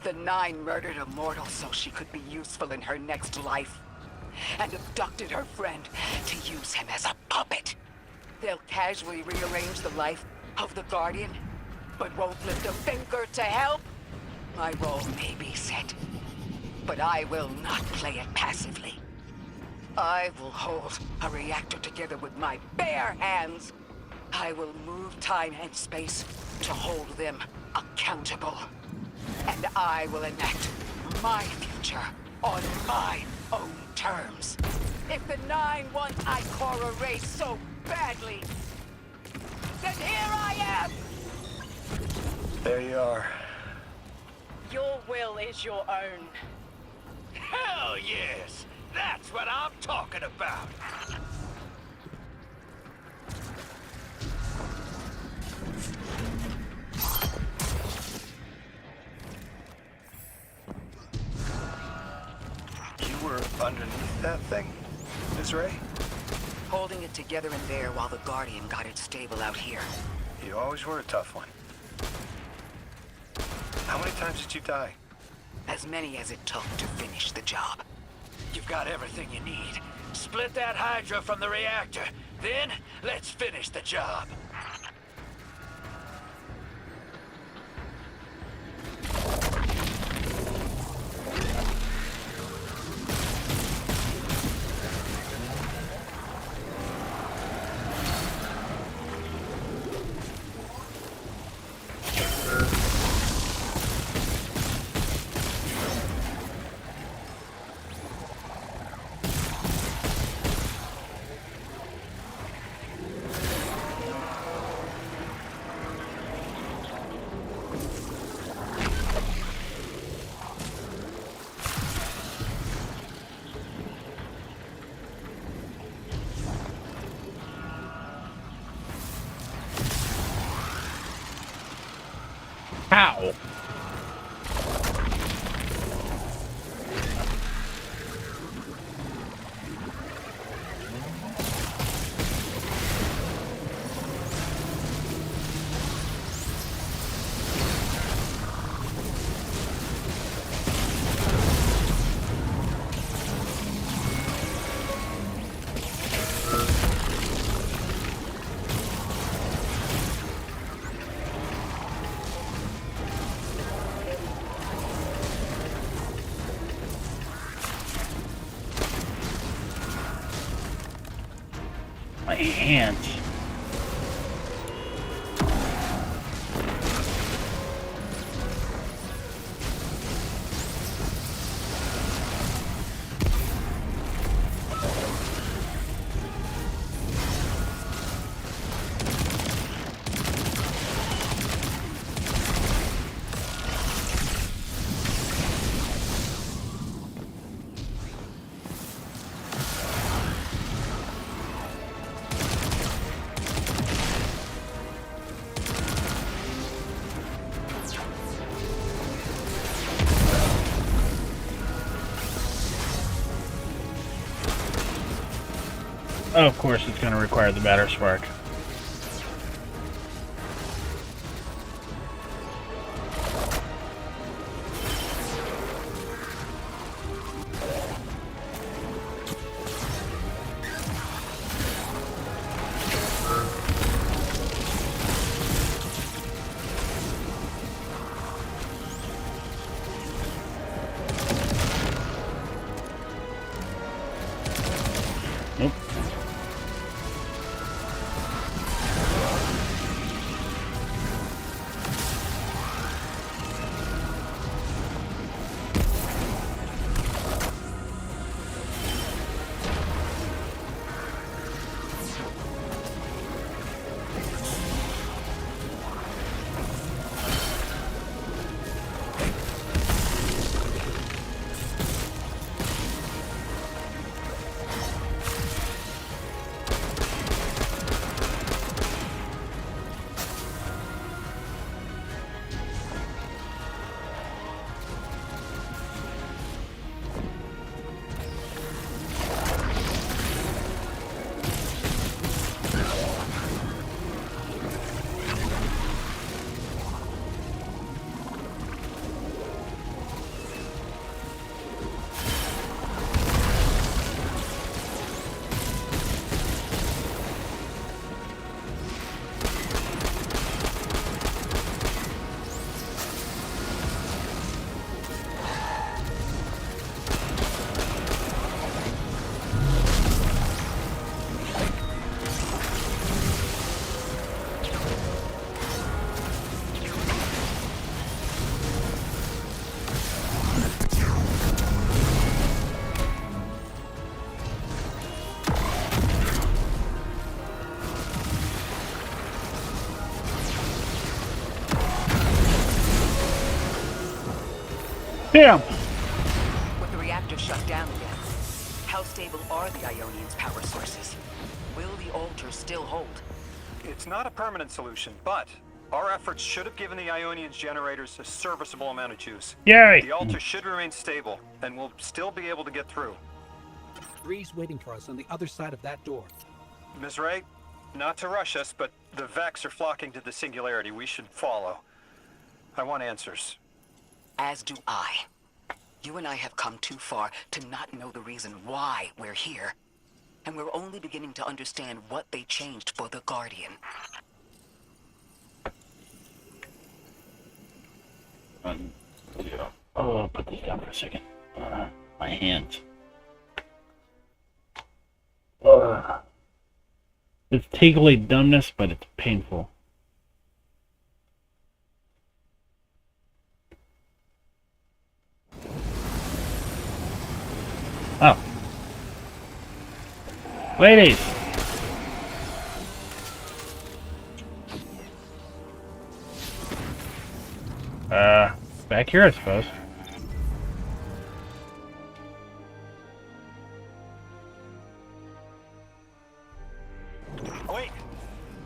[SPEAKER 2] The Nine murdered a mortal so she could be useful in her next life, and abducted her friend to use him as a puppet. They'll casually rearrange the life of the Guardian, but won't lift a finger to help. My role may be set, but I will not play it passively. I will hold a reactor together with my bare hands. I will move time and space to hold them accountable. And I will enact my future on my own terms. If the Nine want Ikora race so badly, then here I am!
[SPEAKER 11] There you are.
[SPEAKER 10] Your will is your own.
[SPEAKER 6] Hell yes! That's what I'm talking about!
[SPEAKER 11] You were underneath that thing, Ms. Ray?
[SPEAKER 2] Holding it together in there while the Guardian got it stable out here.
[SPEAKER 11] You always were a tough one. How many times did you die?
[SPEAKER 2] As many as it took to finish the job.
[SPEAKER 6] You've got everything you need. Split that Hydra from the reactor. Then, let's finish the job.
[SPEAKER 1] hands. Oh, of course, it's going to require the batter spark. Nope. Damn!
[SPEAKER 2] With the reactor shut down again, how stable are the Ionians' power sources? Will the altar still hold?
[SPEAKER 11] It's not a permanent solution, but our efforts should have given the Ionians generators a serviceable amount of juice.
[SPEAKER 1] Yay!
[SPEAKER 11] The altar should remain stable, and we'll still be able to get through.
[SPEAKER 9] 3's waiting for us on the other side of that door.
[SPEAKER 11] Ms. Ray, not to rush us, but the Vex are flocking to the Singularity. We should follow. I want answers.
[SPEAKER 2] As do I. You and I have come too far to not know the reason why we're here. And we're only beginning to understand what they changed for the Guardian.
[SPEAKER 1] Oh, I'll put these down for a second. My hands. It's tingly dumbness, but it's painful. Oh. Ladies! Back here, I suppose.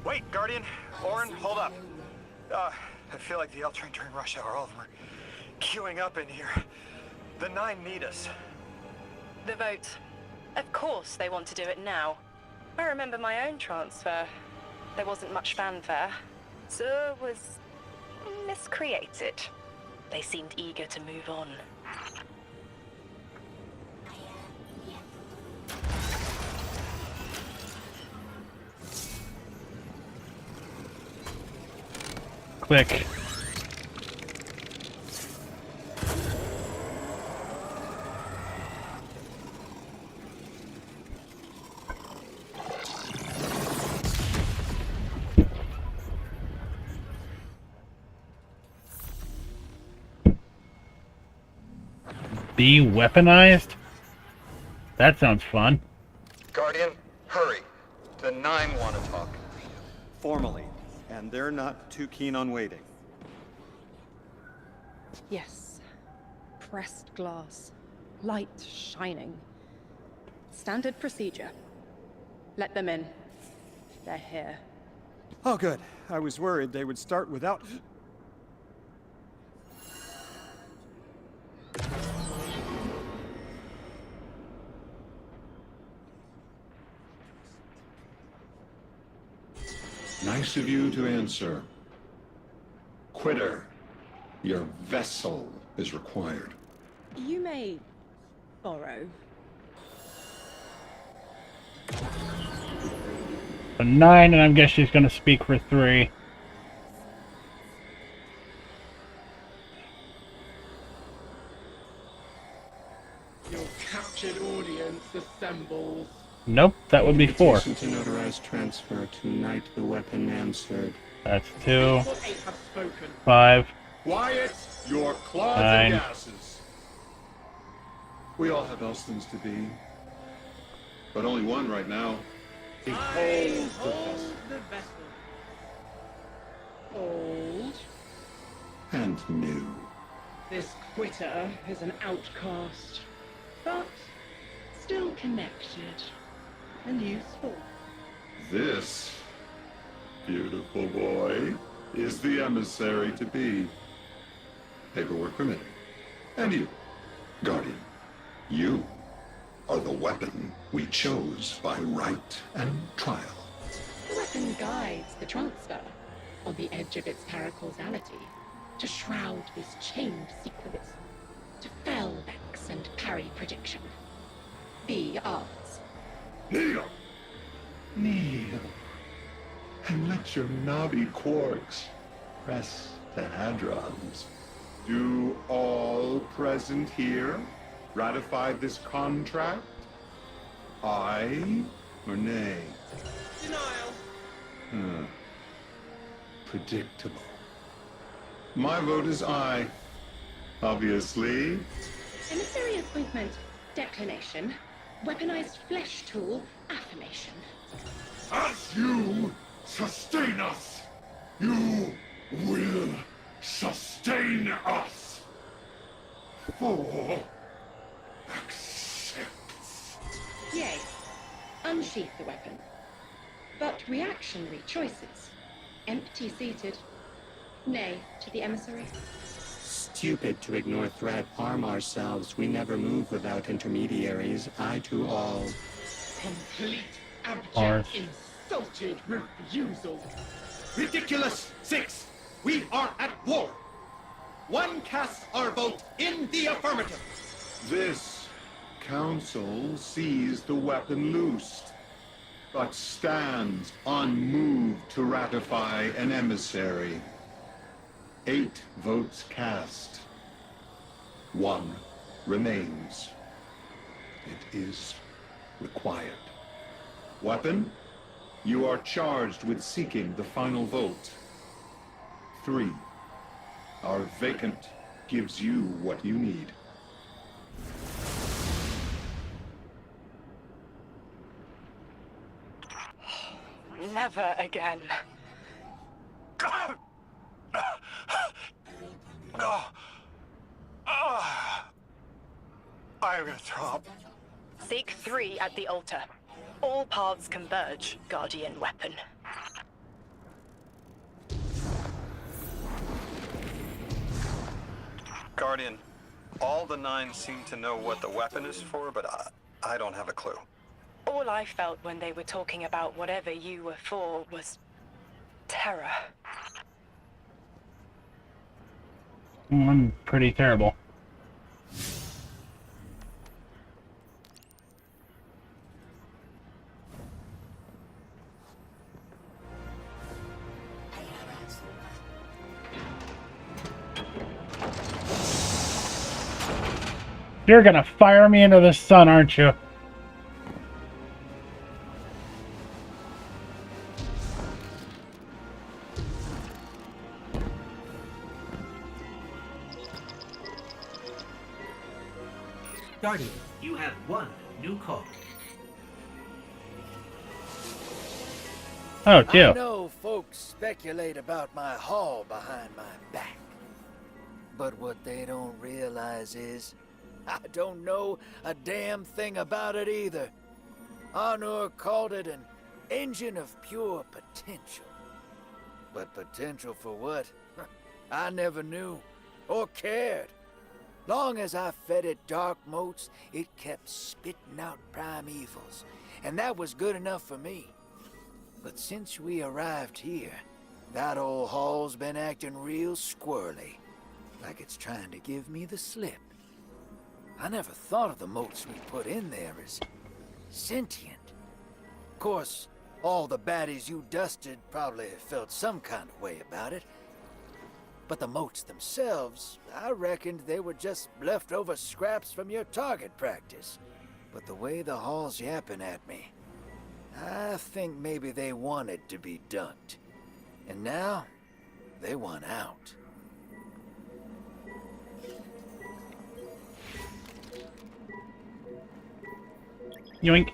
[SPEAKER 11] Wait, Guardian. Orin, hold up. I feel like the L-train during rush hour. All of them are queuing up in here. The 9 need us.
[SPEAKER 12] The vote. Of course they want to do it now. I remember my own transfer. There wasn't much fanfare, so it was miscreated. They seemed eager to move on.
[SPEAKER 1] Click. Be weaponized? That sounds fun.
[SPEAKER 11] Guardian, hurry. The 9 want to talk.
[SPEAKER 15] Formally, and they're not too keen on waiting.
[SPEAKER 8] Yes. Pressed glass. Light shining. Standard procedure. Let them in. They're here.
[SPEAKER 15] Oh, good. I was worried they would start without...
[SPEAKER 16] Nice of you to answer. Quitter, your vessel is required.
[SPEAKER 8] You may borrow.
[SPEAKER 1] So 9, and I guess she's going to speak for 3.
[SPEAKER 17] Your captured audience assembles.
[SPEAKER 1] Nope, that would be 4.
[SPEAKER 18] To notarize transfer tonight, the weapon answered.
[SPEAKER 1] That's 2.
[SPEAKER 17] What 8 have spoken.
[SPEAKER 1] 5.
[SPEAKER 16] Quiet your claws
[SPEAKER 1] 9.
[SPEAKER 16] and gases. We all have else things to be. But only one right now. Behold
[SPEAKER 17] the vessel. Old.
[SPEAKER 16] and new.
[SPEAKER 17] This quitter is an outcast, but still connected and useful.
[SPEAKER 16] This beautiful boy is the emissary to be. Paperwork permitting. And you, Guardian, you are the weapon we chose by right and trial.
[SPEAKER 19] The weapon guides the transfer on the edge of its paracausality to shroud this chained sequence, to fell Vex and parry prediction. Be ours.
[SPEAKER 16] Kneel! Kneel. And let your knobby quarks press the hadrons. Do all present here ratify this contract? Aye or nay?
[SPEAKER 17] Denial.
[SPEAKER 16] Predictable. My vote is aye. Obviously.
[SPEAKER 19] Emissary appointment, declination. Weaponized flesh tool, affirmation.
[SPEAKER 16] As you sustain us, you will sustain us. For accepts.
[SPEAKER 19] Yay. Unsheath the weapon. But reactionary choices. Empty-seated. Nay to the emissary.
[SPEAKER 18] Stupid to ignore threat, arm ourselves. We never move without intermediaries. I to all.
[SPEAKER 17] Complete,
[SPEAKER 1] Ours.
[SPEAKER 17] abject, insulted refusal.
[SPEAKER 15] Ridiculous! 6! We are at war! One casts our vote in the affirmative!
[SPEAKER 16] This council sees the weapon loosed, but stands unmoved to ratify an emissary. 8 votes cast. 1 remains. It is required. Weapon, you are charged with seeking the final vote. 3. Our vacant gives you what you need.
[SPEAKER 12] Never again.
[SPEAKER 11] I'm gonna throw up.
[SPEAKER 12] Seek 3 at the altar. All paths converge, Guardian weapon.
[SPEAKER 11] Guardian, all the 9 seem to know what the weapon is for, but I don't have a clue.
[SPEAKER 12] All I felt when they were talking about whatever you were for was terror.
[SPEAKER 1] I'm pretty terrible. You're gonna fire me into the sun, aren't you?
[SPEAKER 9] Guardian, you have one new call.
[SPEAKER 1] Oh, dear.
[SPEAKER 20] I know folks speculate about my haul behind my back. But what they don't realize is, I don't know a damn thing about it either. Honor called it an engine of pure potential. But potential for what? I never knew, or cared. Long as I fed it dark motes, it kept spitting out primevals, and that was good enough for me. But since we arrived here, that old hall's been acting real squirrely, like it's trying to give me the slip. I never thought of the motes we put in there as sentient. Of course, all the baddies you dusted probably felt some kind of way about it. But the motes themselves, I reckoned they were just leftover scraps from your target practice. But the way the hall's yapping at me, I think maybe they wanted to be dunked. And now, they want out.
[SPEAKER 1] Yoink.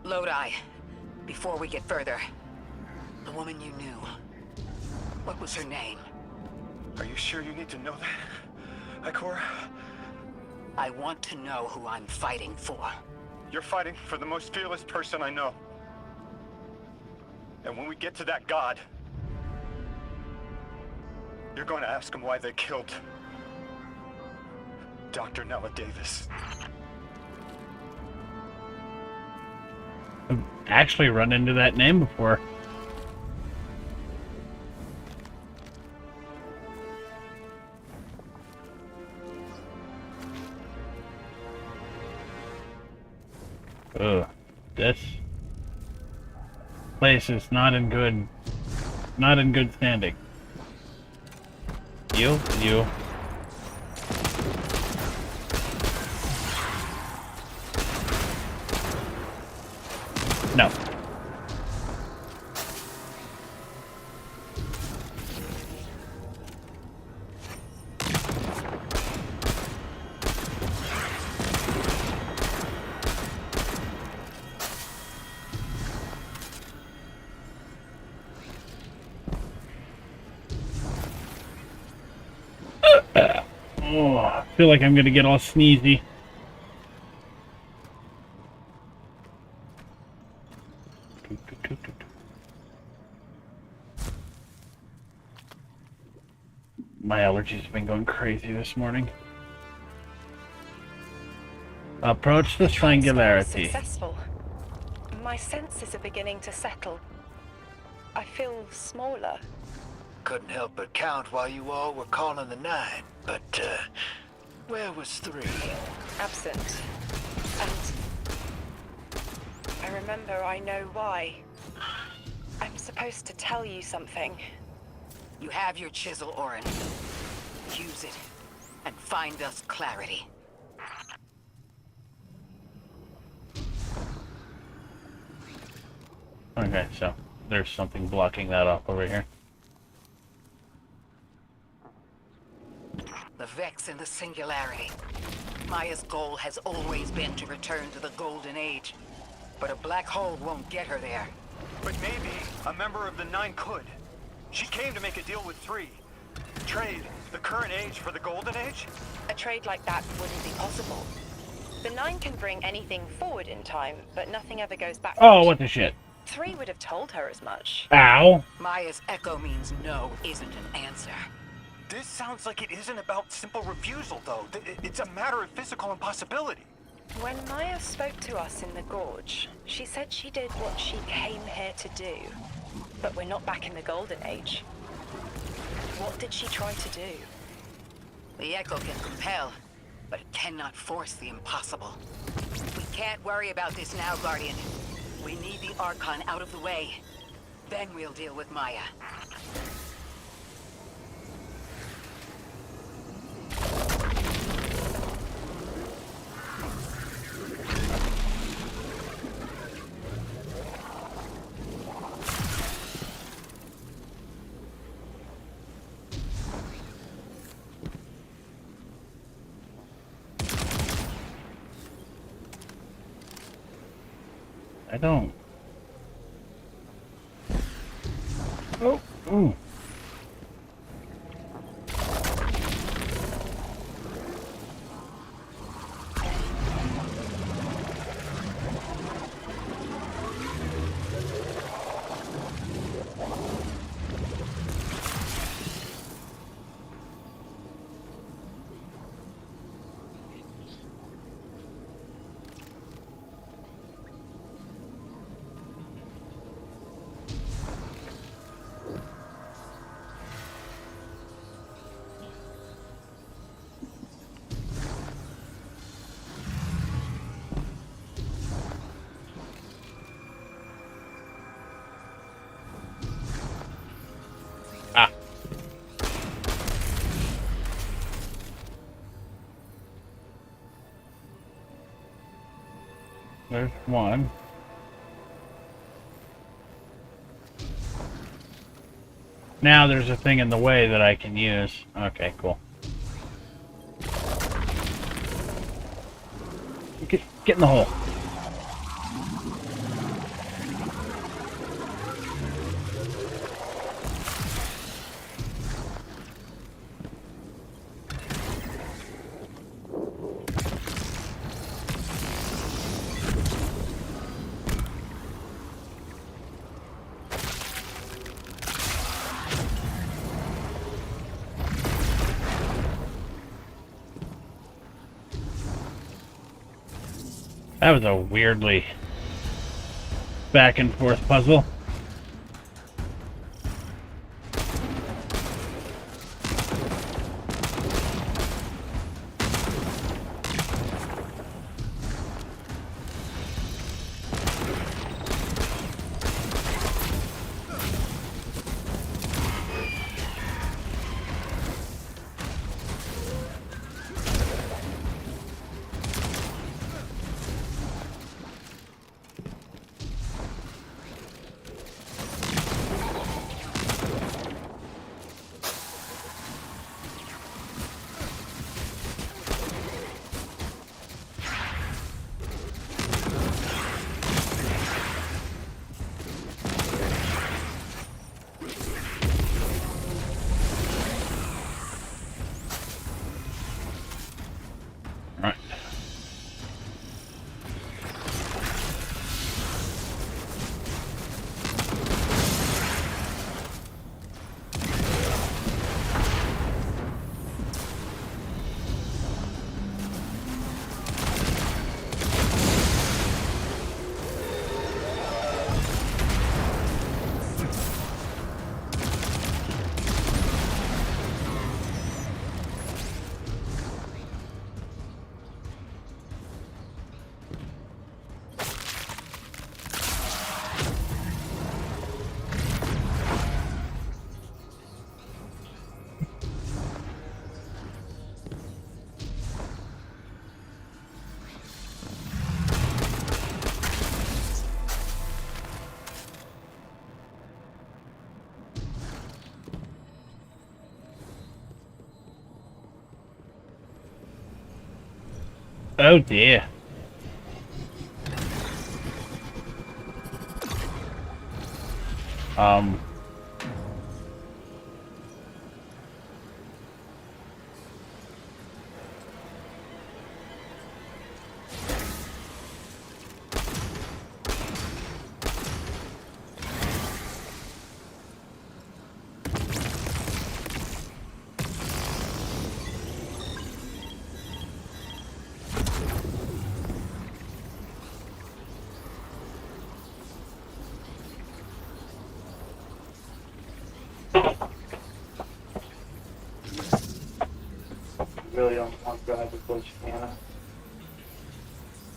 [SPEAKER 2] Lodi, before we get further, the woman you knew, what was her name?
[SPEAKER 11] Are you sure you need to know that, Ikora?
[SPEAKER 2] I want to know who I'm fighting for.
[SPEAKER 11] You're fighting for the most fearless person I know. And when we get to that god, you're going to ask him why they killed Dr. Nella Davis.
[SPEAKER 1] I've actually run into that name before. Ugh, this place is not in good standing. You. No. Oh, I feel like I'm gonna get all sneezy. My allergies have been going crazy this morning. Approach the singularity.
[SPEAKER 12] Successful. My senses are beginning to settle. I feel smaller.
[SPEAKER 20] Couldn't help but count while you all were calling the 9, but, where was 3?
[SPEAKER 12] Absent. And I remember I know why. I'm supposed to tell you something.
[SPEAKER 2] You have your chisel, Orin. Use it, and find us clarity.
[SPEAKER 1] Okay, so there's something blocking that off over here.
[SPEAKER 2] The Vex and the Singularity. Maya's goal has always been to return to the Golden Age. But a black hole won't get her there.
[SPEAKER 11] But maybe a member of the 9 could. She came to make a deal with 3. Trade the current age for the Golden Age?
[SPEAKER 12] A trade like that wouldn't be possible. The 9 can bring anything forward in time, but nothing ever goes back.
[SPEAKER 1] Oh, what the shit?
[SPEAKER 12] 3 would have told her as much.
[SPEAKER 1] Ow.
[SPEAKER 2] Maya's echo means no isn't an answer.
[SPEAKER 11] This sounds like it isn't about simple refusal, though. It's a matter of physical impossibility.
[SPEAKER 12] When Maya spoke to us in the gorge, she said she did what she came here to do. But we're not back in the Golden Age. What did she try to do?
[SPEAKER 2] The echo can compel, but it cannot force the impossible. We can't worry about this now, Guardian. We need the Archon out of the way. Then we'll deal with Maya.
[SPEAKER 1] I don't. Oh, ooh. There's one. Now there's a thing in the way that I can use. Okay, cool. Get in the hole. That was a weirdly back and forth puzzle. Oh dear.
[SPEAKER 21] Really don't want to drive with Butch Canna.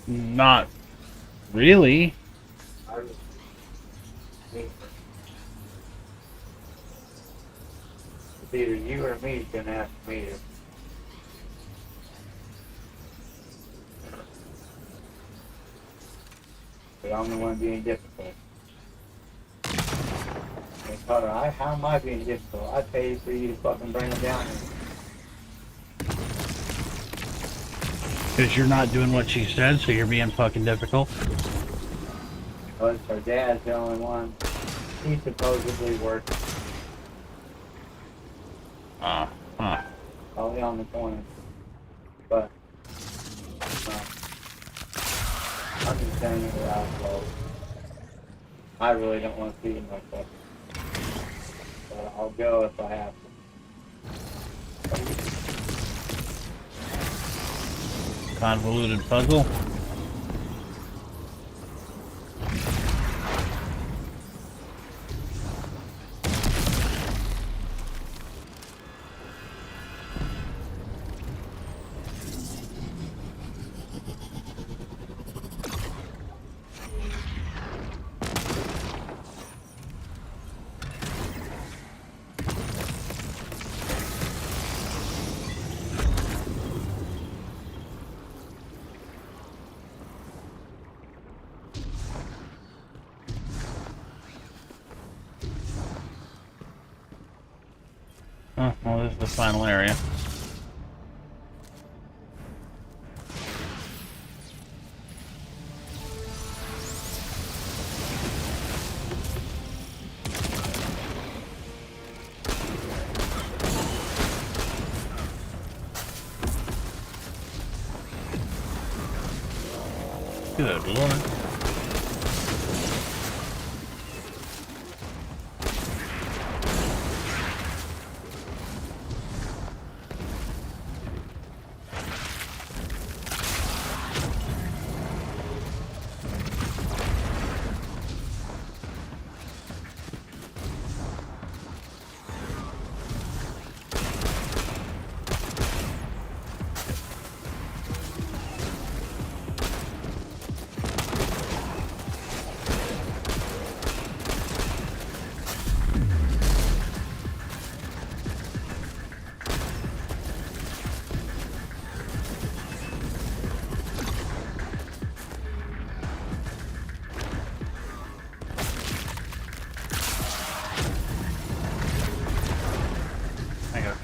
[SPEAKER 1] Not really.
[SPEAKER 21] It's either you or me's gonna ask me to. But I'm the one being difficult. Hey, Carter, how am I being difficult? I paid for you to fucking bring them down here.
[SPEAKER 1] Because you're not doing what she said, so you're being fucking difficult.
[SPEAKER 21] Was her dad's the only one. He supposedly worked probably on the corner. But I'm just saying it out loud. I really don't want to see him like that. But I'll go if I have to.
[SPEAKER 1] Convoluted puzzle. Oh, well, this is the final area. Good Lord.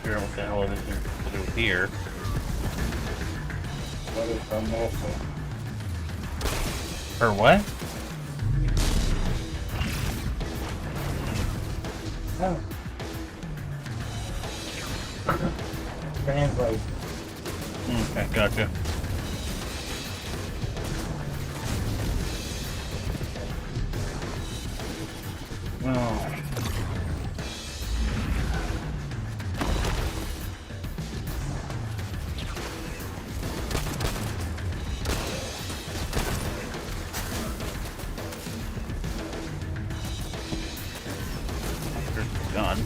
[SPEAKER 1] What the hell it is to do here?
[SPEAKER 21] What is her muscle?
[SPEAKER 1] Her what?
[SPEAKER 21] Oh. Translate.
[SPEAKER 1] Okay, gotcha. Oh. Gun.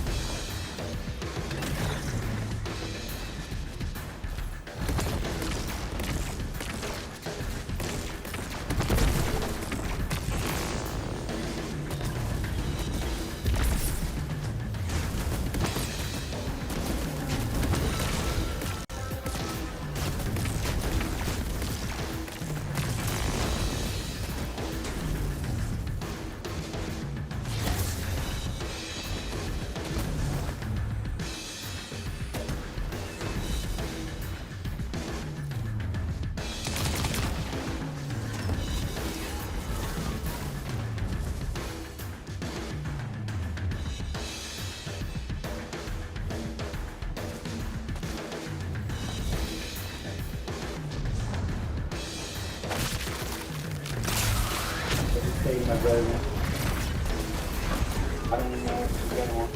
[SPEAKER 21] My brother. I don't even know what's going on.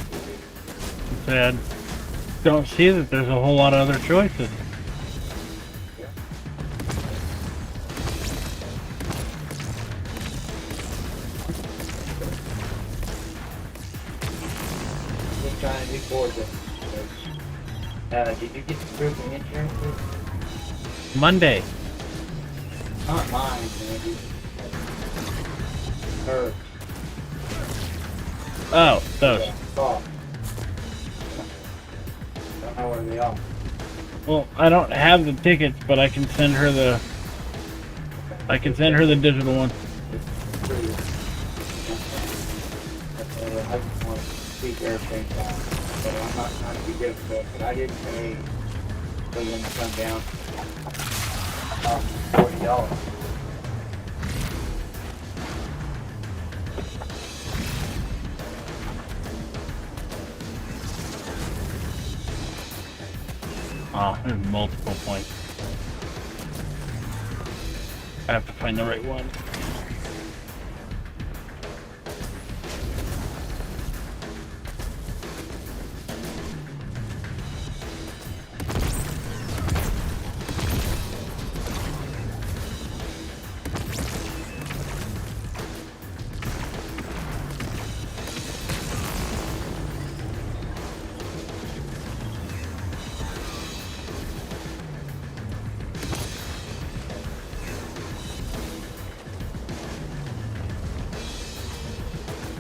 [SPEAKER 1] Sad. Don't see that there's a whole lot of other choices.
[SPEAKER 21] Just trying to be gorgeous. Did you get the proof of insurance?
[SPEAKER 1] Monday.
[SPEAKER 21] Not mine, maybe. Her.
[SPEAKER 1] Oh, those.
[SPEAKER 21] Yeah, don't know where they are.
[SPEAKER 1] Well, I don't have the tickets, but I can send her the. I can send her the digital one.
[SPEAKER 21] I just want to keep everything down. But I'm not trying to be difficult, but I didn't pay for them to come down. $40.
[SPEAKER 1] Oh, there's multiple points. I have to find the right one.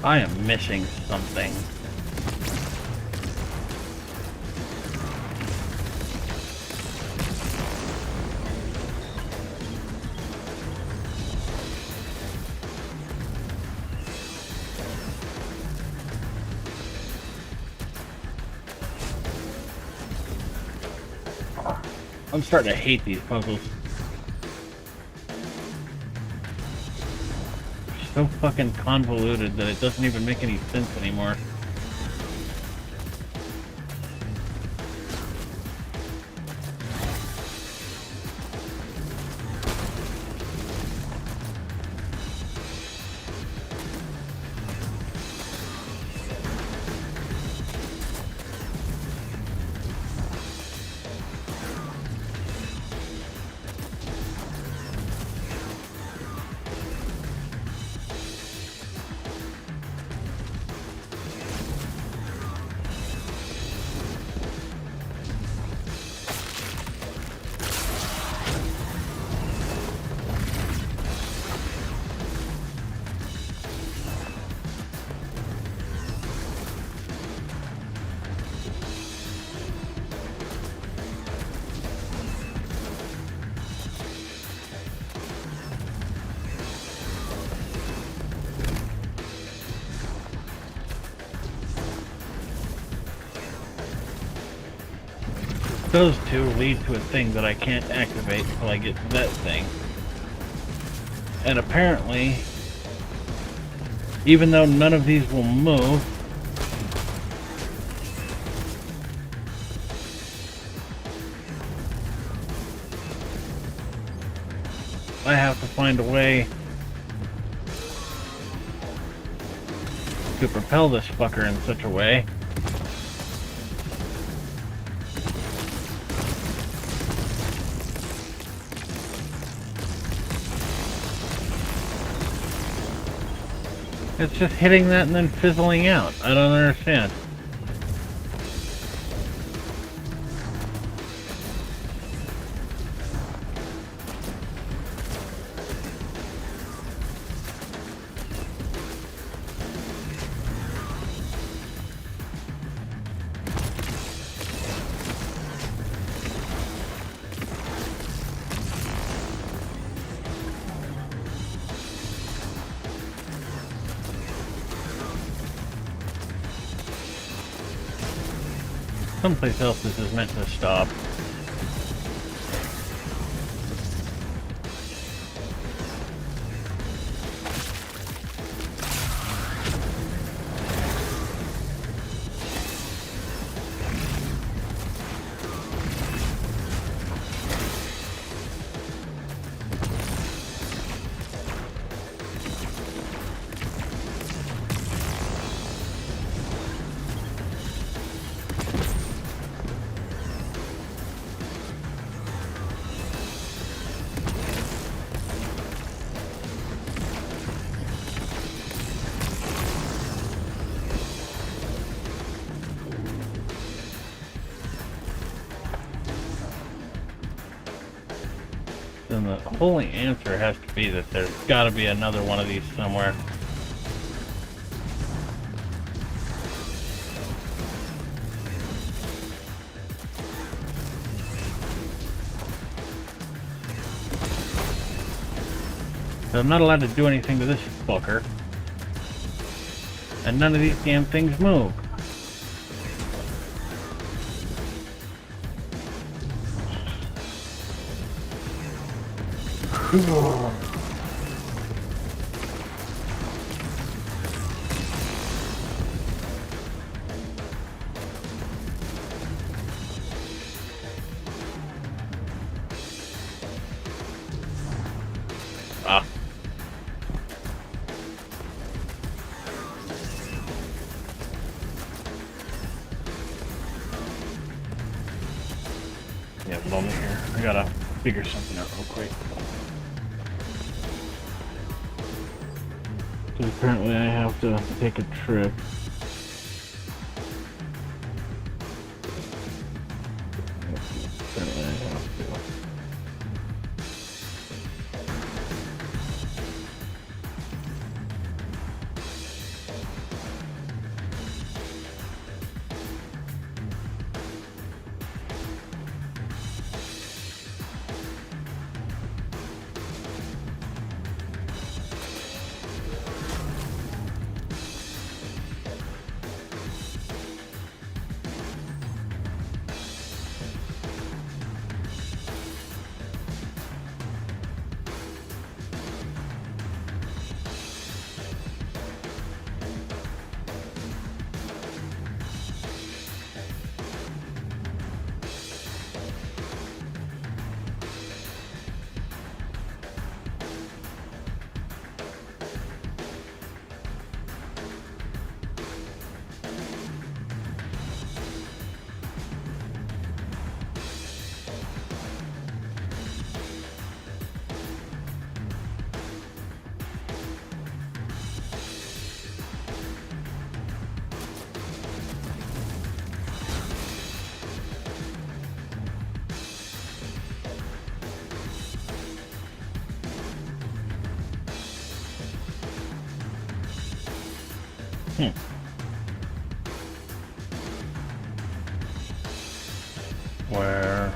[SPEAKER 1] I am missing something. I'm starting to hate these puzzles. So fucking convoluted that it doesn't even make any sense anymore. Those two lead to a thing that I can't activate until I get to that thing. And apparently, even though none of these will move, I have to find a way to propel this fucker in such a way it's just hitting that and then fizzling out. I don't understand. Someplace else this is meant to stop. Then the only answer has to be that there's got to be another one of these somewhere. I'm not allowed to do anything to this fucker. And none of these damn things move. Yeah, a moment here. I gotta figure something out real quick. So apparently I have to take a trip. Apparently I have to. Where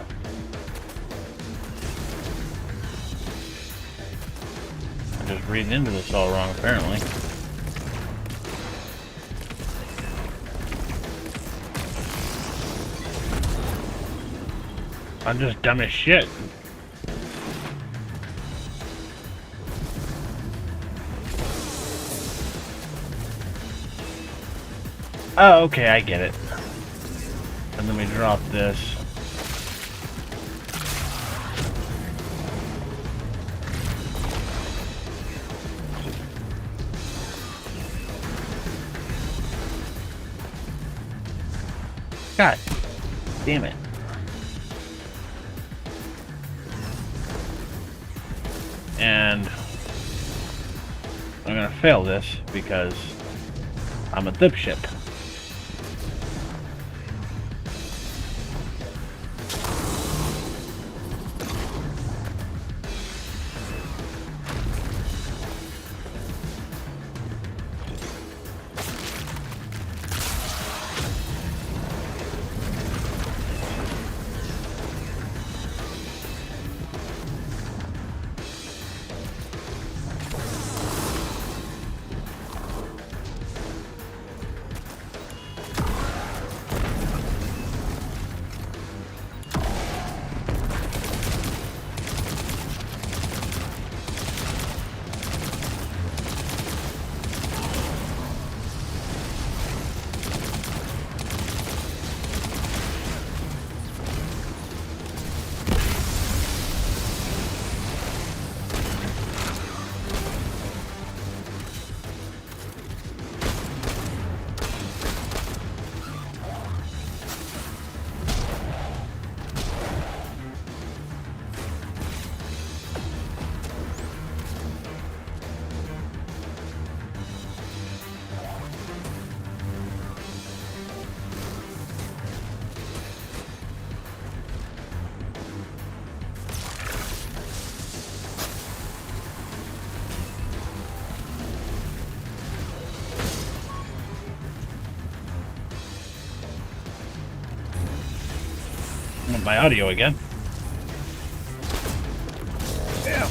[SPEAKER 1] I'm just reading into this all wrong, apparently. I'm just dumb as shit. Oh, okay, I get it. And then we drop this. God damn it. And I'm gonna fail this because I'm a dipshit. My audio again. Yeah.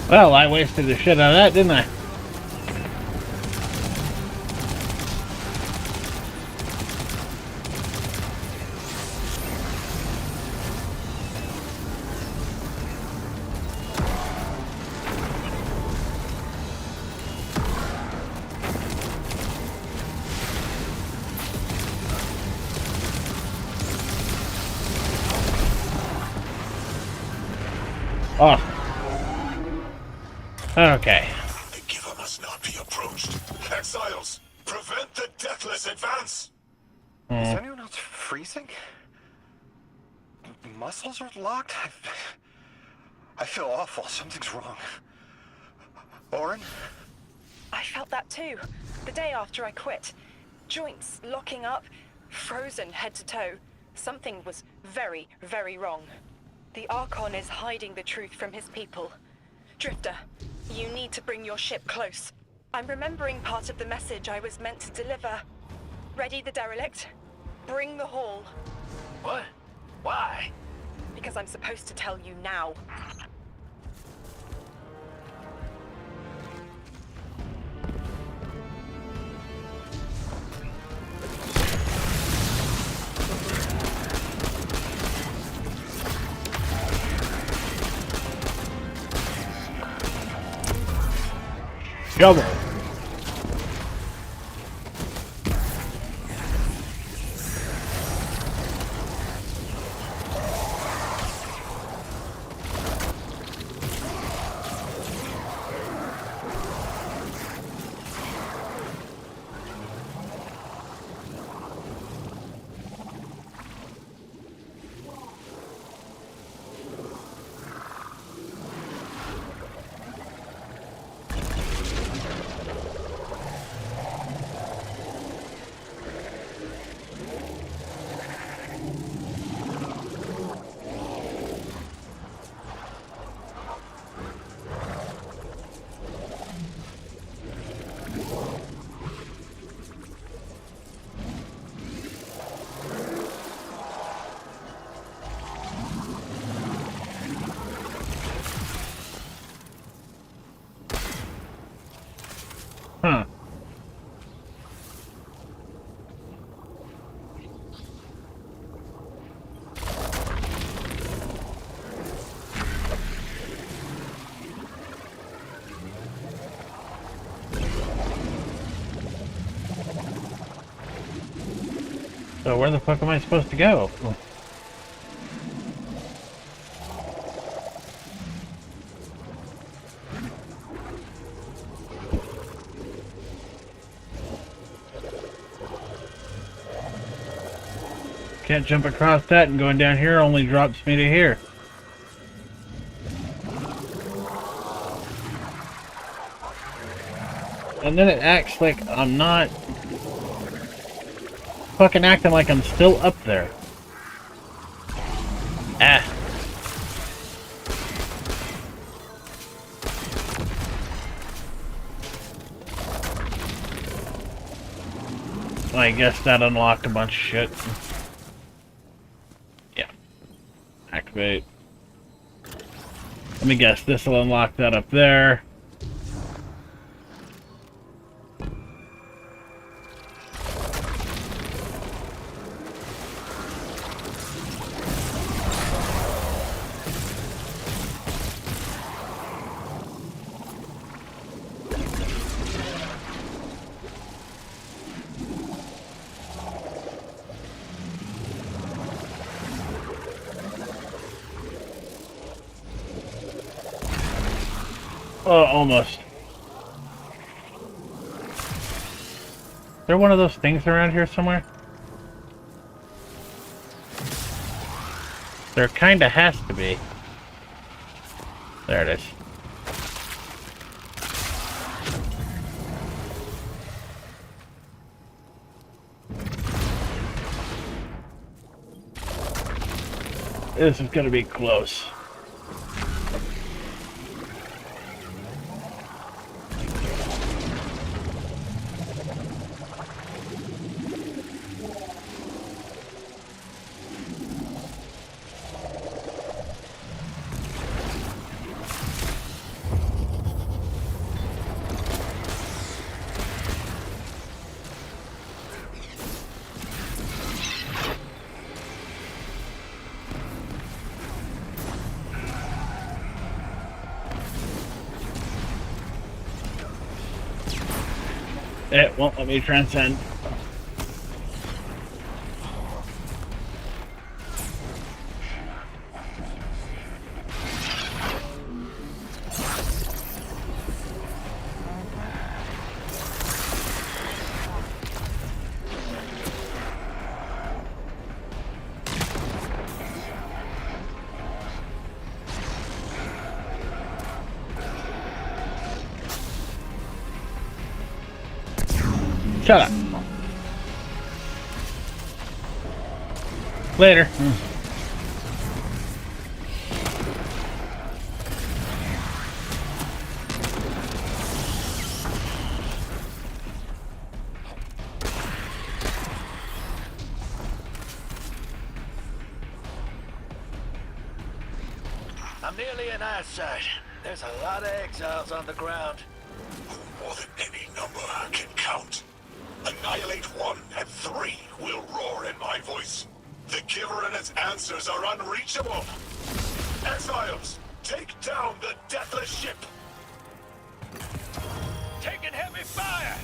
[SPEAKER 1] Well, I wasted the shit out of that, didn't I? Oh. Okay.
[SPEAKER 11] The giver must not be approached. Exiles, prevent the deathless advance! Is anyone else freezing? Muscles are locked? I feel awful. Something's wrong. Orin?
[SPEAKER 12] I felt that too. The day after I quit. Joints locking up, frozen head to toe. Something was very, very wrong. The Archon is hiding the truth from his people. Drifter, you need to bring your ship close. I'm remembering part of the message I was meant to deliver. Ready the derelict? Bring the haul.
[SPEAKER 4] What? Why?
[SPEAKER 12] Because I'm supposed to tell you now.
[SPEAKER 1] Double. Huh. So where the fuck am I supposed to go? Can't jump across that, and going down here only drops me to here. And then it acts like I'm not fucking acting like I'm still up there. Ah. I guess that unlocked a bunch of shit. Yeah. Activate. Let me guess, this will unlock that up there. Oh, almost. Is there one of those things around here somewhere? There kinda has to be. There it is. This is gonna be close. It won't let me transcend. Shut up. Later.
[SPEAKER 4] I'm nearly in eyesight. There's a lot of exiles on the ground.
[SPEAKER 5] More than any number I can count. Annihilate 1 and 3 will roar in my voice. The Giver and his answers are unreachable. Exiles, take down the deathless ship.
[SPEAKER 11] Taking heavy fire!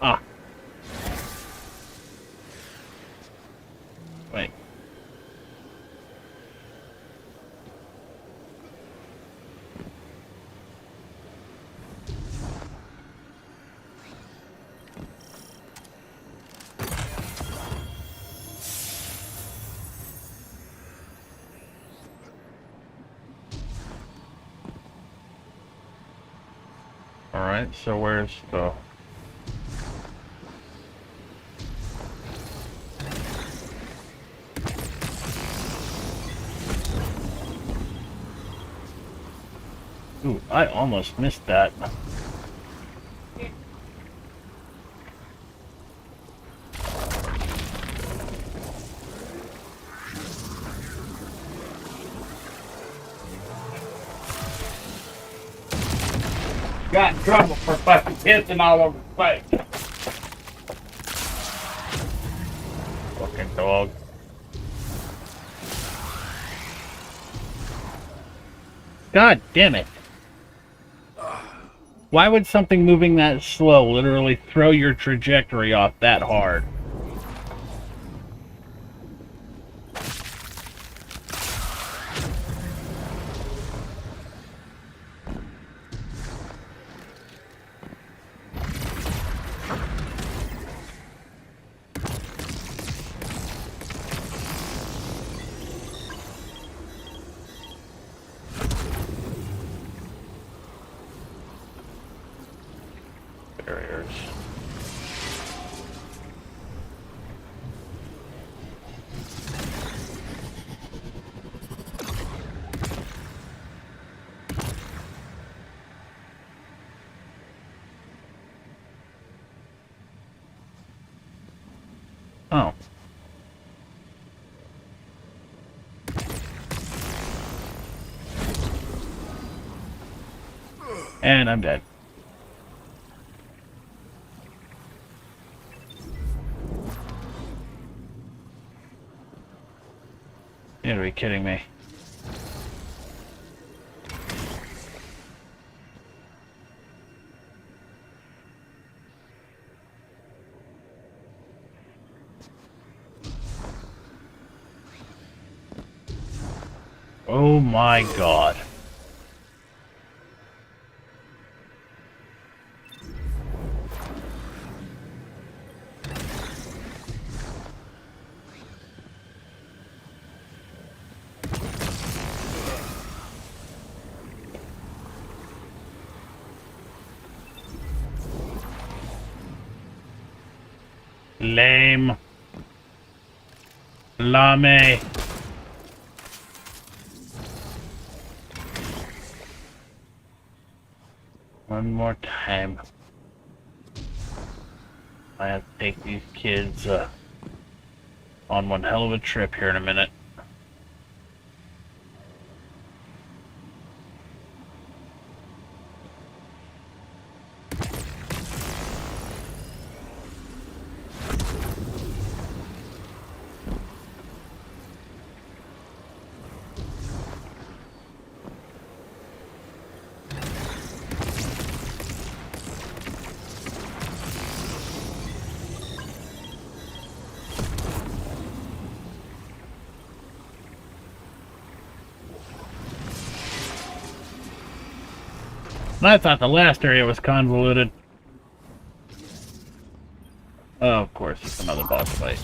[SPEAKER 1] Ah. Wait. All right, so where's the... Ooh, I almost missed that. Got in trouble for fucking pissing all over the place. Fucking dog. God damn it. Why would something moving that slow literally throw your trajectory off that hard? Barriers. Oh. And I'm dead. You gotta be kidding me. Oh my god. Lame. Lame. One more time. I have to take these kids on one hell of a trip here in a minute. And I thought the last area was convoluted. Oh, of course, it's another boss fight.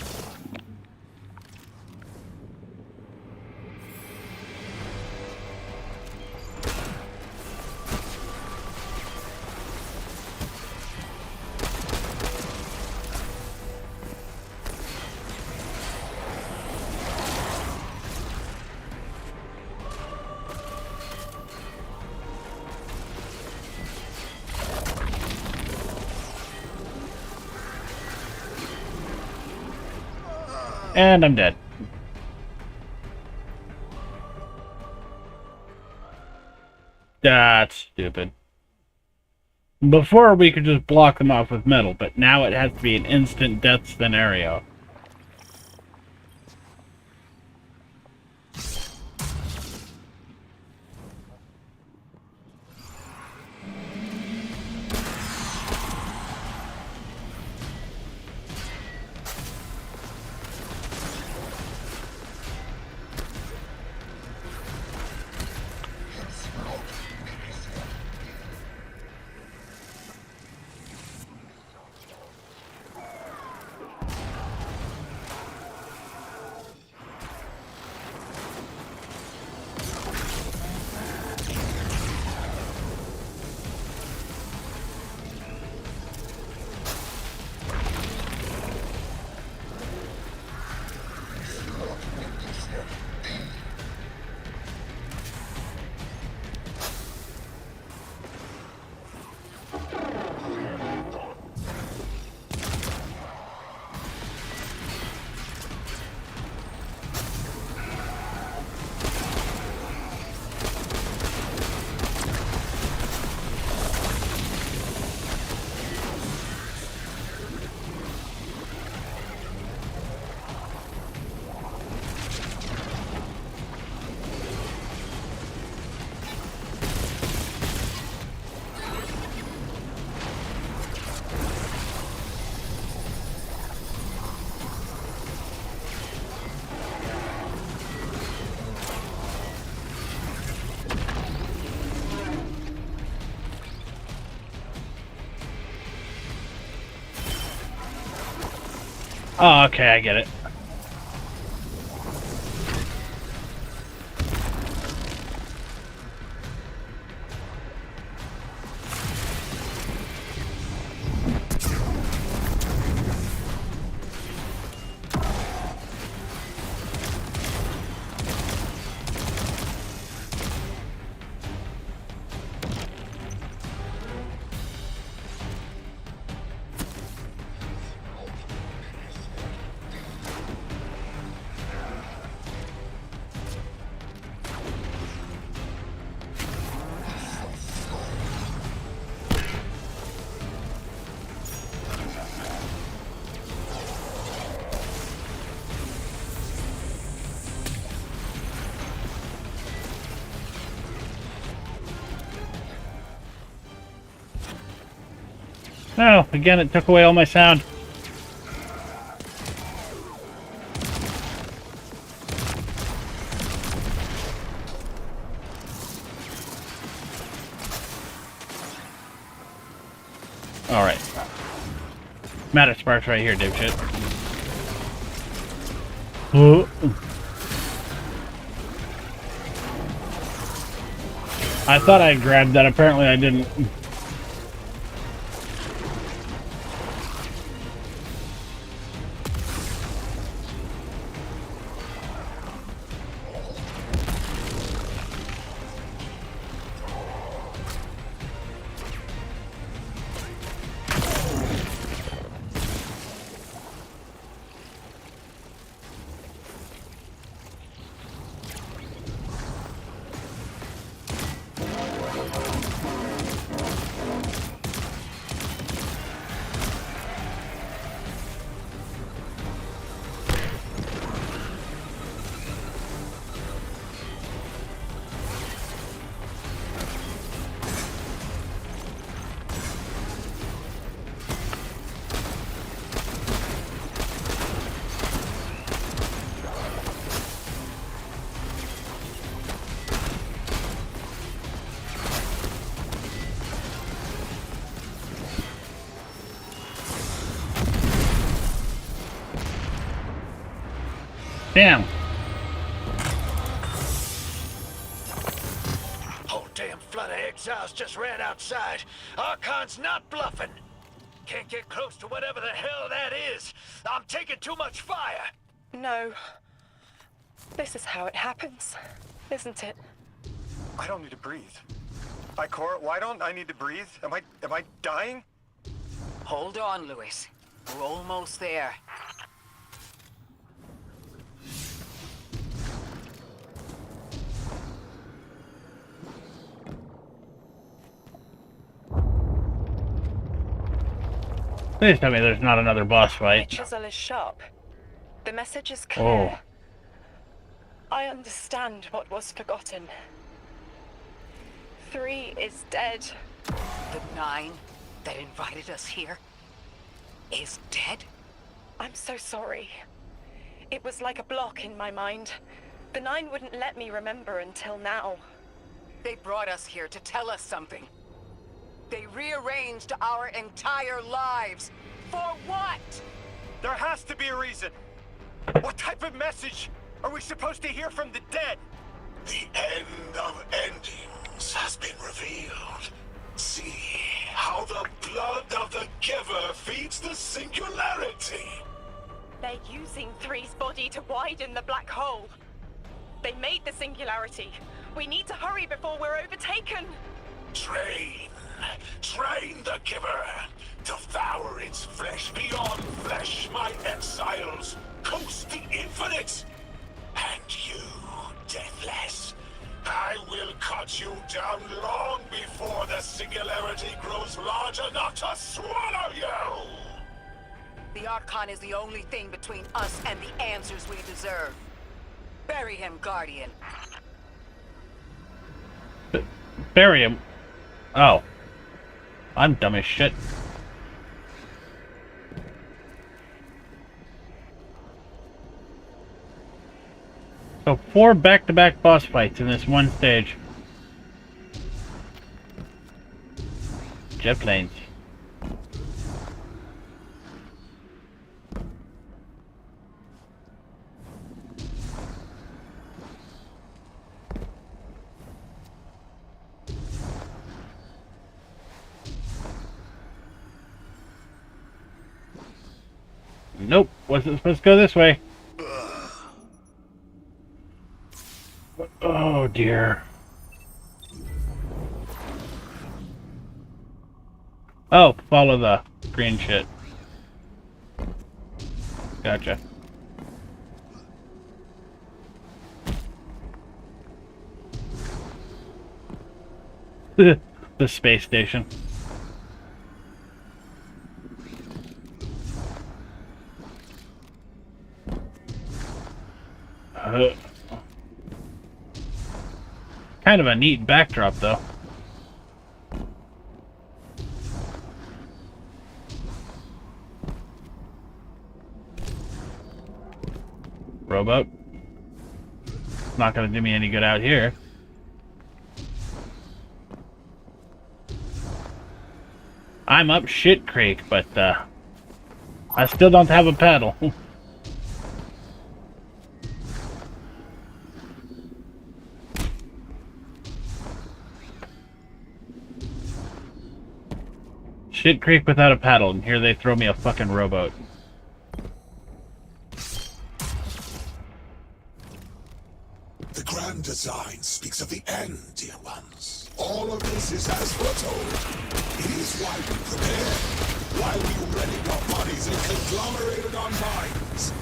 [SPEAKER 1] And I'm dead. That's stupid. Before we could just block them off with metal, but now it has to be an instant death scenario. Oh, okay, I get it. No, again, it took away all my sound. Alright. Matter sparks right here, dipshit. Oh. I thought I grabbed that, apparently I didn't. Damn.
[SPEAKER 4] Whole damn flood of exiles just ran outside. Archon's not bluffing. Can't get close to whatever the hell that is. I'm taking too much fire.
[SPEAKER 12] No. This is how it happens, isn't it?
[SPEAKER 11] I don't need to breathe. Ikora, why don't I need to breathe? Am I dying?
[SPEAKER 2] Hold on, Lewis. We're almost there.
[SPEAKER 1] Please tell me there's not another boss fight.
[SPEAKER 12] The chisel is sharp. The message is clear.
[SPEAKER 1] Oh.
[SPEAKER 12] I understand what was forgotten. 3 is dead.
[SPEAKER 2] The 9 that invited us here is dead?
[SPEAKER 12] I'm so sorry. It was like a block in my mind. The 9 wouldn't let me remember until now.
[SPEAKER 2] They brought us here to tell us something. They rearranged our entire lives. For what?
[SPEAKER 11] There has to be a reason. What type of message are we supposed to hear from the dead?
[SPEAKER 5] The end of endings has been revealed. See how the blood of the giver feeds the singularity.
[SPEAKER 12] They're using 3's body to widen the black hole. They made the singularity. We need to hurry before we're overtaken.
[SPEAKER 5] Train the giver. Devour its flesh beyond flesh, my exiles. Coast the infinite. And you, deathless, I will cut you down long before the singularity grows large enough to swallow you.
[SPEAKER 2] The Archon is the only thing between us and the answers we deserve. Bury him, Guardian.
[SPEAKER 1] Bury him? Oh. I'm dumb as shit. So 4 back-to-back boss fights in this one stage. Jet planes. Nope, wasn't supposed to go this way. Oh dear. Oh, follow the green shit. Gotcha. The space station. Kind of a neat backdrop, though. Rowboat. Not gonna do me any good out here. I'm up shit creek, but I still don't have a paddle. Shit creek without a paddle, and here they throw me a fucking rowboat.
[SPEAKER 5] The grand design speaks of the end, dear ones. All of this is as foretold. It is why we prepare, why we readied our bodies and conglomerated our minds.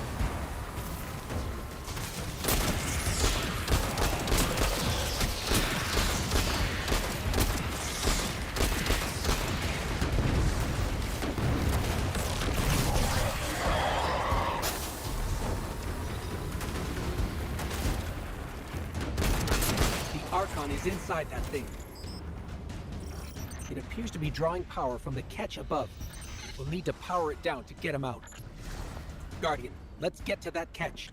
[SPEAKER 9] Archon is inside that thing. It appears to be drawing power from the catch above. We'll need to power it down to get him out. Guardian, let's get to that catch.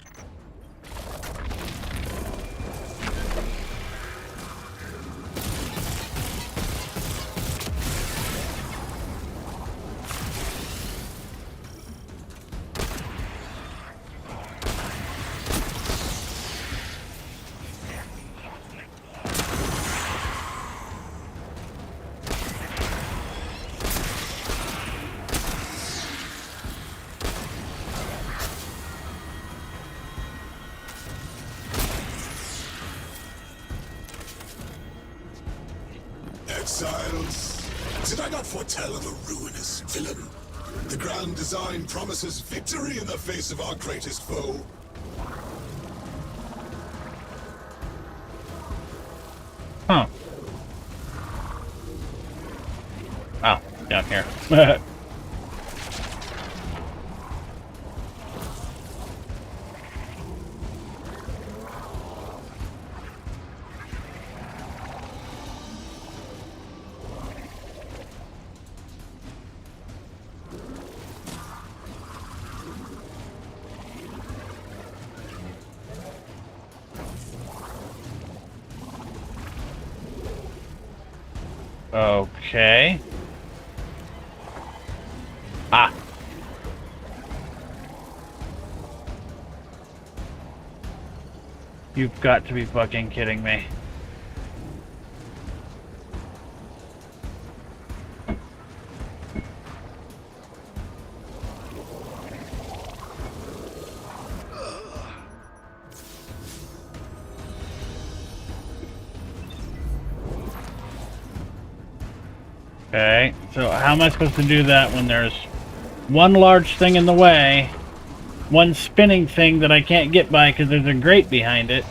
[SPEAKER 5] Did I not foretell of a ruinous villain? The grand design promises victory in the face of our greatest foe.
[SPEAKER 1] Huh. Oh, down here. Okay. Ah. You've got to be fucking kidding me. Okay, so how am I supposed to do that when there's one large thing in the way, one spinning thing that I can't get by because there's a grate behind it?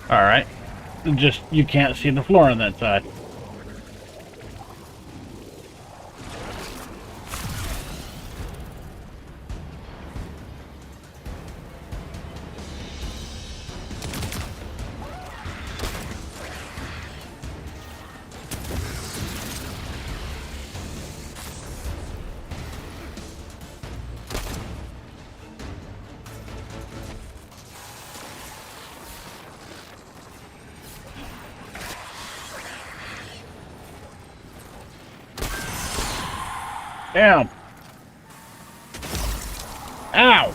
[SPEAKER 1] Alright. Just, you can't see the floor on that side. Damn. Ow.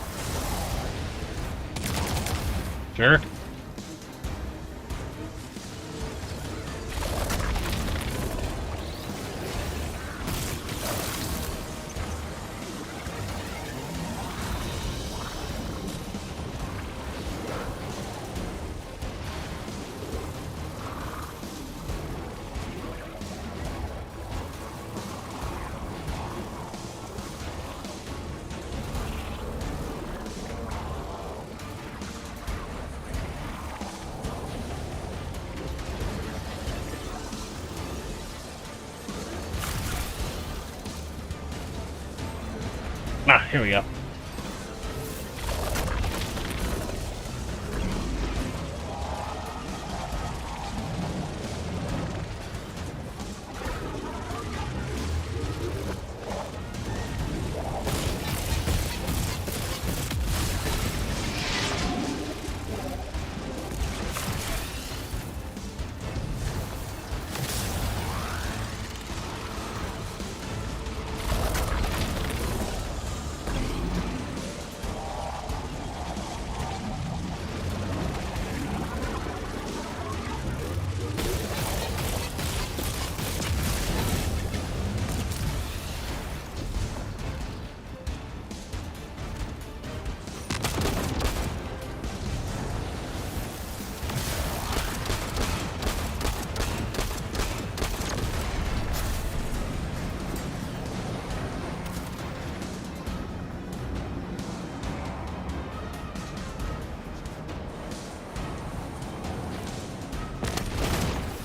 [SPEAKER 1] Jerk. Ah, here we go.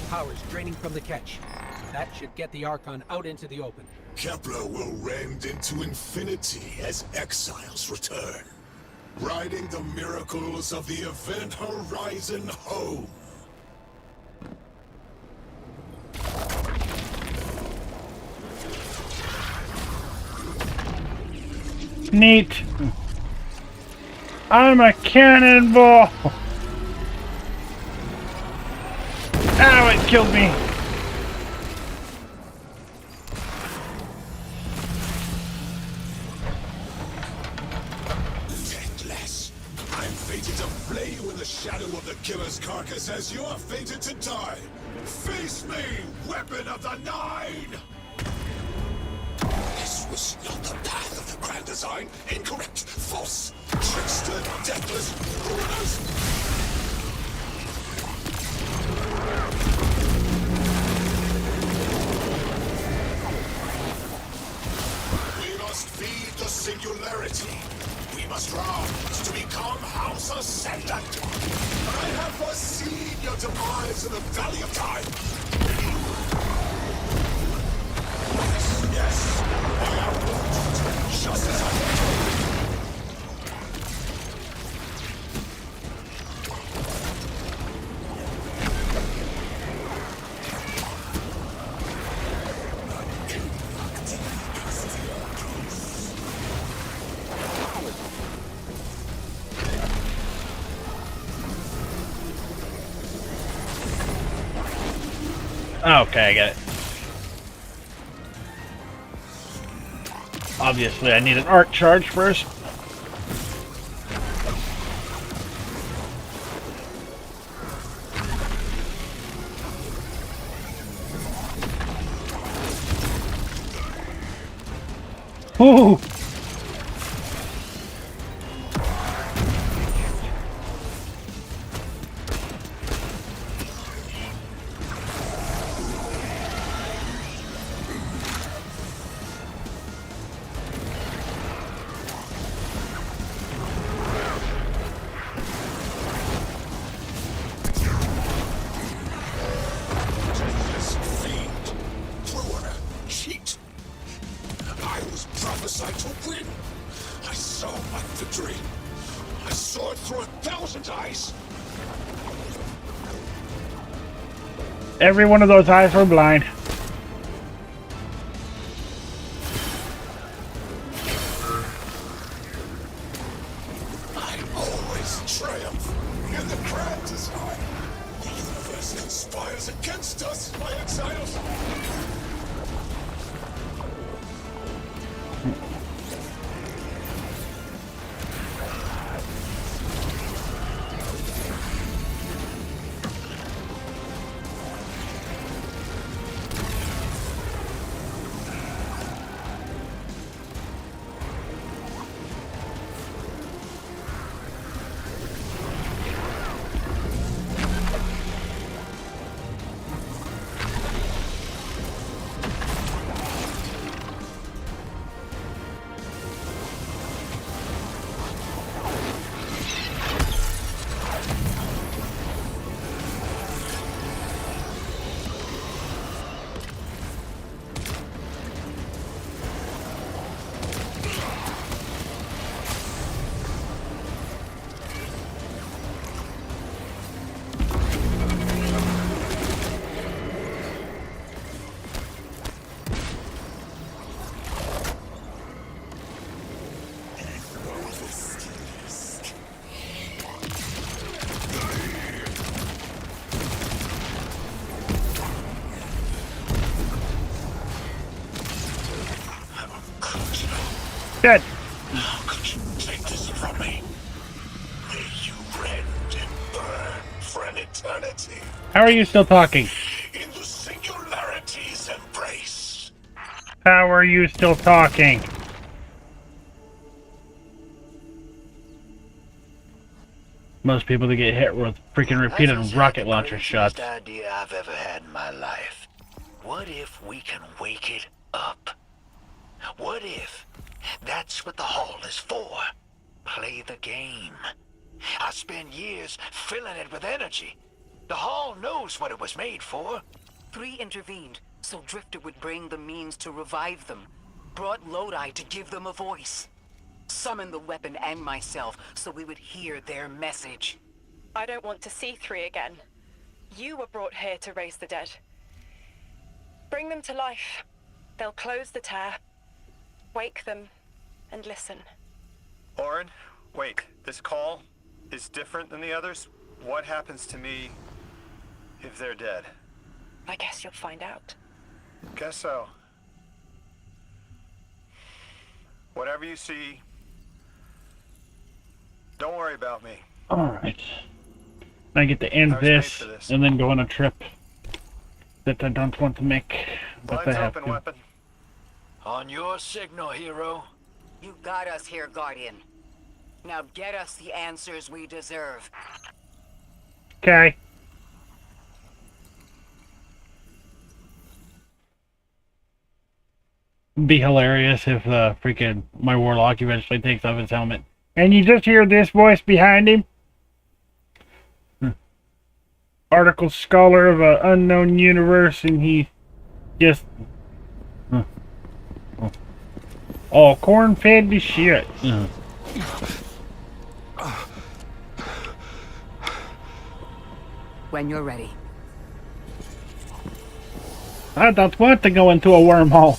[SPEAKER 9] Power's draining from the catch. That should get the Archon out into the open.
[SPEAKER 5] Kepler will rend into infinity as exiles return, riding the miracles of the event horizon home.
[SPEAKER 1] Neat. I'm a cannonball. Ow, it killed me.
[SPEAKER 5] Deathless. I'm fated to flay you in the shadow of the killer's carcass as your Face me, weapon of the Nine! This was not the path of the Grand Design. Incorrect, false, trickster, deathless, rulers. We must feed the singularity. We must rise to become House Ascendant. I have foreseen your demise in the Valley of Time. Yes, I have moved just as I thought.
[SPEAKER 1] Okay, I get it. Obviously, I need an arc charge first. Ooh! Every one of those eyes were blind.
[SPEAKER 5] I always triumph in the Grand Design. The universe conspires against us, my exiles.
[SPEAKER 1] Dead.
[SPEAKER 5] How could you take this from me? May you rend and burn for an eternity.
[SPEAKER 1] How are you still talking?
[SPEAKER 5] In the singularity's embrace.
[SPEAKER 1] How are you still talking? Most people that get hit with freaking repeated rocket launcher shots.
[SPEAKER 4] Best idea I've ever had in my life. What if we can wake it up? What if that's what the hall is for? Play the game. I spent years filling it with energy. The hall knows what it was made for.
[SPEAKER 2] 3 intervened, so Drifter would bring the means to revive them. Brought Lodi to give them a voice. Summoned the weapon and myself, so we would hear their message.
[SPEAKER 12] I don't want to see 3 again. You were brought here to raise the dead. Bring them to life. They'll close the tear. Wake them and listen.
[SPEAKER 11] Orin, wait. This call is different than the others. What happens to me if they're dead?
[SPEAKER 12] I guess you'll find out.
[SPEAKER 11] Guess so. Whatever you see, don't worry about me.
[SPEAKER 1] Alright. I get to end this and then go on a trip. that I don't want to make, but I
[SPEAKER 11] Lines
[SPEAKER 1] have
[SPEAKER 11] open,
[SPEAKER 1] to.
[SPEAKER 11] weapon.
[SPEAKER 4] On your signal, hero.
[SPEAKER 2] You got us here, Guardian. Now get us the answers we deserve.
[SPEAKER 1] Okay. Be hilarious if freaking my warlock eventually takes off his helmet. And you just hear this voice behind him. Article scholar of an unknown universe, and he just all corn-fed to shit.
[SPEAKER 2] When you're ready.
[SPEAKER 1] I don't want to go into a wormhole.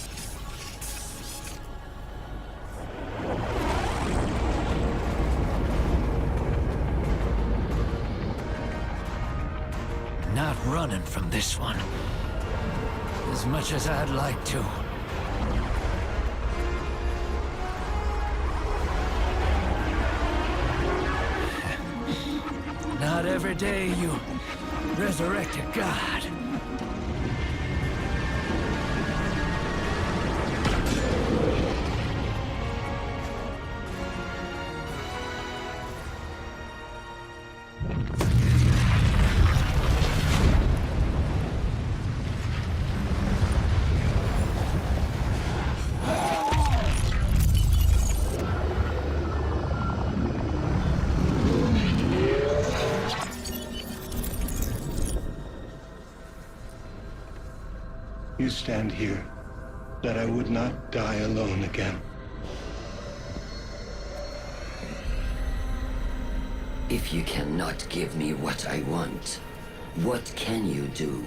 [SPEAKER 20] Not running from this one. As much as I'd like to. Not every day you resurrect a god.
[SPEAKER 18] You stand here, that I would not die alone again.
[SPEAKER 13] If you cannot give me what I want, what can you do?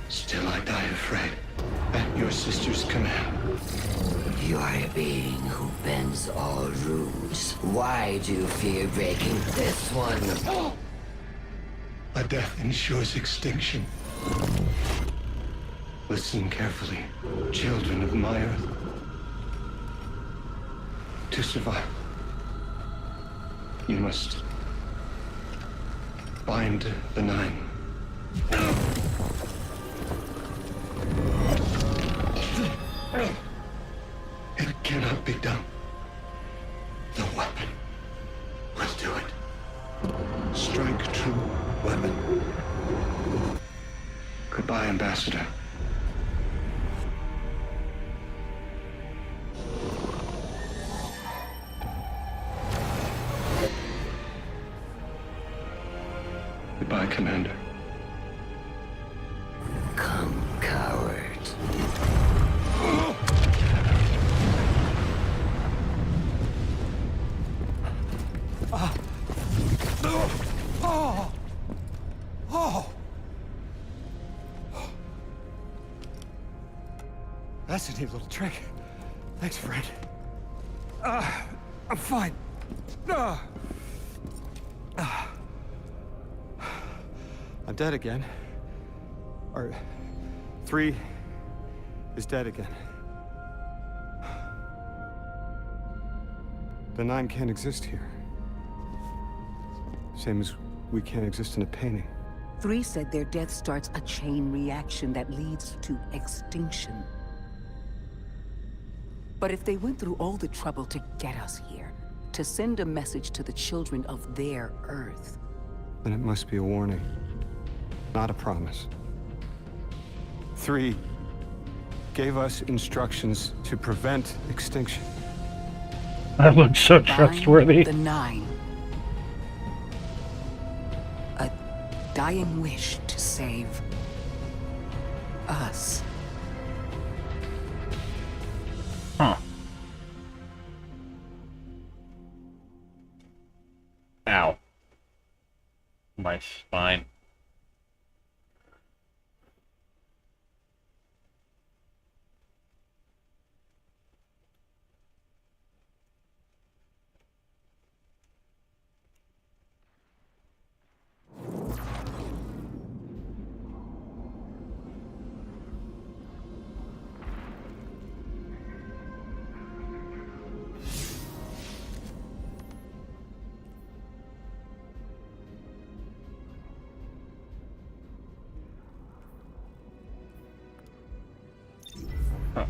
[SPEAKER 18] Still I die afraid, at your sister's command.
[SPEAKER 13] You are a being who bends all rules. Why do you fear breaking this one?
[SPEAKER 18] A death ensures extinction. Listen carefully, children of my earth. To survive, you must bind the nine. It cannot be done. The weapon will do it. Strike true, weapon. Goodbye, Ambassador. Goodbye, Commander.
[SPEAKER 13] Come, coward.
[SPEAKER 11] That's a neat little trick. Thanks, friend. I'm fine. I'm dead again. Or 3 is dead again. The 9 can't exist here. Same as we can't exist in a painting.
[SPEAKER 2] 3 said their death starts a chain reaction that leads to extinction. But if they went through all the trouble to get us here, to send a message to the children of their Earth...
[SPEAKER 11] Then it must be a warning, not a promise. 3 gave us instructions to prevent extinction.
[SPEAKER 1] That looks so trustworthy.
[SPEAKER 2] The 9. A dying wish to save... us.
[SPEAKER 1] Huh. Ow. My spine.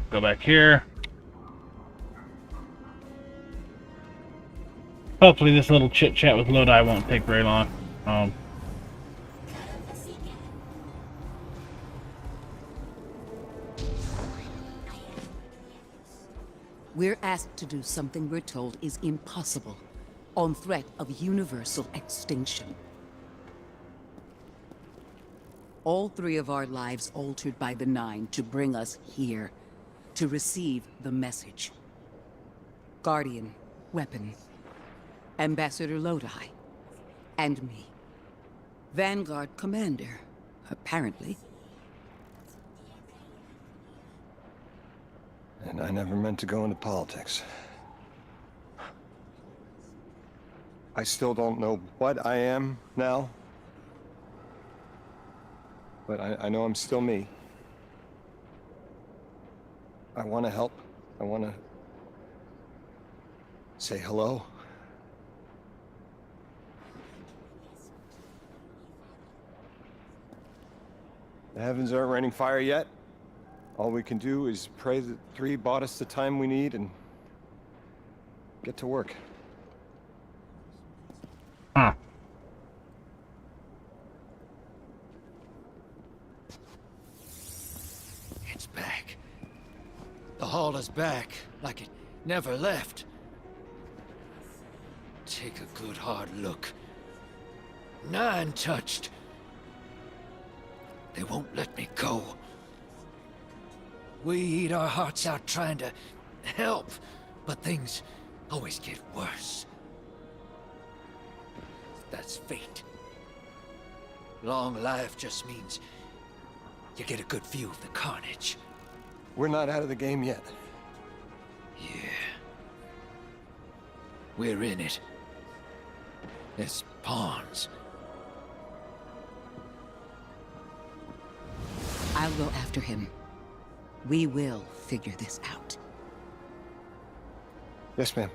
[SPEAKER 1] Go back here. Hopefully this little chit chat with Lodi won't take very long.
[SPEAKER 2] We're asked to do something we're told is impossible, on threat of universal extinction. All 3 of our lives altered by the 9 to bring us here, to receive the message. Guardian, weapon, Ambassador Lodi, and me. Vanguard commander, apparently.
[SPEAKER 3] And I never meant to go into politics. I still don't know what I am now. But I know I'm still me. I want to help. I want to say hello. The heavens aren't raining fire yet. All we can do is pray that 3 bought us the time we need and get to work.
[SPEAKER 1] Huh.
[SPEAKER 20] It's back. The hall is back, like it never left. Take a good hard look. 9 touched. They won't let me go. We eat our hearts out trying to help, but things always get worse. That's fate. Long life just means you get a good view of the carnage.
[SPEAKER 3] We're not out of the game yet.
[SPEAKER 20] Yeah. We're in it. As pawns.
[SPEAKER 2] I'll go after him. We will figure this out.
[SPEAKER 3] Yes, ma'am.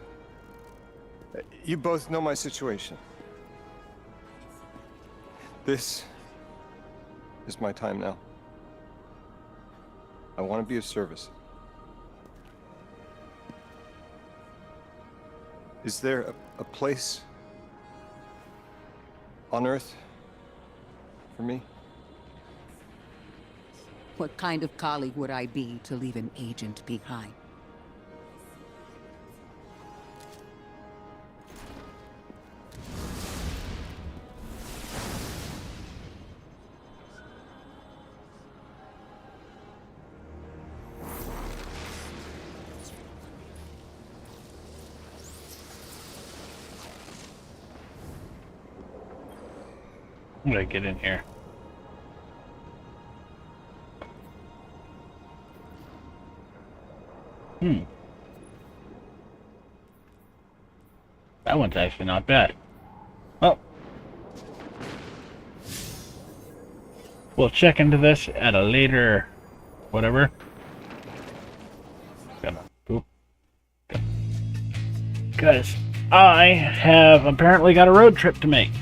[SPEAKER 3] You both know my situation. This is my time now. I want to be of service. Is there a place on Earth for me?
[SPEAKER 2] What kind of colleague would I be to leave an agent behind?
[SPEAKER 1] I'm gonna get in here. That one's actually not bad. Well, we'll check into this at a later whatever. Gonna poop. Because I have apparently got a road trip to make.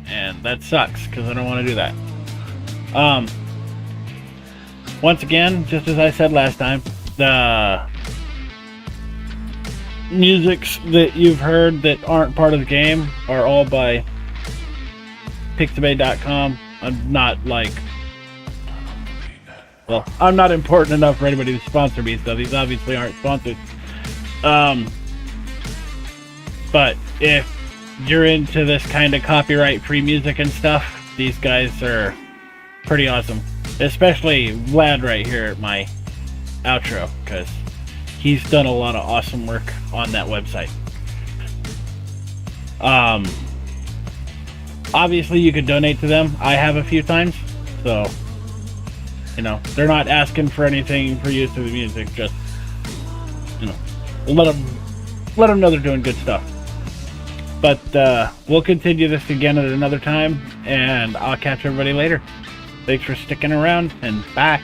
[SPEAKER 1] And that sucks, because I don't want to do that. Once again, just as I said last time, the musics that you've heard that aren't part of the game are all by Pixabay.com. I'm not like... Well, I'm not important enough for anybody to sponsor me, so these obviously aren't sponsored. But if you're into this kind of copyright-free music and stuff, these guys are pretty awesome. Especially Vlad right here at my outro, because he's done a lot of awesome work on that website. Obviously you could donate to them. I have a few times, so you know, they're not asking for anything for use of the music, just, you know, let them know they're doing good stuff. But we'll continue this again at another time, and I'll catch everybody later. Thanks for sticking around, and bye.